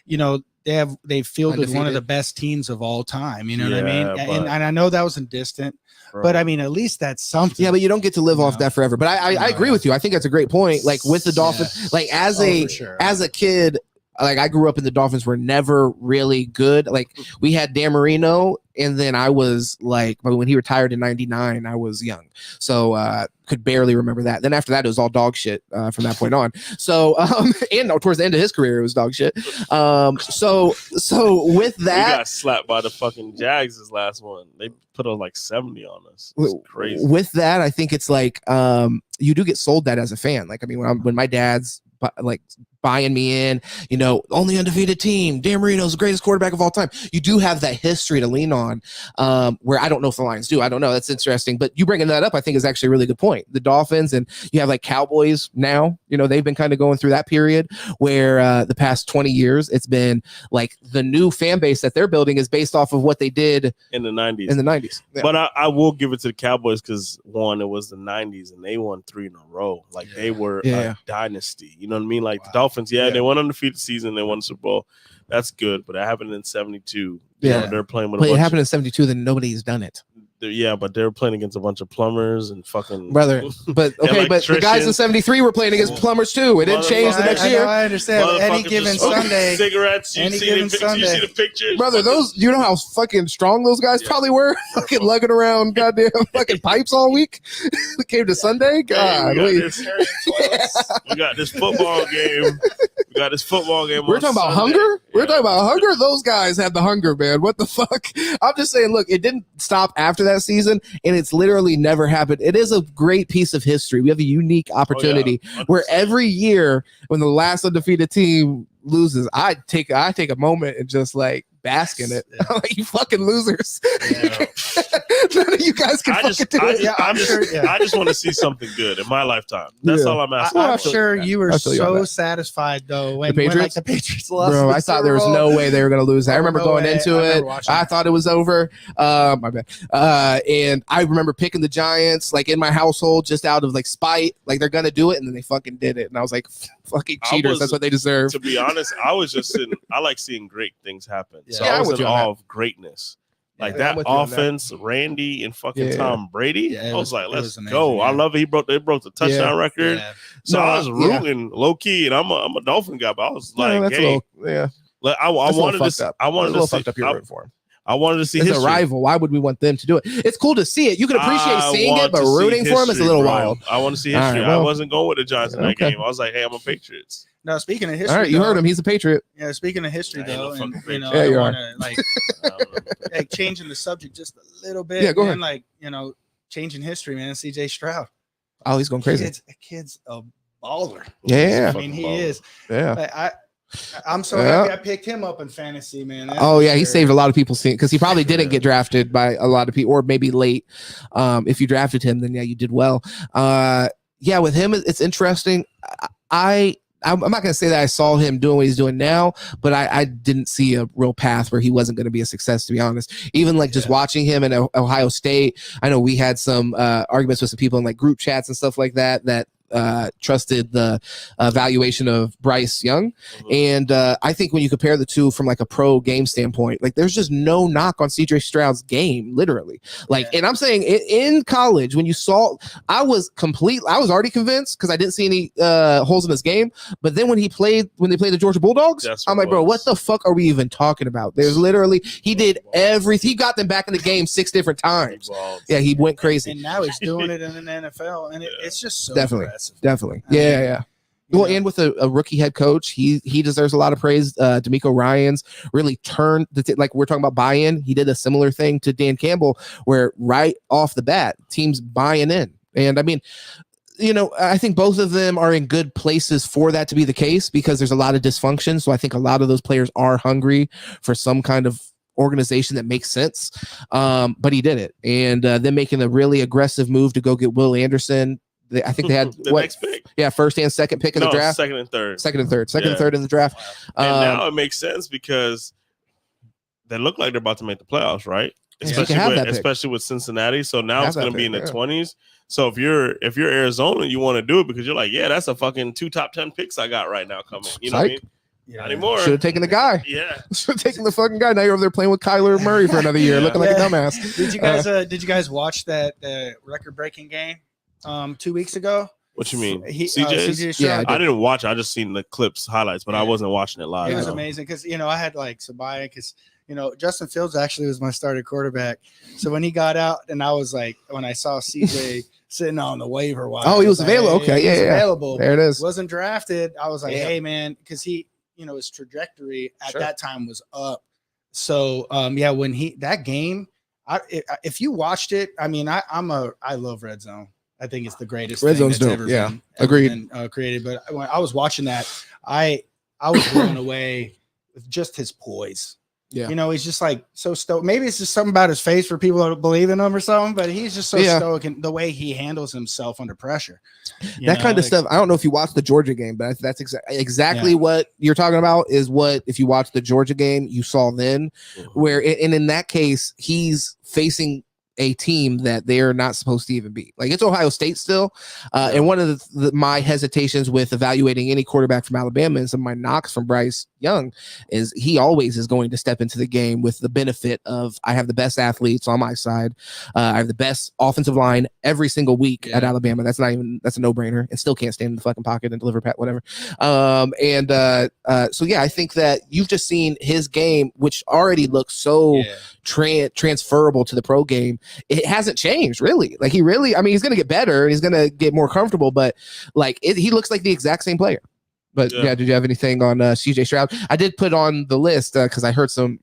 they've fielded undefeated. One of the best teams of all time. You know what I mean? And I know that wasn't distant, but I mean, at least that's something. Yeah, but you don't get to live off that forever. But I agree with you. I think that's a great point. Like with the Dolphins, like as a kid. Like I grew up and the Dolphins were never really good. Like we had Dan Marino, and then I was like, when he retired in '99, I was young, so could barely remember that. Then after that, it was all dog shit from that point on. So and towards the end of his career, it was dog shit. So with that, we got slapped by the fucking Jags this last one. They put on like 70 on us. It's crazy. With that, I think it's like you do get sold that as a fan. Like I mean, when my dad's like buying me in, only undefeated team. Dan Marino's the greatest quarterback of all time. You do have that history to lean on, where I don't know if the Lions do. I don't know. That's interesting. But you bringing that up, I think, is actually a really good point. The Dolphins, and you have like Cowboys now. They've been kind of going through that period where the past 20 years, it's been like the new fan base that they're building is based off of what they did in the 90s. Yeah. But I will give it to the Cowboys because one, it was the 90s and they won 3 in a row. Like they were a dynasty. You know what I mean? Like the Dolphins, they won undefeated season, they won the Super Bowl. That's good, but it happened in 72. They're playing with. But it happened in 72, then nobody's done it. But they're playing against a bunch of plumbers and fucking brother. But okay, but the guys in 73 were playing against plumbers too. It didn't change the next year. I understand. Any given Sunday, cigarettes. You see the pictures, brother. Those, you know how fucking strong those guys probably were. Fucking lugging around goddamn fucking pipes all week. We came to Sunday. God, we got this football game. We're talking about hunger. We're talking about hunger. Those guys had the hunger, man. What the fuck? I'm just saying. Look, it didn't stop after after that season, and it's literally never happened. It is a great piece of history. We have a unique opportunity where every year when the last undefeated team loses, I take a moment and just like bask in it. Like, you fucking losers. None of you guys can fucking do it. I just want to see something good in my lifetime. That's all I'm asking. I'm sure you were so satisfied though when the Patriots lost. Bro, I thought there was no way they were going to lose. I remember going into it. I thought it was over. My bad. And I remember picking the Giants like in my household just out of like spite, like they're going to do it, and then they fucking did it. And I was like, fucking cheaters. That's what they deserve. To be honest, I was just sitting. I like seeing great things happen. So Yeah, I was in awe of greatness. Like that offense, Randy and fucking Tom Brady. I was like, let's go. I love it. They broke the touchdown record. Yeah. So I was rooting low key, and I'm a Dolphin guy, but I was like, hey, I wanted to see. I wanted to fucked up your root for him. I wanted to see his rival. Why would we want them to do it? It's cool to see it. You can appreciate seeing it, but rooting for him is a little wild. I want to see history. Right, well, I wasn't going with the Giants in that game. I was like, hey, I'm a Patriots. Now, speaking of history, all right, you heard him. He's a Patriot. Yeah, speaking of history, though, and, you know, I want to like changing the subject just a little bit. Yeah, go ahead. Like, you know, changing history, man. CJ Stroud. Oh, he's going crazy. Kid's a baller. Yeah, I mean, he is. Yeah, like, I'm so happy I picked him up in fantasy, man. He saved a lot of people's seat because he probably didn't get drafted by a lot of people, or maybe late. If you drafted him, then you did well. With him, it's interesting. I'm not going to say that I saw him doing what he's doing now, but I didn't see a real path where he wasn't going to be a success, to be honest. Even like just watching him in Ohio State, I know we had some arguments with some people in like group chats and stuff like that trusted the valuation of Bryce Young. And I think when you compare the two from like a pro game standpoint, like there's just no knock on CJ Stroud's game, literally. Like, and I'm saying in college, when you saw, I was already convinced because I didn't see any holes in his game. But then when they played the Georgia Bulldogs, I'm like, bro, what the fuck are we even talking about? There's literally, he did everything. He got them back in the game 6 different times. Yeah, he went crazy. And now he's doing it in an NFL, and it's just so definitely impressive. Definitely. Yeah. Well, and with a rookie head coach, he deserves a lot of praise. D'Amico Ryans really turned like we're talking about buy-in. He did a similar thing to Dan Campbell, where right off the bat, teams buying in. And I mean, you know, I think both of them are in good places for that to be the case because there's a lot of dysfunction. So I think a lot of those players are hungry for some kind of organization that makes sense. But he did it. And then making a really aggressive move to go get Will Anderson. I think they had next pick. Yeah, first and second pick in the draft. Second and third in the draft. And now it makes sense because they look like they're about to make the playoffs, right? Especially with Cincinnati. So now it's going to be in the 20s. So if you're Arizona, you want to do it because you're like, yeah, that's a fucking 2 top 10 picks I got right now coming. You know what I mean? Not anymore. Should have taken the guy. Yeah. Should have taken the fucking guy. Now you're over there playing with Kyler Murray for another year, looking like a dumbass. Did you guys watch that record-breaking game 2 weeks ago? What you mean? CJ Stroud? I didn't watch it. I just seen the clips, highlights, but I wasn't watching it live. It was amazing because, you know, I had like Sabaya because, you know, Justin Fields actually was my starting quarterback. So when he got out and I was like, when I saw CJ sitting on the waiver wire. Oh, he was available. Okay. He was available. There it is. Wasn't drafted. I was like, hey, man, because he, you know, his trajectory at that time was up. So, when that game, if you watched it, I mean, I love Red Zone. I think it's the greatest Red thing Zone's that's dope. ever Yeah, been, agreed. Created. But when I was watching that, I was blown away with just his poise. Yeah, you know, he's just like so stoic. Maybe it's just something about his face for people to believe in him or something. But he's just so stoic and the way he handles himself under pressure. That kind of stuff. I don't know if you watched the Georgia game, but that's exactly what you're talking about. Is what if you watched the Georgia game, you saw then, where and in that case, he's facing a team that they're not supposed to even beat. Like it's Ohio State still. And one of my hesitations with evaluating any quarterback from Alabama and some of my knocks from Bryce Young is he always is going to step into the game with the benefit of I have the best athletes on my side. I have the best offensive line every single week at Alabama. That's a no-brainer and still can't stand in the fucking pocket and deliver whatever. So I think that you've just seen his game, which already looks so transferable to the pro game. It hasn't changed really. Like he's going to get better and he's going to get more comfortable, but like he looks like the exact same player. But yeah, did you have anything on CJ Stroud? I did put on the list because I heard some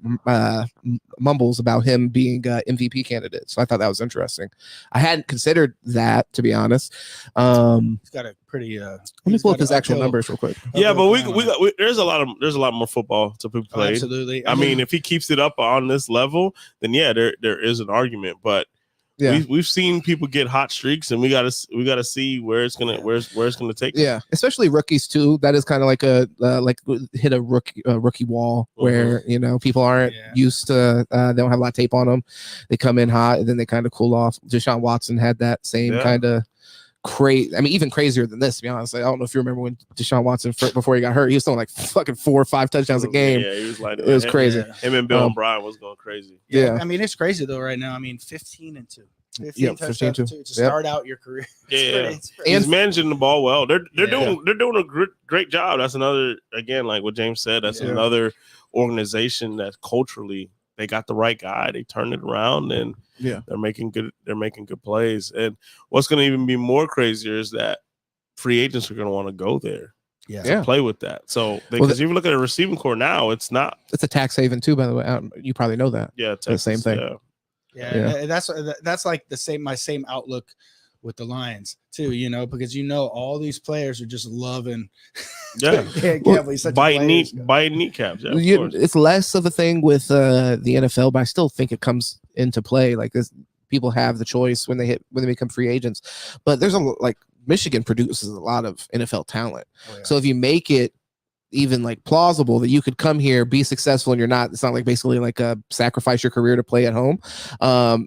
mumbles about him being MVP candidate. So I thought that was interesting. I hadn't considered that, to be honest. He's got a pretty. Let me pull up his actual numbers real quick. Yeah, but we there's a lot more football to be played. Absolutely. I mean, if he keeps it up on this level, then yeah, there is an argument. But we've seen people get hot streaks, and we gotta see where it's gonna take. Yeah, especially rookies too. That is kind of like a hit a rookie wall where people aren't used to. They don't have a lot of tape on them. They come in hot and then they kind of cool off. Deshaun Watson had that same kind of crazy. I mean, even crazier than this. To be honest, I don't know if you remember when Deshaun Watson before he got hurt, he was throwing like fucking 4 or 5 touchdowns a game. Yeah, he was like it was crazy. Yeah. Him and Bill O'Brien was going crazy. Yeah, I mean it's crazy though right now. I mean 15-2. 15 touchdowns to start out your career. It's he's managing the ball well. They're doing a great job. That's another, again, like what James said. That's another organization that culturally they got the right guy. They turned it around and they're making good plays. And what's going to even be more crazier is that free agents are going to want to go there. To play with that. So because if you look at a receiving core now, it's a tax haven too. By the way, you probably know that. Yeah, Texas, the same thing. Yeah, that's like my same outlook with the Lions too, because all these players are just loving biting kneecaps. It's less of a thing with the NFL, but I still think it comes into play. Like this, people have the choice when they become free agents. But there's Michigan produces a lot of NFL talent. So if you make it even like plausible that you could come here, be successful, and it's not like basically like a sacrifice your career to play at home,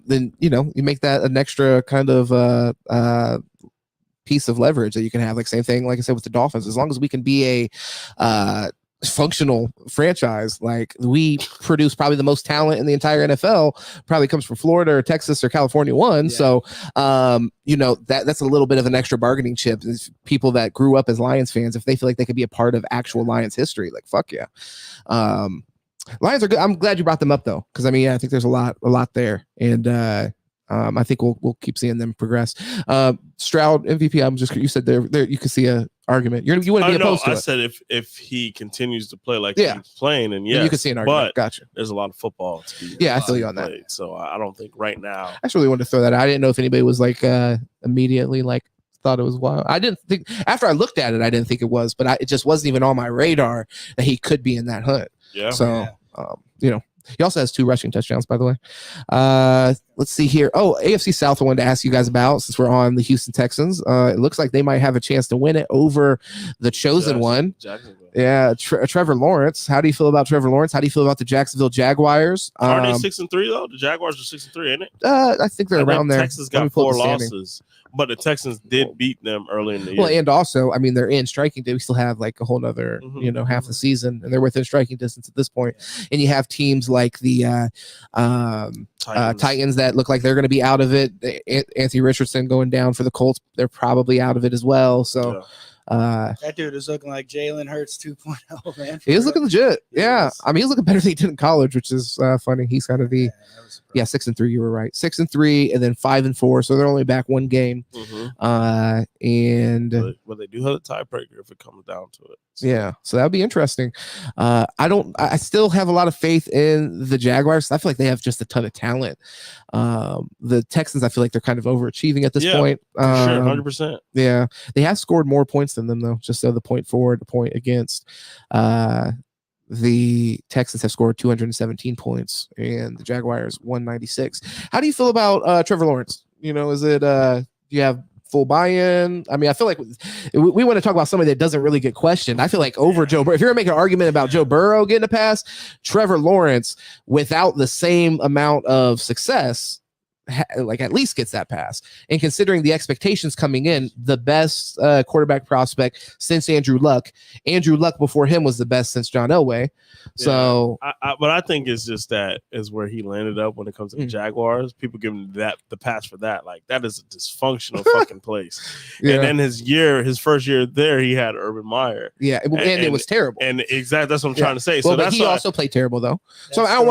then you make that an extra kind of piece of leverage that you can have. Like same thing, like I said, with the Dolphins, as long as we can be a functional franchise, like we produce probably the most talent in the entire NFL, probably comes from Florida or Texas or California one. So that's a little bit of an extra bargaining chip. Is people that grew up as Lions fans, if they feel like they could be a part of actual Lions history, like fuck yeah. Lions are good. I'm glad you brought them up though, because I mean I think there's a lot there, and I think we'll keep seeing them progress. Stroud MVP. You said there you could see a argument. You wouldn't be opposed to it. I said if he continues to play like he's playing, and you could see an argument. But gotcha. There's a lot of football to be I feel you on that. So I don't think right now. I just really wanted to throw that out. I didn't know if anybody was like immediately like thought it was wild. I didn't think after I looked at it, I didn't think it was, but it just wasn't even on my radar that he could be in that hunt. Yeah. So he also has 2 rushing touchdowns, by the way. Let's see here. Oh, AFC South I wanted to ask you guys about, since we're on the Houston Texans. It looks like they might have a chance to win it over the chosen one. Yeah, Trevor Lawrence. How do you feel about Trevor Lawrence? How do you feel about the Jacksonville Jaguars? Are they 6-3 though? The Jaguars are 6-3, ain't it? I think they're around there. Texas got 4 losses. But the Texans did beat them early in the year. Well, and also, I mean, they're in striking distance. We still have like a whole nother, half the season, and they're within striking distance at this point. And you have teams like the Titans that look like they're going to be out of it. Anthony Richardson going down for the Colts. They're probably out of it as well. So that dude is looking like Jalen Hurts 2.0, man. He is looking legit. Yeah. I mean, he's looking better than he did in college, which is funny. He's kind of the 6-3. You were right. 6-3 and then 5-4. So they're only back 1 game. But they do have a tiebreaker if it comes down to it. So that'd be interesting. I still have a lot of faith in the Jaguars. I feel like they have just a ton of talent. The Texans, I feel like they're kind of overachieving at this point. Sure, 100%. Yeah, they have scored more points than them though. Just so the point forward, the point against. The Texans have scored 217 points and the Jaguars 196. How do you feel about Trevor Lawrence? Is it do you have full buy-in? I mean, I feel like we want to talk about somebody that doesn't really get questioned. I feel like over Joe Burrow, if you're gonna make an argument about Joe Burrow getting a pass, Trevor Lawrence, without the same amount of success, at least gets that pass. And considering the expectations coming in, the best quarterback prospect since Andrew Luck. Andrew Luck before him was the best since John Elway. So, but I think it's just that is where he landed up when it comes to the Jaguars. People give him the pass for that. Like that is a dysfunctional fucking place. And then his first year there, he had Urban Meyer. Yeah, and it was terrible. And exactly that's what I'm trying to say. Well, so but he also played terrible though. So I don't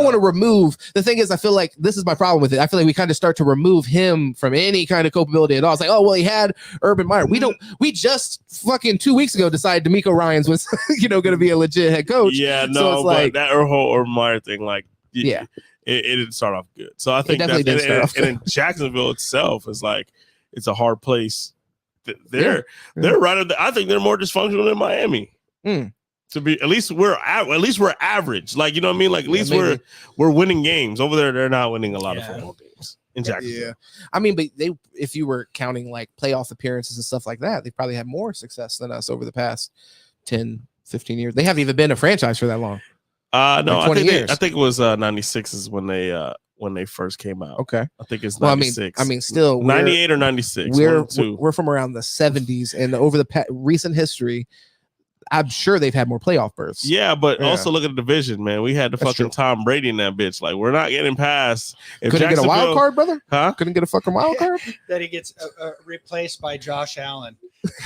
want to remove. The thing is, I feel like this is my problem with it. I feel feel like we kind of start to remove him from any kind of culpability at all. It's like, oh, well, he had Urban Meyer. We just fucking 2 weeks ago decided D'Amico Ryans was, going to be a legit head coach. Yeah, no, so it's but like, that whole Urban Meyer thing, like, yeah, it didn't start off good. So I think definitely didn't start off good. And in Jacksonville itself is like, it's a hard place. They're right at I think they're more dysfunctional than Miami. To be at least we're average. Like, you know what I mean? Like, at least we're winning games. Over there, they're not winning a lot of football games in Jacksonville. Yeah. I mean, but if you were counting like playoff appearances and stuff like that, they probably had more success than us over the past 10, 15 years. They haven't even been a franchise for that long. No, like 20 years. I think it was 96 is when they first came out. Okay. I think it's 96. I mean, still 98 or 96. We're from around the 70s, and over the recent history, I'm sure they've had more playoff berths. Yeah, but also look at the division, man. We had the fucking Tom Brady in that bitch. Like, we're not getting past. Couldn't get a wild card, brother? Huh? Couldn't get a fucking wild card? That he gets replaced by Josh Allen.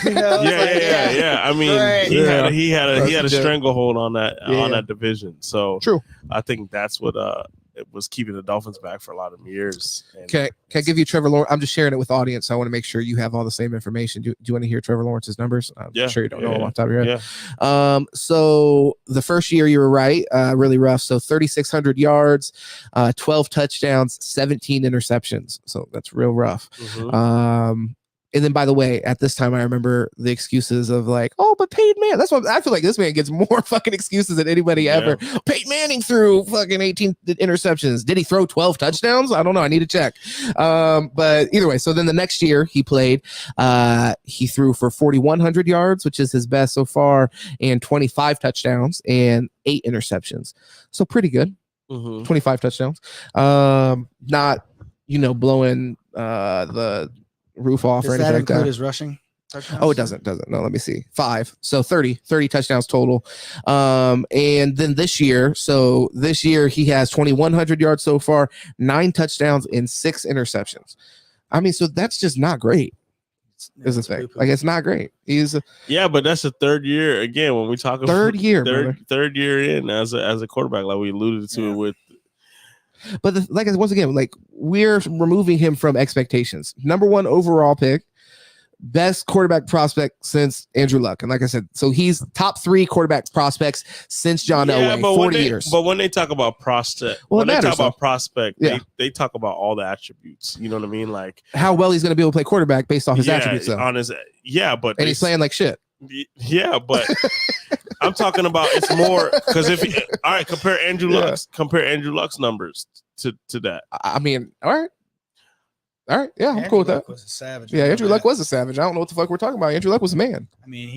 Yeah. I mean, he had a stranglehold on that division. So true. I think that's what it was keeping the Dolphins back for a lot of years. Can I give you Trevor Lawrence? I'm just sharing it with the audience, so I want to make sure you have all the same information. Do you want to hear Trevor Lawrence's numbers? I'm sure you don't know them off the top of your head. Yeah. So the first year you were right, really rough. So 3,600 yards, 12 touchdowns, 17 interceptions. So that's real rough. And then, by the way, at this time, I remember the excuses of like, oh, but Peyton Manning. That's what I feel like. This man gets more fucking excuses than anybody ever. Peyton Manning threw fucking 18 interceptions. Did he throw 12 touchdowns? I don't know. I need to check. But either way, so then the next year he played, he threw for 4,100 yards, which is his best so far, and 25 touchdowns and 8 interceptions. So pretty good. 25 touchdowns. Not, blowing the roof off or anything like that. Does that include his rushing touchdowns? Oh, it doesn't. No, let me see. 5. So 30 touchdowns total. And then this year he has 2,100 yards so far, 9 touchdowns and 6 interceptions. I mean, so that's just not great. Is the thing. Like, it's not great. But that's the third year again when we talk about third year in as a quarterback, like we alluded to it with. But once again, like, we're removing him from expectations. Number 1 overall pick, best quarterback prospect since Andrew Luck. And like I said, so he's top 3 quarterback prospects since John Elway, 40 years. But when they talk about prospect, they talk about all the attributes. You know what I mean? Like how well he's going to be able to play quarterback based off his attributes. Though. But he's playing like shit. Yeah, but I'm talking about it's more because compare Andrew Luck's numbers to that. I mean, all right, yeah, I'm cool with that. Was a savage. Yeah, Andrew Luck was a savage. I don't know what the fuck we're talking about. Andrew Luck was a man. I mean,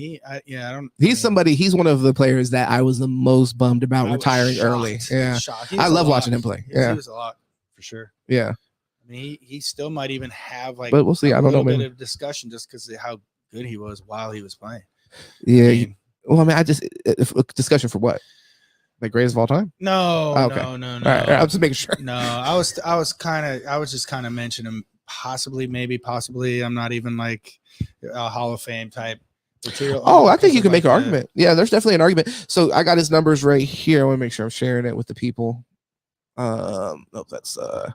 He's one of the players that I was the most bummed about retiring early. Yeah, I love watching him play. Yeah, he was a lot for sure. Yeah, I mean, he still might even have like, but we'll see. I don't know. Bit of discussion just because of how good he was while he was playing. Yeah. I just discussion for what? Like greatest of all time? No. Oh, okay. No. All right, I'm just making sure. No, I was just kind of mentioning possibly. I'm not even like a Hall of Fame type material. Oh, I think you can make an argument. Yeah, there's definitely an argument. So I got his numbers right here. I want to make sure I'm sharing it with the people. That's all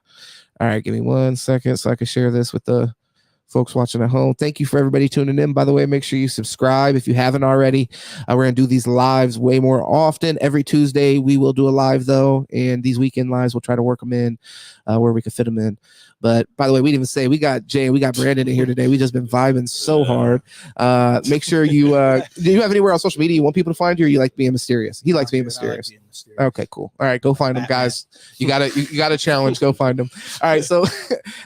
right. Give me 1 second so I can share this with the folks watching at home. Thank you for everybody tuning in. By the way, make sure you subscribe if you haven't already. We're going to do these lives way more often. Every Tuesday, we will do a live, though. And these weekend lives, we'll try to work them in where we can fit them in. But by the way, we didn't even say we got Jay and we got Brandon in here today. We just been vibing so hard. Make sure you do you have anywhere on social media you want people to find you, or you like being mysterious? He likes being mysterious. Okay, cool. All right, go find them, guys. You got a challenge. Go find them. All right, so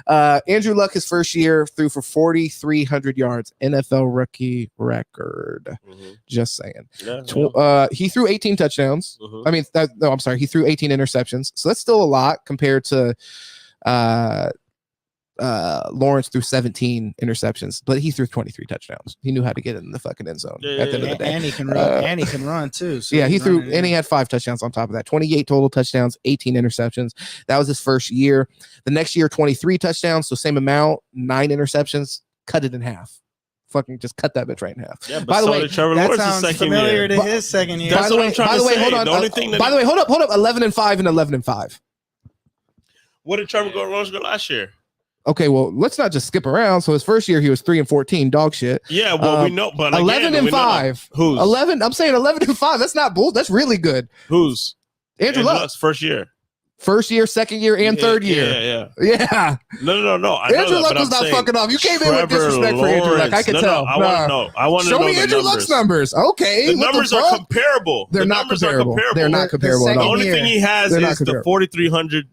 Andrew Luck his first year threw for 4,300 yards, NFL rookie record. Just saying. He threw 18 touchdowns. I mean, I'm sorry, he threw 18 interceptions. So that's still a lot compared to Lawrence threw 17 interceptions, but he threw 23 touchdowns. He knew how to get in the fucking end zone at the end of the day. And he can run, and he can run too. So yeah, he threw, and he had 5 touchdowns on top of that. 28 total touchdowns, 18 interceptions. That was his first year. The next year, 23 touchdowns, so same amount, 9 interceptions. Cut it in half. Fucking just cut that bitch right in half. Yeah, by the way, Trevor Lawrence's second familiar to his second year. That's what I'm trying to say. Hold on. By the way, hold up. 11-5 and 11-5. What did Trevor Lawrence go last year? Okay, well, let's not just skip around. So his first year, he was 3-14, dog shit. Yeah, well, we know, but 11-5. Who's 11? I'm saying 11-5. That's not bull. That's really good. Who's Andrew Luck's first year? First year, second year, and third year. Yeah. No. Andrew Luck was not fucking off. You came in with disrespect for Andrew Luck. I can tell. I want to know. I want to know. Show me Andrew Luck's numbers. Okay. The numbers are comparable. They're not comparable. They're not comparable at all. The only thing he has is the 4,300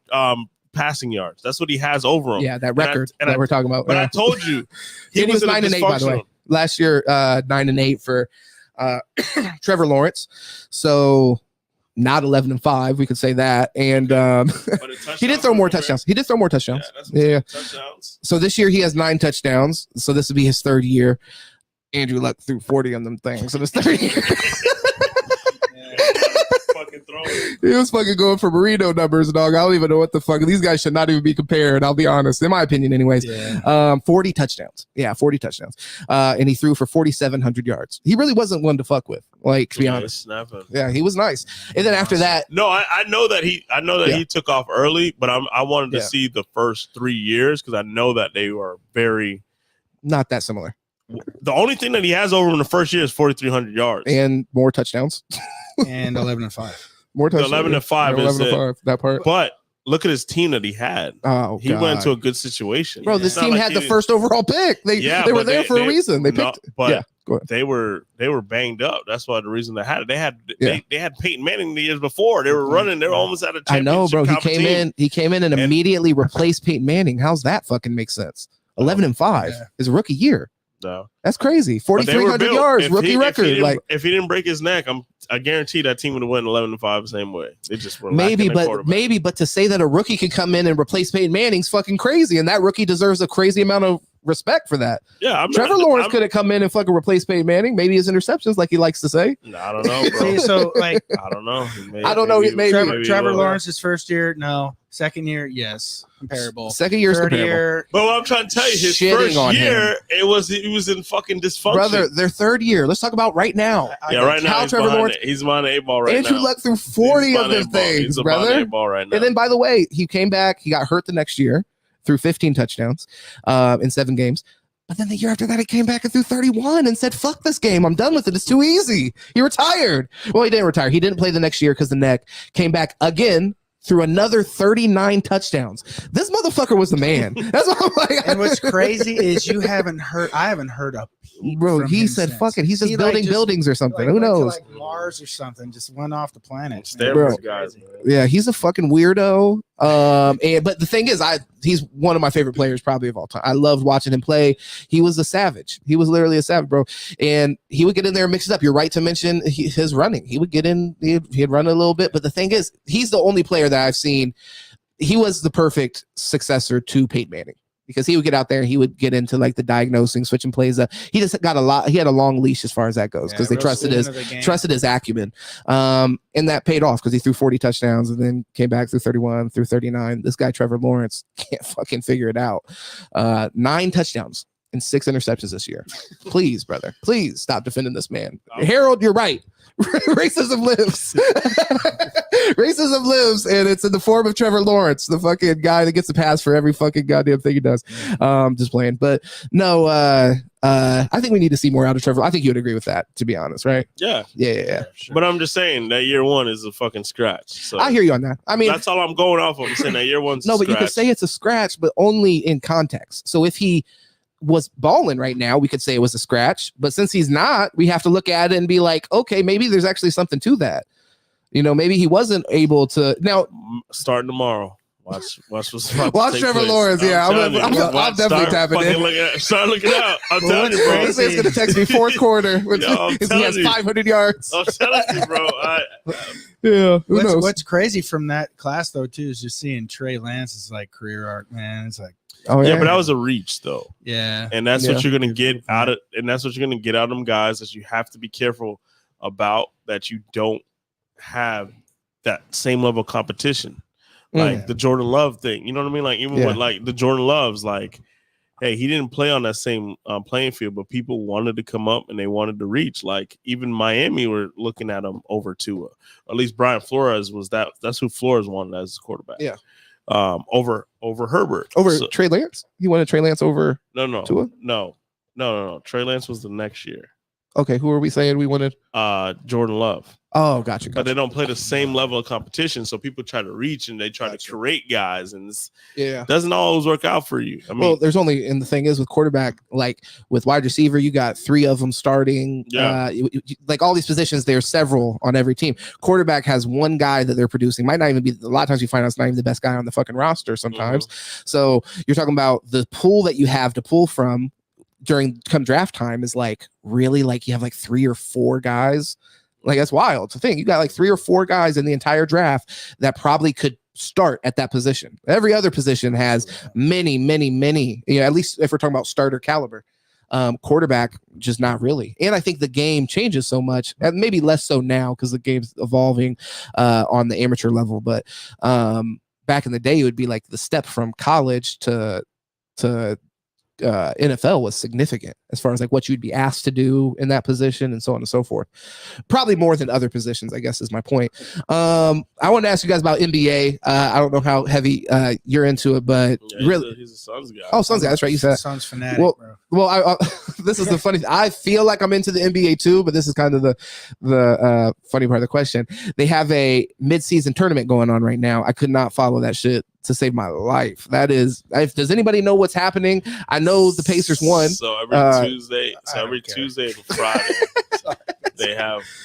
passing yards. That's what he has over him. Yeah, that record that we're talking about. But I told you, he was 9-8, by the way. Last year, 9-8 for Trevor Lawrence. So not 11-5, we could say that. And he did throw more touchdowns. Yeah. Touchdowns. So this year he has 9 touchdowns. So this would be his third year. Andrew Luck threw 40 on them things. So this third year. He was fucking going for burrito numbers, dog. I don't even know what the fuck. These guys should not even be compared. I'll be honest, in my opinion, anyways. Yeah. 40 touchdowns. Yeah, 40 touchdowns. And he threw for 4,700 yards. He really wasn't one to fuck with. Like, to be honest. Snapping. Yeah, he was nice. And then after that, no, I know that he took off early, but I wanted to see the first 3 years because I know that they were very not that similar. The only thing that he has over in the first year is 4,300 yards and more touchdowns. And 11-5. More touchdowns. 11-5 is 11-5, that part. But look at his team that he had. Oh, he went to a good situation. Bro, this team had the first overall pick. They were there for a reason. They picked. But they were banged up. That's why the reason they had it. They had Peyton Manning the years before. They were running. They were almost at a championship. I know, bro. He came in and immediately replaced Peyton Manning. How's that fucking make sense? 11-5 is a rookie year. No, that's crazy. 4,300 yards, rookie record. If he didn't break his neck, I guarantee that team would have won 11-5 the same way. They just were maybe, but to say that a rookie could come in and replace Peyton Manning's fucking crazy, and that rookie deserves a crazy amount of respect for that. Yeah, Trevor Lawrence could have come in and fucking replaced Peyton Manning. Maybe his interceptions, like he likes to say. No, I don't know, bro. See, so like I don't know. I don't know. Maybe Trevor Lawrence's first year, no. Second year, yes, comparable. Second year is comparable. Year, but what I'm trying to tell you, his first year, he was in fucking dysfunction. Brother, their third year. Let's talk about right now. Right now, he's behind the 8 ball right now. Andrew Luck threw 40 of them things, brother. Right now. And then, by the way, he came back. He got hurt the next year, threw 15 touchdowns in 7 games. But then the year after that, he came back and threw 31 and said, fuck this game. I'm done with it. It's too easy. He retired. Well, he didn't retire. He didn't play the next year because the neck. Came back again. Through another 39 touchdowns. This motherfucker was the man. That's what I'm like. And what's crazy is I haven't heard a peep. Bro, he said, since. "Fuck it." He's just building buildings or something. Who knows? To Mars or something. Just went off the planet. Bro. Yeah, he's a fucking weirdo. But the thing is, he's one of my favorite players probably of all time. I loved watching him play. He was a savage. He was literally a savage, bro. And he would get in there and mix it up. You're right to mention his running. He would get in. He'd run a little bit. But the thing is, he's the only player that I've seen. He was the perfect successor to Peyton Manning. Because he would get out there and he would get into like the diagnosing, switching plays up. He just got he had a long leash as far as that goes because they trusted his acumen. And that paid off because he threw 40 touchdowns and then came back through 31, through 39. This guy, Trevor Lawrence, can't fucking figure it out. 9 touchdowns and 6 interceptions this year. Please, brother, please stop defending this man. Harold, you're right. Racism lives. Racism lives, and it's in the form of Trevor Lawrence, the fucking guy that gets a pass for every fucking goddamn thing he does. Just playing. But no, I think we need to see more out of Trevor. I think you would agree with that, to be honest, right? Yeah. Sure. But I'm just saying that year 1 is a fucking scratch. So I hear you on that. I mean, that's all I'm going off of. I'm saying that year 1's no, but you could say it's a scratch, but only in context. So if he was balling right now, we could say it was a scratch, but since he's not, we have to look at it and be like, okay, maybe there's actually something to that. You know, maybe he wasn't able to. Now, starting tomorrow, watch Trevor Lawrence. Yeah, I'm definitely tapping in. Start looking out. I'm telling you, bro. He's going to text me fourth quarter. He has 500 yards. I'm telling you, bro. Yeah. What's crazy from that class though too is just seeing Trey Lance's like career arc. Man, it's like. Oh yeah, but that was a reach though. Yeah, and that's what you're gonna get out of, and that's what you're gonna get out of them guys. That you have to be careful about, that you don't have that same level of competition, like the Jordan Love thing. You know what I mean? Like even with like the Jordan Loves, like, hey, he didn't play on that same playing field, but people wanted to come up and they wanted to reach. Like even Miami were looking at him over Tua. Or at least Brian Flores was that. That's who Flores wanted as a quarterback. Yeah. over Herbert. Over Trey Lance? He wanted Trey Lance over Tua? No. Trey Lance was the next year. Okay, who are we saying we wanted? Jordan Love. Oh, gotcha. But they don't play the same level of competition, so people try to reach and they try to create guys, and doesn't always work out for you. I mean, well, there's only, and the thing is with quarterback, like with wide receiver, you got 3 of them starting. Like all these positions, there's several on every team. Quarterback has one guy that they're producing. Might not even be. A lot of times you find out it's not even the best guy on the fucking roster sometimes. So you're talking about the pool that you have to pull from during come draft time is like really like you have like 3 or 4 guys. Like that's wild. It's a thing. You got like 3 or 4 guys in the entire draft that probably could start at that position. Every other position has many. At least if we're talking about starter caliber. Quarterback, just not really. And I think the game changes so much, and maybe less so now because the game's evolving on the amateur level. But back in the day, it would be like the step from college to NFL was significant as far as like what you'd be asked to do in that position and so on and so forth. Probably more than other positions, I guess is my point. I want to ask you guys about NBA. I don't know how heavy you're into it, but really, he's a Suns guy. Oh, Suns guy. That's right. You said Suns fanatic. Well, I this is the funny. I feel like I'm into the NBA too, but this is kind of the funny part of the question. They have a mid-season tournament going on right now. I could not follow that shit to save my life. That is, does anybody know what's happening? I know the Pacers won. So every Tuesday and Friday,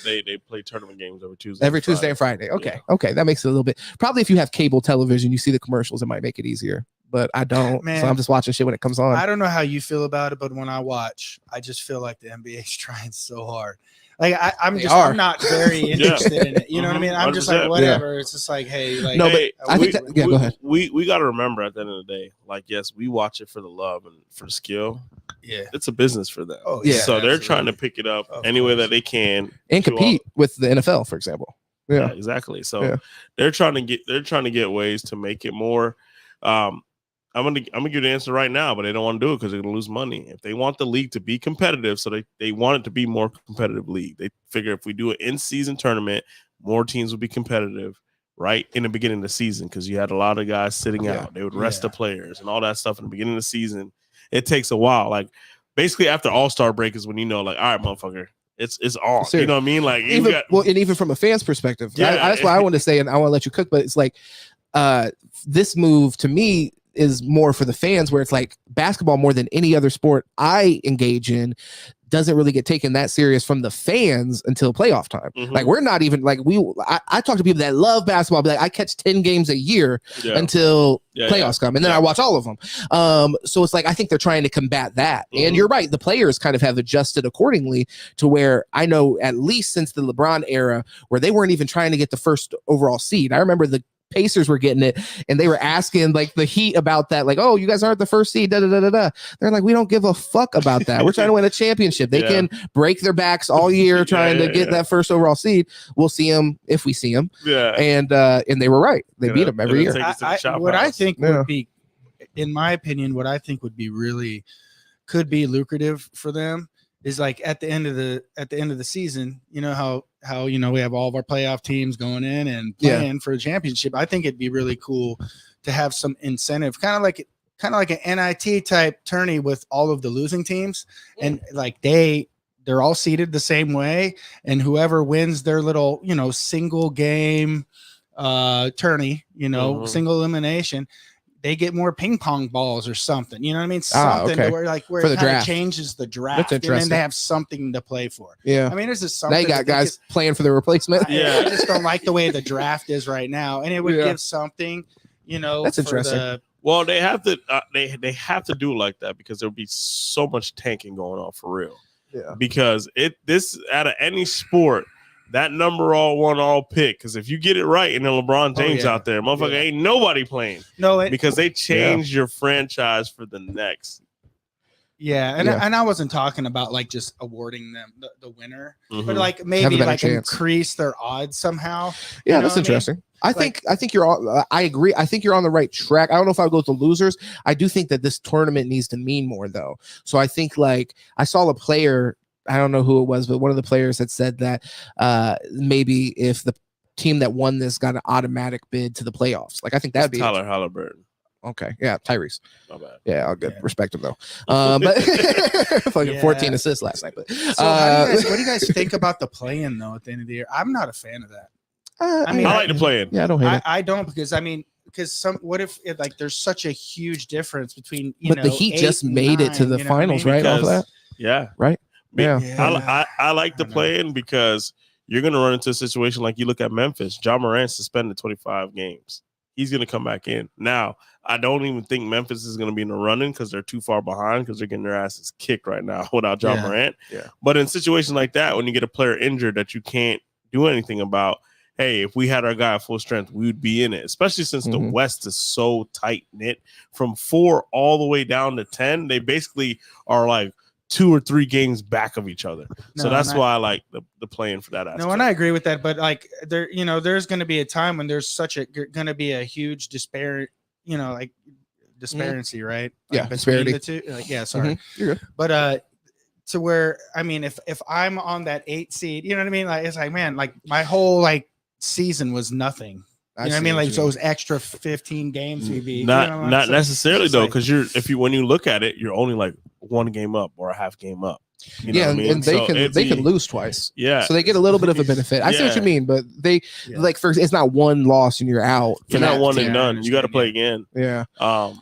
they play tournament games every Tuesday. Every Tuesday and Friday. Okay, okay, that makes it a little bit. Probably if you have cable television, you see the commercials, it might make it easier. But I don't, so I'm just watching shit when it comes on. I don't know how you feel about it, but when I watch, I just feel like the NBA is trying so hard. Like I'm not very interested in it. You know what I mean? I'm just like whatever. It's just like, hey, like no, but I think go ahead. We got to remember at the end of the day, like yes, we watch it for the love and for the skill. Yeah, it's a business for them. Oh yeah, so they're trying to pick it up any way that they can and compete with the NFL, for example. Yeah, exactly. So they're trying to get ways to make it more. I'm gonna give you the answer right now, but they don't want to do it because they're gonna lose money. If they want the league to be competitive, so they want it to be more competitive league. They figure if we do an in-season tournament, more teams will be competitive right in the beginning of the season because you had a lot of guys sitting out. They would rest the players and all that stuff in the beginning of the season. It takes a while. Like basically after All-Star break is when you know, like, all right, motherfucker, it's on. Seriously. You know what I mean? Like and even from a fan's perspective, that's why I want to say, and I want to let you cook, but it's like this move to me is more for the fans, where it's like basketball more than any other sport I engage in doesn't really get taken that serious from the fans until playoff time. Like we're not even like I talk to people that love basketball, be like I catch 10 games a year until playoffs come, and then I watch all of them. So it's like I think they're trying to combat that. And you're right, the players kind of have adjusted accordingly to where I know at least since the LeBron era where they weren't even trying to get the first overall seed. I remember the Pacers were getting it and they were asking like the Heat about that, like, oh, you guys aren't the first seed, They're like, we don't give a fuck about that. We're trying to win a championship. They can break their backs all year trying to get that first overall seed. We'll see them if we see them. And they were right. They beat them every year. What I think would be, in my opinion, what I think would be really could be lucrative for them is like at the end of the season, you know how you know we have all of our playoff teams going in and playing for a championship. I think it'd be really cool to have some incentive, kind of like an NIT type tourney with all of the losing teams, and like they're all seated the same way, and whoever wins their little single game tourney, single elimination, they get more ping pong balls or something. You know what I mean? Something where it kind of changes the draft. And then they have something to play for. Yeah. I mean, there's just something. They got guys playing for the replacement. I just don't like the way the draft is right now. And it would give something, That's interesting. Well, they have to they have to do it like that because there'll be so much tanking going on for real. Yeah. Because this out of any sport, that number all pick, because if you get it right and then LeBron James out there, motherfucker, ain't nobody playing. Because they changed your franchise for the next. Yeah, and I wasn't talking about like just awarding them the winner, but like maybe like increase their odds somehow. Yeah, that's interesting. I think you're all. I agree. I think you're on the right track. I don't know if I would go with the losers. I do think that this tournament needs to mean more though. So I think like I saw a player. I don't know who it was, but one of the players had said that maybe if team that won this got an automatic bid to the playoffs. Like I think that'd be Tyler Halliburton. Okay, yeah, Tyrese. My bad. Yeah, I'll good respect him though. But fucking 14 assists last night. But So what do you guys think about the play-in though? At the end of the year, I'm not a fan of that. I like the play-in. Yeah, I don't hate it. I don't because what if there's such a huge difference between but the Heat just made it to the finals, right? Off of that, yeah, right. Yeah, I like the play-in because you're going to run into a situation like you look at Memphis. Ja Morant suspended 25 games. He's going to come back in now. I don't even think Memphis is going to be in the running because they're too far behind because they're getting their asses kicked right now without Ja Morant. Yeah. But in situations like that, when you get a player injured that you can't do anything about, hey, if we had our guy at full strength, we would be in it, especially since the West is so tight knit from 4 all the way down to 10. They basically are like 2 or 3 games back of each other. So that's why I like the play-in for that aspect. No, and I agree with that. But like there's going to be a time when there's going to be a huge disparity, right? Yeah, like disparity. The two. Like, yeah, sorry. You're good. But to where if I'm on that 8 seed, you know what I mean? Like it's like, man, like my whole season was nothing. You know what I mean? Like so it was extra 15 games maybe. Not necessarily though, because when you look at it, you're only like 1 game up or a half game up. You know what I mean? And they can lose twice. Yeah. So they get a little bit of a benefit. I see what you mean, but they it's not 1 loss and you're out. You're not 1 and done. You got to play again. Yeah. I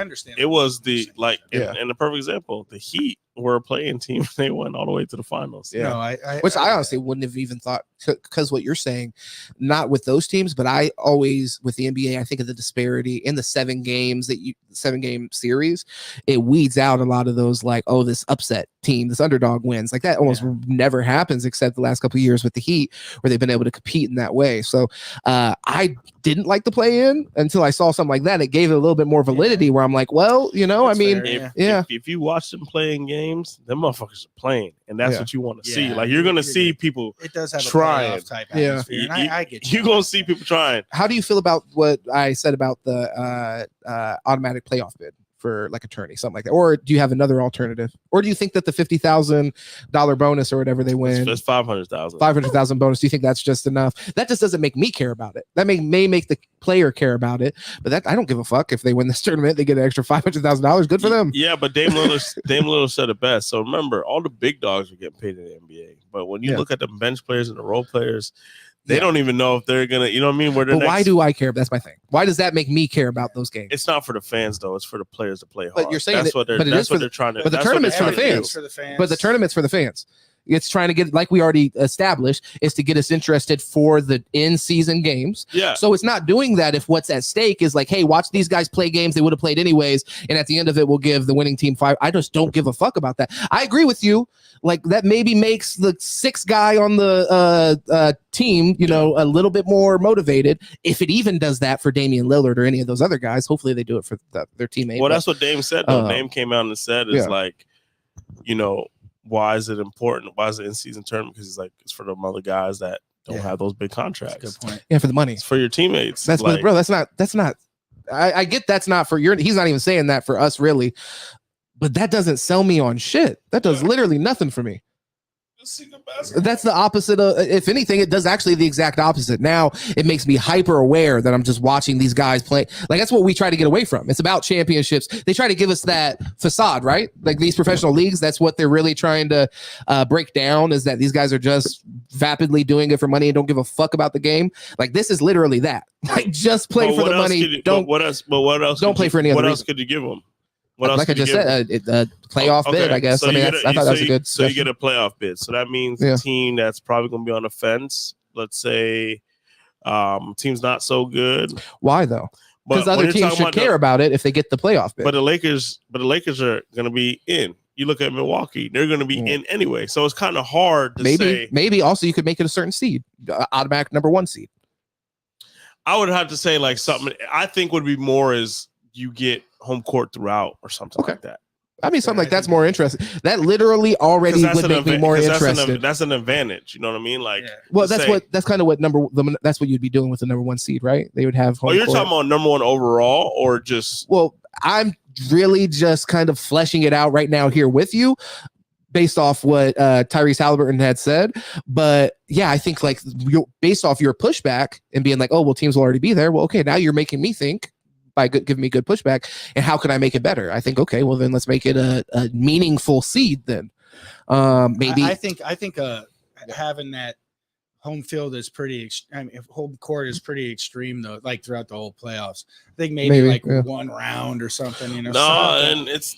understand. It was in the perfect example, the Heat were a playing team. They went all the way to the finals. Yeah. No, Which I honestly wouldn't have even thought, because what you're saying, not with those teams, but I always, with the NBA, I think of the disparity in the 7 game series. It weeds out a lot of those this upset team, this underdog wins. Like that almost never happens except the last couple of years with the Heat where they've been able to compete in that way. So I didn't like the play-in until I saw something like that. It gave it a little bit more validity where I'm like, well, That's if you watch them playing games, them motherfuckers are playing, and that's what you want to see. Like you're gonna see people. It does have trying. a type atmosphere. And I get you. You're gonna see people trying. How do you feel about what I said about the automatic playoff bid for like attorney, something like that? Or do you have another alternative? Or do you think that the $50,000 bonus or whatever they win, it's 500,000 bonus, do you think that's just enough? That just doesn't make me care about it. That may make the player care about it, but that I don't give a fuck. If they win this tournament, they get an extra $500,000. Good for them. Yeah, but Dame Lillard said it best. So remember, all the big dogs are getting paid in the NBA, but when you look at the bench players and the role players, they don't even know if they're gonna, you know what I mean? Why do I care? That's my thing. Why does that make me care about those games? It's not for the fans though. It's for the players to play hard. But you're saying that's what they're trying to. But the tournament's for the fans. But the tournament's for the fans. It's trying to get, like we already established, is to get us interested for the in-season games. Yeah. So it's not doing that if what's at stake is like, hey, watch these guys play games they would have played anyways, and at the end of it, we'll give the winning team 5. I just don't give a fuck about that. I agree with you. Like that maybe makes the 6th guy on the team, a little bit more motivated. If it even does that for Damian Lillard or any of those other guys, hopefully they do it for their teammate. Well, that's what Dame said. Though. Dame came out and said, "It's like, why is it important? Why is it in-season tournament? Because he's like, it's for the other guys that don't have those big contracts. That's a good point. Yeah, for the money. It's for your teammates. That's like, bro. That's not. I get that's not for your. He's not even saying that for us, really. But that doesn't sell me on shit. That does literally nothing for me. That's the opposite of, if anything, it does actually the exact opposite. Now it makes me hyper aware that I'm just watching these guys play. Like that's what we try to get away from. It's about championships. They try to give us that facade, right? Like these professional leagues, that's what they're really trying to break down, is that these guys are just vapidly doing it for money and don't give a fuck about the game. Like this is literally that. Like just play for the money. Don't play for any other reason. What else could you give them? Like I just said, a playoff bid, I guess. So I thought that was a good. So you get a playoff bid. So that means the team that's probably going to be on the fence. Let's say, team's not so good. Why though? Because other teams should care about it if they get the playoff bid. But the Lakers are going to be in. You look at Milwaukee; they're going to be in anyway. So it's kind of hard to say. Maybe also you could make it a certain seed, automatic number 1 seed. I would have to say like something. I think would be more is you get home court throughout or something like that. I mean, something like that's more interesting. That literally already would make me more interested. That's an advantage. You know what I mean? Like, well, that's kind of what that's what you'd be doing with the number 1 seed, right? They would have home you're court. talking about number 1 overall or just? Well, I'm really just kind of fleshing it out right now here with you. based off what Tyrese Halliburton had said. But yeah, I think like based off your pushback and being like, oh, well, teams will already be there. Well, okay, now you're making me think by giving me good pushback. And how can I make it better? I think, okay, well, then let's make it a meaningful seed then. Maybe I think having that home field is pretty. I mean, home court is pretty extreme though. Like throughout the whole playoffs, I think maybe one round or something. You know, no, and it's.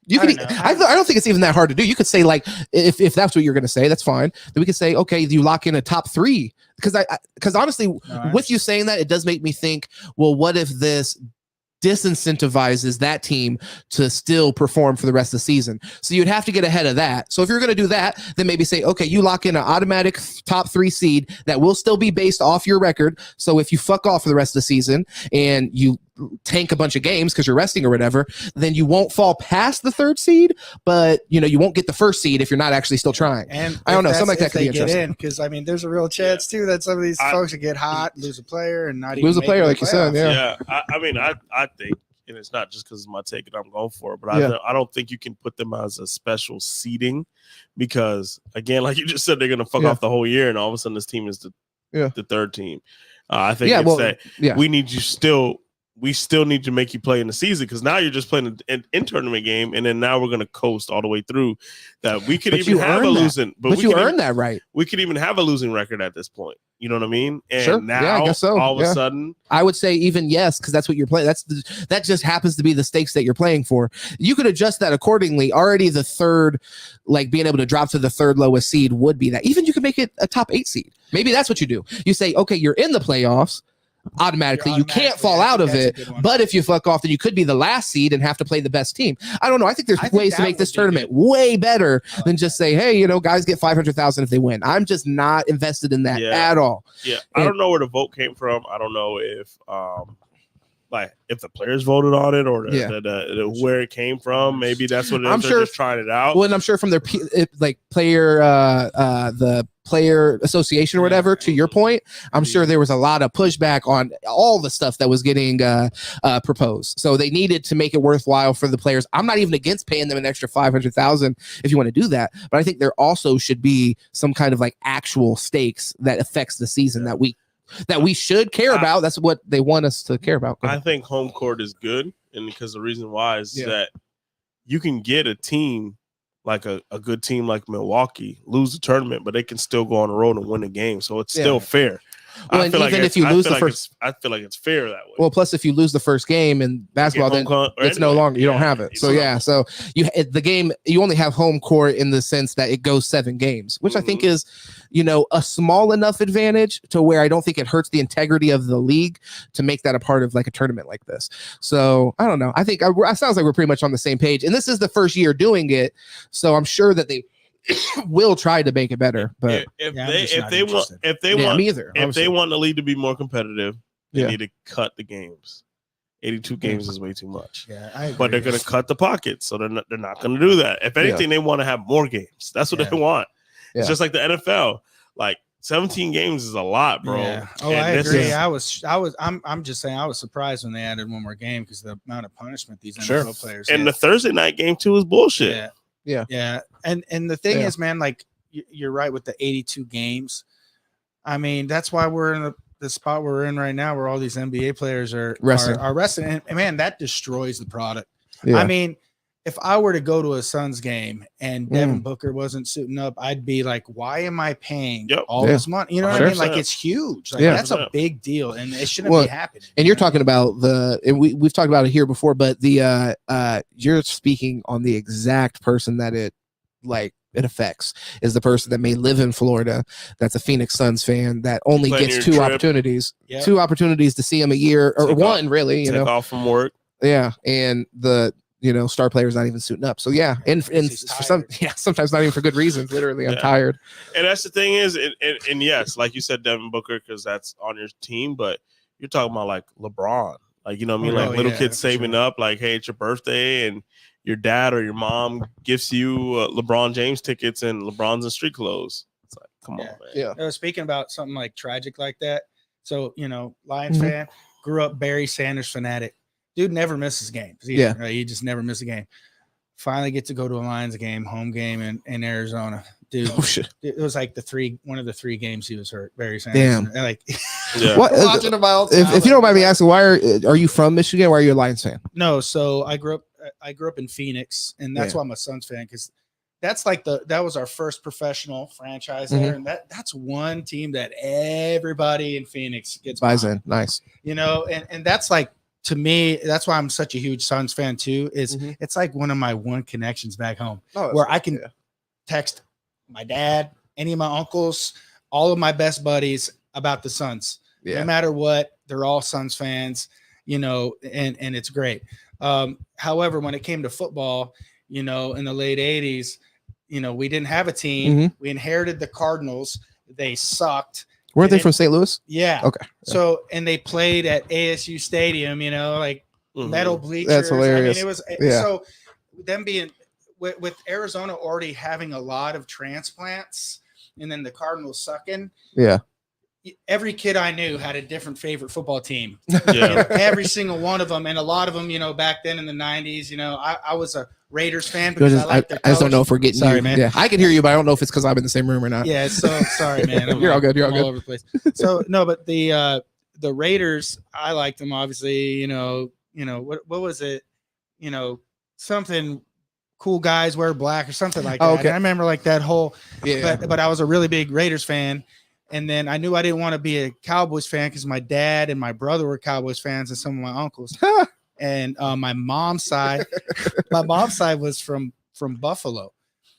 You can. I don't think it's even that hard to do. You could say like, if that's what you're going to say, that's fine. Then we could say, okay, you lock in a top 3 because honestly, with you saying that, it does make me think. Well, what if this disincentivizes that team to still perform for the rest of the season? So you'd have to get ahead of that. So if you're going to do that, then maybe say, okay, you lock in an automatic top 3 seed that will still be based off your record. So if you fuck off for the rest of the season and you tank a bunch of games because you're resting or whatever, then you won't fall past the 3rd seed, but you won't get the 1st seed if you're not actually still trying. And I don't know, something like that could be interesting. Because I mean, there's a real chance too that some of these folks would get hot, lose a player, and not lose a player, like you said. Yeah. I mean, I think, and it's not just because it's my take and I'm going for it, but I don't think you can put them as a special seeding because, again, like you just said, they're going to fuck off the whole year, and all of a sudden this team is the 3rd team. I think we still need to make you play in the season because now you're just playing an in-tournament game, and then now we're going to coast all the way through. That we could even have a losing, but you earn that right. We could even have a losing record at this point. You know what I mean? And now, I guess so. All of a sudden, I would say even yes, because that's what you're playing. That just happens to be the stakes that you're playing for. You could adjust that accordingly. Already the 3rd, like being able to drop to the 3rd lowest seed would be that. Even you could make it a top 8 seed. Maybe that's what you do. You say, okay, you're in the playoffs. Automatically, you can't fall out of it, but if you fuck off, then you could be the last seed and have to play the best team. I don't know. I think there's ways to make this tournament way better than just say, hey, guys get 500,000 if they win. I'm just not invested in that at all. Yeah, I don't know where the vote came from. I don't know if if the players voted on it or where it came from. Maybe that's what it is. I'm sure, just trying it out. Well, and I'm sure from their the player association or whatever, to your point, I'm sure there was a lot of pushback on all the stuff that was getting proposed. So they needed to make it worthwhile for the players. I'm not even against paying them an extra 500,000 if you want to do that. But I think there also should be some kind of like actual stakes that affects the season that we should care about. That's what they want us to care about. I think home court is good, and because the reason why is that you can get a team like a good team like Milwaukee lose the tournament, but they can still go on the road and win the game. So it's still fair. Well, and even if you lose the first, I feel like it's fair that way. Well, plus if you lose the first game in basketball, then it's no longer, you don't have it. So so the game, you only have home court in the sense that it goes 7 games, which I think is, a small enough advantage to where I don't think it hurts the integrity of the league to make that a part of like a tournament like this. So I don't know. I think it sounds like we're pretty much on the same page, and this is the first year doing it. So I'm sure that they will try to make it better, but if they want the league to be more competitive, they need to cut the games. 82 games is way too much. But they're going to cut the pockets, so they're not going to do that. If anything, they want to have more games. That's what they want. It's just like the NFL. Like 17 games is a lot, bro. Yeah. Oh, I agree. I'm just saying I was surprised when they added one more game because the amount of punishment these NFL players and the Thursday night game too is bullshit. Yeah. And the thing is, man, like you're right with the 82 games. I mean, that's why we're in the spot we're in right now, where all these NBA players are wrestling. And man, that destroys the product. Yeah. I mean, if I were to go to a Suns game and Devin Booker wasn't suiting up, I'd be like, why am I paying all this money? You know what I mean? Like, it's huge. Like, that's a big deal, and it shouldn't be happening. And you're talking about we've talked about it here before, but you're speaking on the exact person that it affects, is the person that may live in Florida, that's a Phoenix Suns fan, that only gets two opportunities to see him a year, or one really, take off from work. Yeah. And star players not even suiting up. So and for sometimes not even for good reasons. Literally, I'm tired. And that's the thing is, and yes, like you said, Devin Booker, because that's on your team, but you're talking about like LeBron, like, you know what I mean? Like little kids saving up, like, hey, it's your birthday, and your dad or your mom gifts you LeBron James tickets and LeBron's in street clothes. It's like, come on, man. Yeah. Speaking about something like tragic like that. So, Lions fan, grew up Barry Sanders fanatic. Dude never misses games. He just never misses a game. finally get to go to a Lions game, home game in Arizona. Dude, it was like one of the 3 games he was hurt. Very Sanders. Damn. Like, Yeah. watching him all the time. If you don't mind me asking, why are you from Michigan? Why are you a Lions fan? No, so I grew up in Phoenix, and that's why I'm a Suns fan, because that's like that was our first professional franchise there, and that's one team that everybody in Phoenix gets buys in. Nice. You know, and that's like, to me, that's why I'm such a huge Suns fan too. Is it's like one of my connections back home, where I can text my dad, any of my uncles, all of my best buddies about the Suns. No matter what, they're all Suns fans, you know, and it's great. However, when it came to football, you know, in the late 80s, you know, we didn't have a team. We inherited the Cardinals. They sucked. Weren't they from St. Louis? Yeah. Okay. So, and they played at ASU Stadium, you know, like metal bleachers. That's hilarious. I mean, it was so them being with Arizona already having a lot of transplants, and then the Cardinals sucking. Yeah. Every kid I knew had a different favorite football team. Yeah. Every single one of them, and a lot of them, you know, back then in the 90s, you know, I was a Raiders fan because I just don't know if we're getting sorry, you. Man. Yeah, I can hear you, but I don't know if it's because I'm in the same room or not. Yeah, so sorry, man. You're all good. You're all over the place. So no, but the Raiders, I liked them obviously. You know what was it? You know, something cool guys wear black or something like that. Okay. I remember like that whole. Yeah. But I was a really big Raiders fan. And then I knew I didn't want to be a Cowboys fan because my dad and my brother were Cowboys fans, and some of my uncles. And my mom's side was from Buffalo.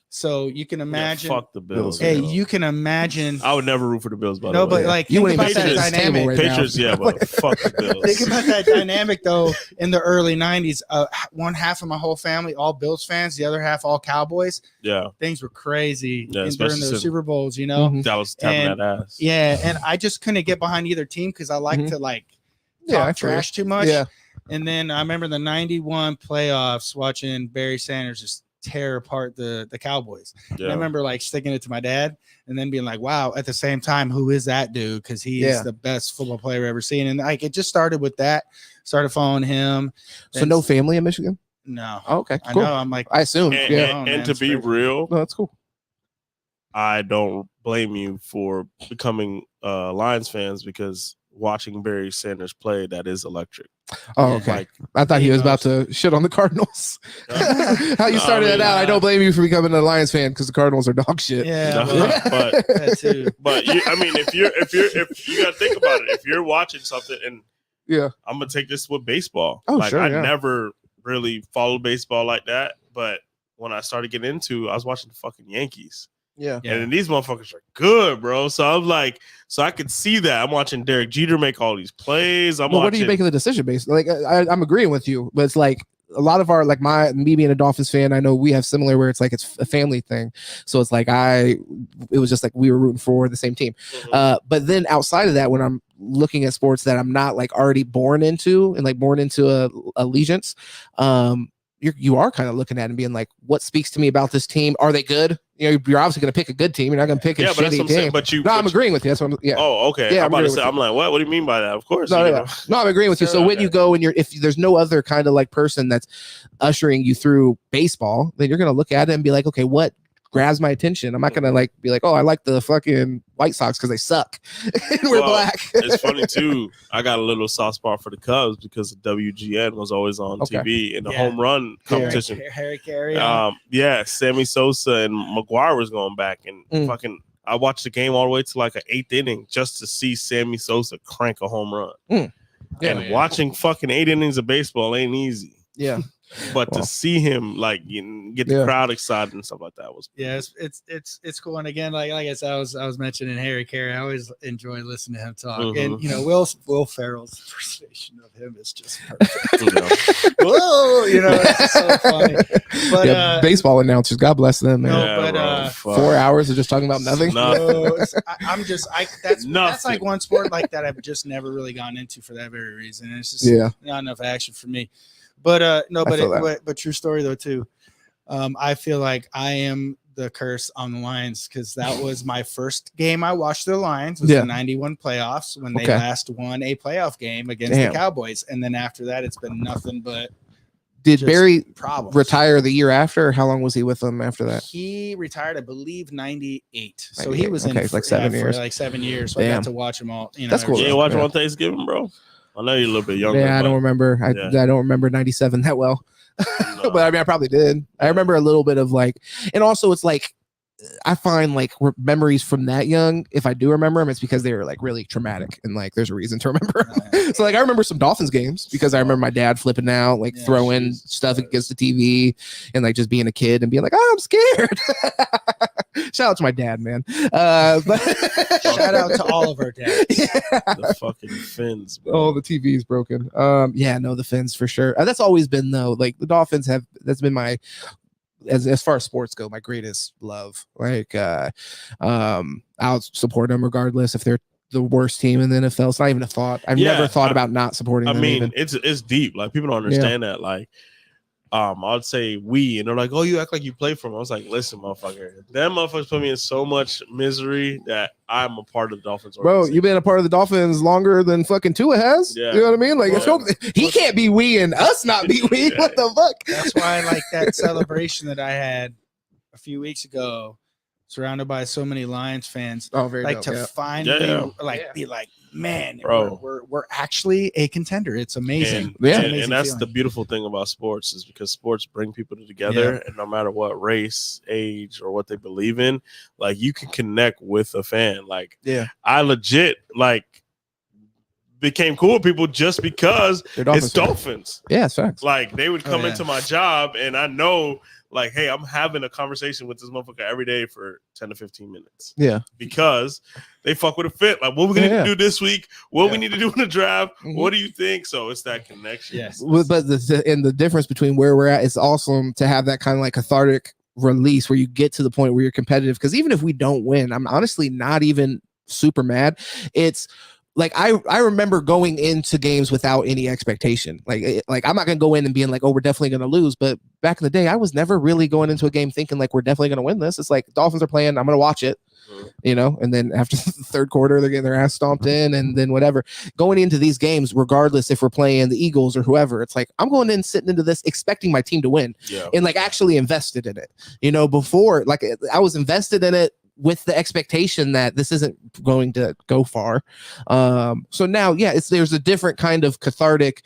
So you can imagine. Fuck the Bills. Hey, you can imagine. I would never root for the Bills, by the way. No, but like, think about that dynamic. Patriots, yeah, but fuck the Bills. Think about that dynamic, though, in the early 90s. One half of my whole family, all Bills fans, the other half, all Cowboys. Yeah. Things were crazy during those Super Bowls, you know? That was tapping that ass. Yeah, and I just couldn't get behind either team because I like to, like, talk trash too much. Yeah. And then I remember the 91 playoffs watching Barry Sanders just tear apart the Cowboys. Yeah. I remember like sticking it to my dad and then being like, wow, at the same time, who is that dude? Because he is the best football player I've ever seen. And like it just started with that, started following him. So no family in Michigan? No. Oh, okay. Cool. I know. I'm like, I assume. And to be real, no, that's cool. I don't blame you for becoming Lions fans because watching Barry Sanders play, that is electric. Oh, okay. Like, I thought he was about to shit on the Cardinals. How you started it out. I don't blame you for becoming a Lions fan because the Cardinals are dog shit. Yeah, but you, I mean, if you got to think about it, if you're watching something, and I'm gonna take this with baseball. Oh, like sure, I never really followed baseball like that, but when I started getting into, I was watching the fucking Yankees. Yeah. And these motherfuckers are good, bro. So I'm like, so I could see that. I'm watching Derek Jeter make all these plays. What are you making the decision based? Like, I'm agreeing with you, but it's like a lot of our, like me being a Dolphins fan, I know we have similar where it's like it's a family thing. So it's like it was just like we were rooting for the same team. Mm-hmm. But then outside of that, when I'm looking at sports that I'm not like already born into and like born into a allegiance, you are kind of looking at it and being like, what speaks to me about this team? Are they good? You know, you're obviously going to pick a good team. You're not going to pick a shitty team. I'm agreeing with you. That's what I'm, Oh, okay. Yeah, I'm about to say, I'm like, what? What do you mean by that? Of course. No, I'm agreeing with you. So when you go and if there's no other kind of like person that's ushering you through baseball, then you're going to look at it and be like, okay, what grabs my attention? I'm not going to like be like, oh, I like the fucking White Sox because they suck and we're black. It's funny too. I got a little soft spot for the Cubs because the WGN was always on TV in the home run competition. Harry Carey. Sammy Sosa and McGuire was going back and fucking. I watched the game all the way to like an 8th inning just to see Sammy Sosa crank a home run. And watching fucking 8 innings of baseball ain't easy. Yeah. But to see him like get the crowd excited and stuff like that was it's cool. And again, like I said, I was mentioning Harry Carey. I always enjoy listening to him talk. And you know, Will Ferrell's impersonation of him is just perfect. Whoa, you know, it's so funny. But baseball announcers, God bless them, man. No, but 4 hours of just talking about nothing. That's like one sport like that I've just never really gotten into for that very reason. And it's just not enough action for me. But but true story though too. I feel like I am the curse on the Lions because that was my first game I watched the Lions was the 91 playoffs when they last won a playoff game against the Cowboys, and then after that it's been nothing but Did Barry problems. retire the year after, or how long was he with them after that? He retired, I believe, 98. So 98. he was in Okay, like 7 years. for like 7 years. So I Damn. got to watch him all. That's cool. You Yeah, didn't watch him yeah. on Thanksgiving, bro? I know you're a little bit younger. Yeah, I don't remember. I don't remember 97 that well. No. But I mean, I probably did. I remember a little bit of like, and also it's like, I find like memories from that young, if I do remember them, it's because they were like really traumatic and like there's a reason to remember them. So like I remember some Dolphins games because I remember my dad flipping out, like throwing stuff against the TV and like just being a kid and being like, oh, I'm scared. Shout out to my dad, man. But shout out to all of our dads. The fucking fins, bro. Oh, the TV's broken. The fins for sure. That's always been though. Like the Dolphins that's been my, as far as sports go, my greatest love. Like I'll support them regardless if they're the worst team in the NFL. It's not even a thought. I've never thought about not supporting them. I mean, even. it's deep. Like people don't understand that. Like I'd say and they're like, oh, you act like you play for them. I was like, listen, motherfucker, them motherfuckers put me in so much misery that I'm a part of the Dolphins. Bro, you've been a part of the Dolphins longer than fucking Tua has. Yeah. You know what I mean? Like he can't be we and us not be we. Yeah. What the fuck? That's why I like that celebration that I had a few weeks ago, surrounded by so many Lions fans. Oh, very like dope, to finally be like, man, bro, we're actually a contender. It's amazing. And that's the beautiful thing about sports is because sports bring people together, and no matter what race, age, or what they believe in, like you can connect with a fan. Like, I legit like became cool with people just because it's Dolphins. Yeah, it's facts. Like they would come into my job, and I know. Like, hey, I'm having a conversation with this motherfucker every day for 10 to 15 minutes. Yeah. Because they fuck with a fit. Like, what we're going to do this week? What we need to do in the draft? Mm-hmm. What do you think? So it's that connection. Yes. But the difference between where we're at, it's awesome to have that kind of like cathartic release where you get to the point where you're competitive. Because even if we don't win, I'm honestly not even super mad. It's like I remember going into games without any expectation. Like I'm not gonna go in and being like, oh, we're definitely gonna lose. But back in the day, I was never really going into a game thinking like we're definitely gonna win this. It's like Dolphins are playing, I'm gonna watch it, you know. And then after the third quarter, they're getting their ass stomped in, and then whatever. Going into these games, regardless if we're playing the Eagles or whoever, it's like I'm going in sitting into this expecting my team to win, and like actually invested in it. You know, before like I was invested in it with the expectation that this isn't going to go far. So now, there's a different kind of cathartic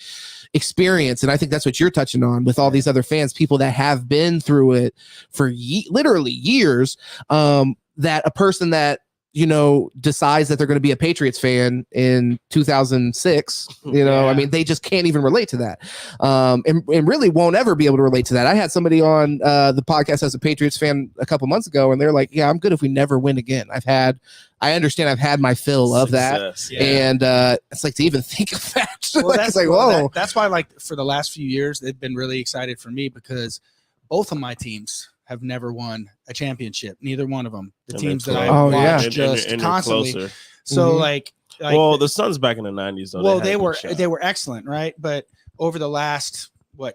experience. And I think that's what you're touching on with all these other fans, people that have been through it for literally years, that a person that, you know, decides that they're going to be a Patriots fan in 2006, you know, I mean, they just can't even relate to that. And really won't ever be able to relate to that. I had somebody on the podcast as a Patriots fan a couple months ago, and they're like, yeah, I'm good if we never win again. I understand I've had my fill of that. And it's like to even think of that. Well, like, it's like, whoa. That's why, like, for the last few years, they've been really excited for me because both of my teams have never won a championship. Neither one of them. The teams that I watched just constantly. So like, well, the Suns back in the 90s, though. Well, they were excellent, right? But over the last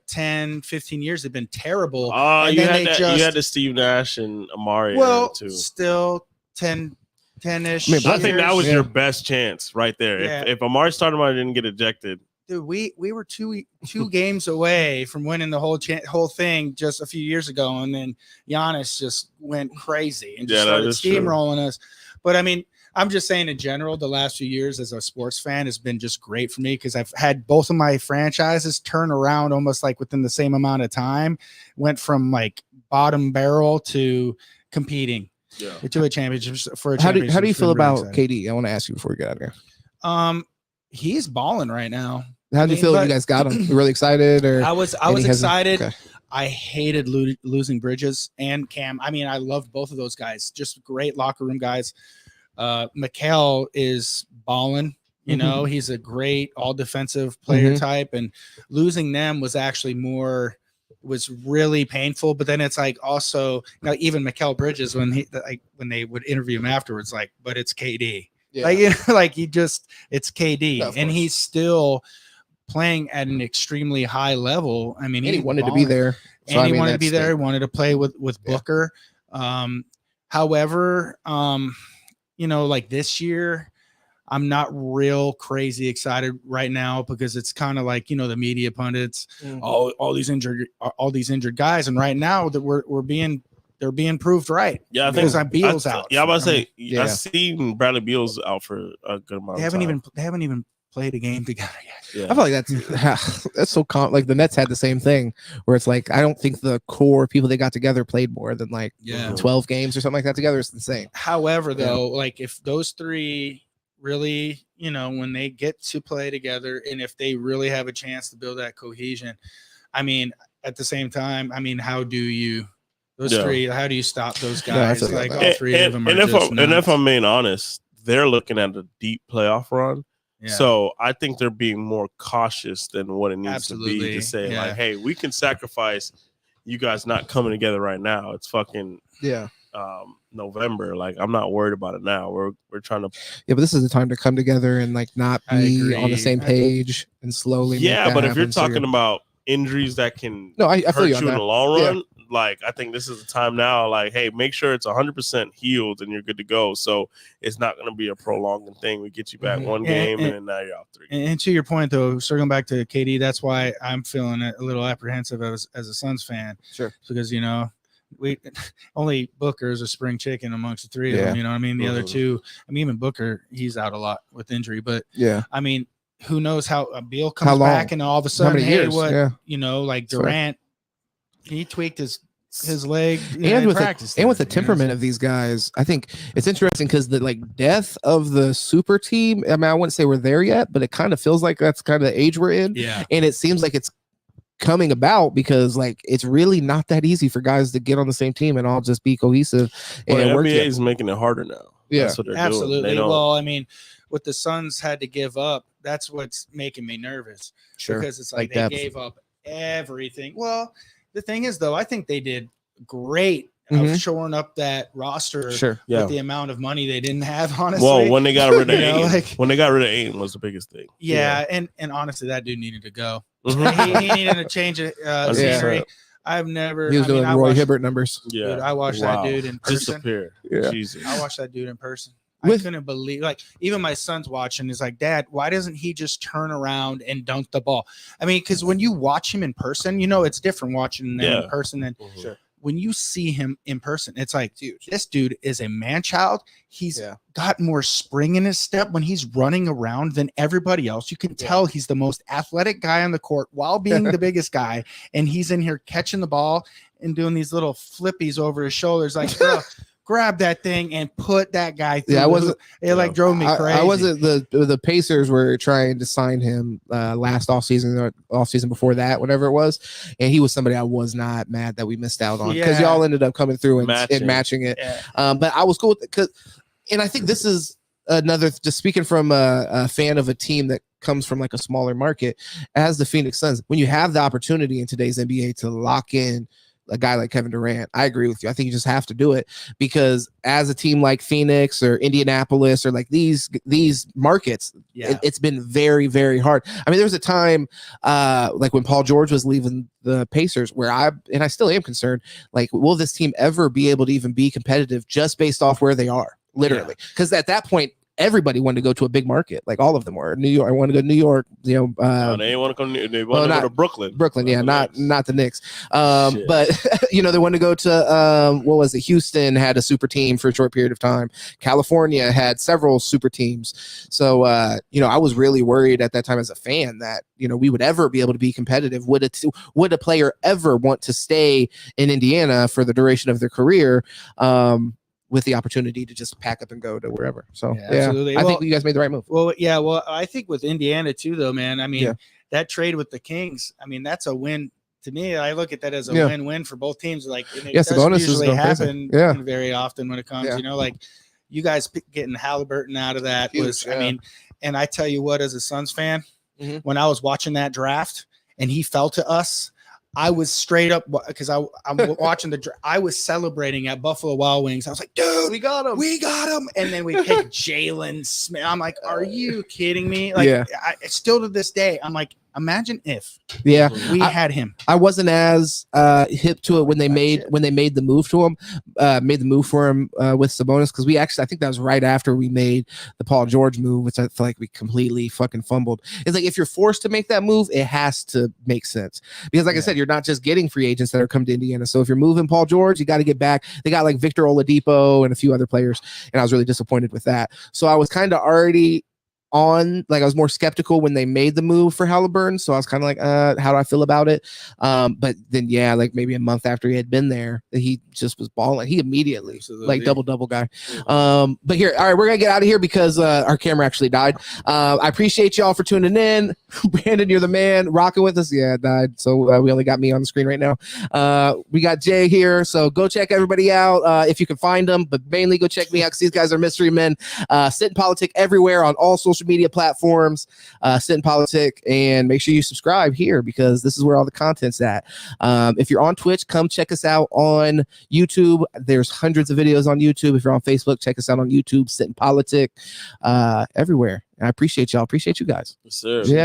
10, 15 years, they've been terrible. You had the Steve Nash and Amari. Well, too. Still 10-ish. I think that was your best chance right there. If Amari Stoudemire didn't get ejected. Dude, we were two games away from winning the whole thing just a few years ago, and then Giannis just went crazy and just started steamrolling us. But I mean, I'm just saying in general, the last few years as a sports fan has been just great for me because I've had both of my franchises turn around almost like within the same amount of time. Went from like bottom barrel to competing to a championship for a championship. How do you feel about KD? I want to ask you before we get out of here. He's balling right now. How do you feel you guys got him? You really excited? Or I was excited. Okay. I hated losing Bridges and Cam. I mean, I loved both of those guys. Just great locker room guys. Mikal is balling. You know, he's a great all defensive player type, and losing them was actually was really painful. But then it's like also, you know, even Mikal Bridges when they would interview him afterwards, like, but it's KD. Yeah. Like, you know, like it's KD, and he's still playing at an extremely high level. I mean, he wanted to be there. So, and he wanted to be there. He wanted to play with Booker. However, you know, like this year, I'm not real crazy excited right now because it's kind of like, the media pundits, all these injured guys. And right now that they're being proved right. Yeah, I think Beal's out. Yeah, I'm about to say, I seen Bradley Beal's out for a good amount of time. They haven't even played a game together yet. Yeah. I feel like that's so like the Nets had the same thing where it's like I don't think the core people they got together played more than 12 games or something like that together. It's insane. However, though, like if those three really, when they get to play together and if they really have a chance to build that cohesion, I mean, at the same time, I mean, how do you three? How do you stop those guys? All three of them are if I'm being honest, they're looking at a deep playoff run. Yeah. So I think they're being more cautious than what it needs to be to say hey, we can sacrifice you guys not coming together right now. It's fucking November. Like I'm not worried about it now. We're trying to but this is the time to come together and like not be on the same page and slowly but if you're talking about injuries that can I hurt you in the long run, like I think this is the time now, like, hey, make sure it's 100% healed and you're good to go. So it's not going to be a prolonging thing. We get you back one game and then now you're out 3. And to your point, though, circling back to KD, that's why I'm feeling a little apprehensive as a Suns fan. Sure. Because, we only Booker's a spring chicken amongst the three of them. You know what I mean? The other two, I mean, even Booker, he's out a lot with injury. But, I mean, who knows how Beal comes back and all of a sudden, like Durant, he tweaked his leg and with the temperament of these guys. I think it's interesting because the death of the super team. I mean, I wouldn't say we're there yet, but it kind of feels like that's kind of the age we're in. Yeah, and it seems like it's coming about because it's really not that easy for guys to get on the same team and all just be cohesive. And the NBA is making it harder now. Yeah, that's what they're absolutely. Well, I mean, what the Suns had to give up, that's what's making me nervous. Sure, because it's like they gave up everything. Well, the thing is, though, I think they did great of shoring up that roster with the amount of money they didn't have, honestly. Well, when they got rid of Ayton, was the biggest thing. Yeah, and honestly, that dude needed to go. He needed to change scenery. I've never. He was doing Roy Hibbert numbers. Yeah, dude, I watched that dude in person. Disappear. Yeah. Jesus. I watched that dude in person. I couldn't believe, even my son's watching is like, Dad, why doesn't he just turn around and dunk the ball? I mean, because when you watch him in person, it's different watching him in person than when you see him in person. It's like, dude, this dude is a man child. He's got more spring in his step when he's running around than everybody else. You can tell he's the most athletic guy on the court while being the biggest guy. And he's in here catching the ball and doing these little flippies over his shoulders. Like, bro, grab that thing and put that guy through. It drove me crazy. I wasn't the Pacers were trying to sign him last offseason or offseason before that, whatever it was, and he was somebody I was not mad that we missed out on because y'all ended up coming through and matching it. But I was cool with it because, and I think this is another, just speaking from a fan of a team that comes from a smaller market as the Phoenix Suns, when you have the opportunity in today's NBA to lock in a guy like Kevin Durant, I agree with you. I think you just have to do it because as a team like Phoenix or Indianapolis or these markets, it's been very, very hard. I mean, there was a time when Paul George was leaving the Pacers where I still am concerned, will this team ever be able to even be competitive just based off where they are? Literally. Because at that point, everybody wanted to go to a big market, all of them were. New York, I want to go to New York. They didn't want to come. They want to go to Brooklyn. Not the Knicks. But they want to go to what was it? Houston had a super team for a short period of time. California had several super teams. So I was really worried at that time as a fan that we would ever be able to be competitive. Would a player ever want to stay in Indiana for the duration of their career? With the opportunity to just pack up and go to wherever. So absolutely. I think you guys made the right move. Well, I think with Indiana too, though, man, I mean, that trade with the Kings, I mean, that's a win to me. I look at that as a win-win for both teams. It doesn't usually happen very often when it comes, you guys getting Halliburton out of that was, I mean, and I tell you what, as a Suns fan, when I was watching that draft and he fell to us, I was straight up because I'm watching I was celebrating at Buffalo Wild Wings. I was like, dude, we got him. And then we picked Jalen Smith. I'm like, are you kidding me? I still to this day, I'm like, Imagine if we had him. I wasn't as hip to it when they made the move to him, made the move for him with Sabonis, because I think that was right after we made the Paul George move, which I feel like we completely fucking fumbled. It's like if you're forced to make that move, it has to make sense, because like I said, you're not just getting free agents that are coming to Indiana. So if you're moving Paul George, you got to get back. They got like Victor Oladipo and a few other players, and I was really disappointed with that. So I was kind of already I was more skeptical when they made the move for Halliburton, so I was kind of like, how do I feel about it? But then like maybe a month after he had been there, he just was balling. He immediately like double guy. But here, all right, we're gonna get out of here because our camera actually died. I appreciate y'all for tuning in. Brandon, you're the man, rocking with us. Yeah, it died, so we only got me on the screen right now. We got Jay here, so go check everybody out if you can find them, but mainly go check me out because these guys are mystery men. Sit and Politic everywhere on all social media platforms. Sit and Politic, and make sure you subscribe here because this is where all the content's at. If you're on Twitch, come check us out on YouTube. There's hundreds of videos on YouTube. If you're on Facebook, check us out on YouTube. Sit and Politic everywhere. I appreciate y'all. Appreciate you guys. Yes, sir. Yeah.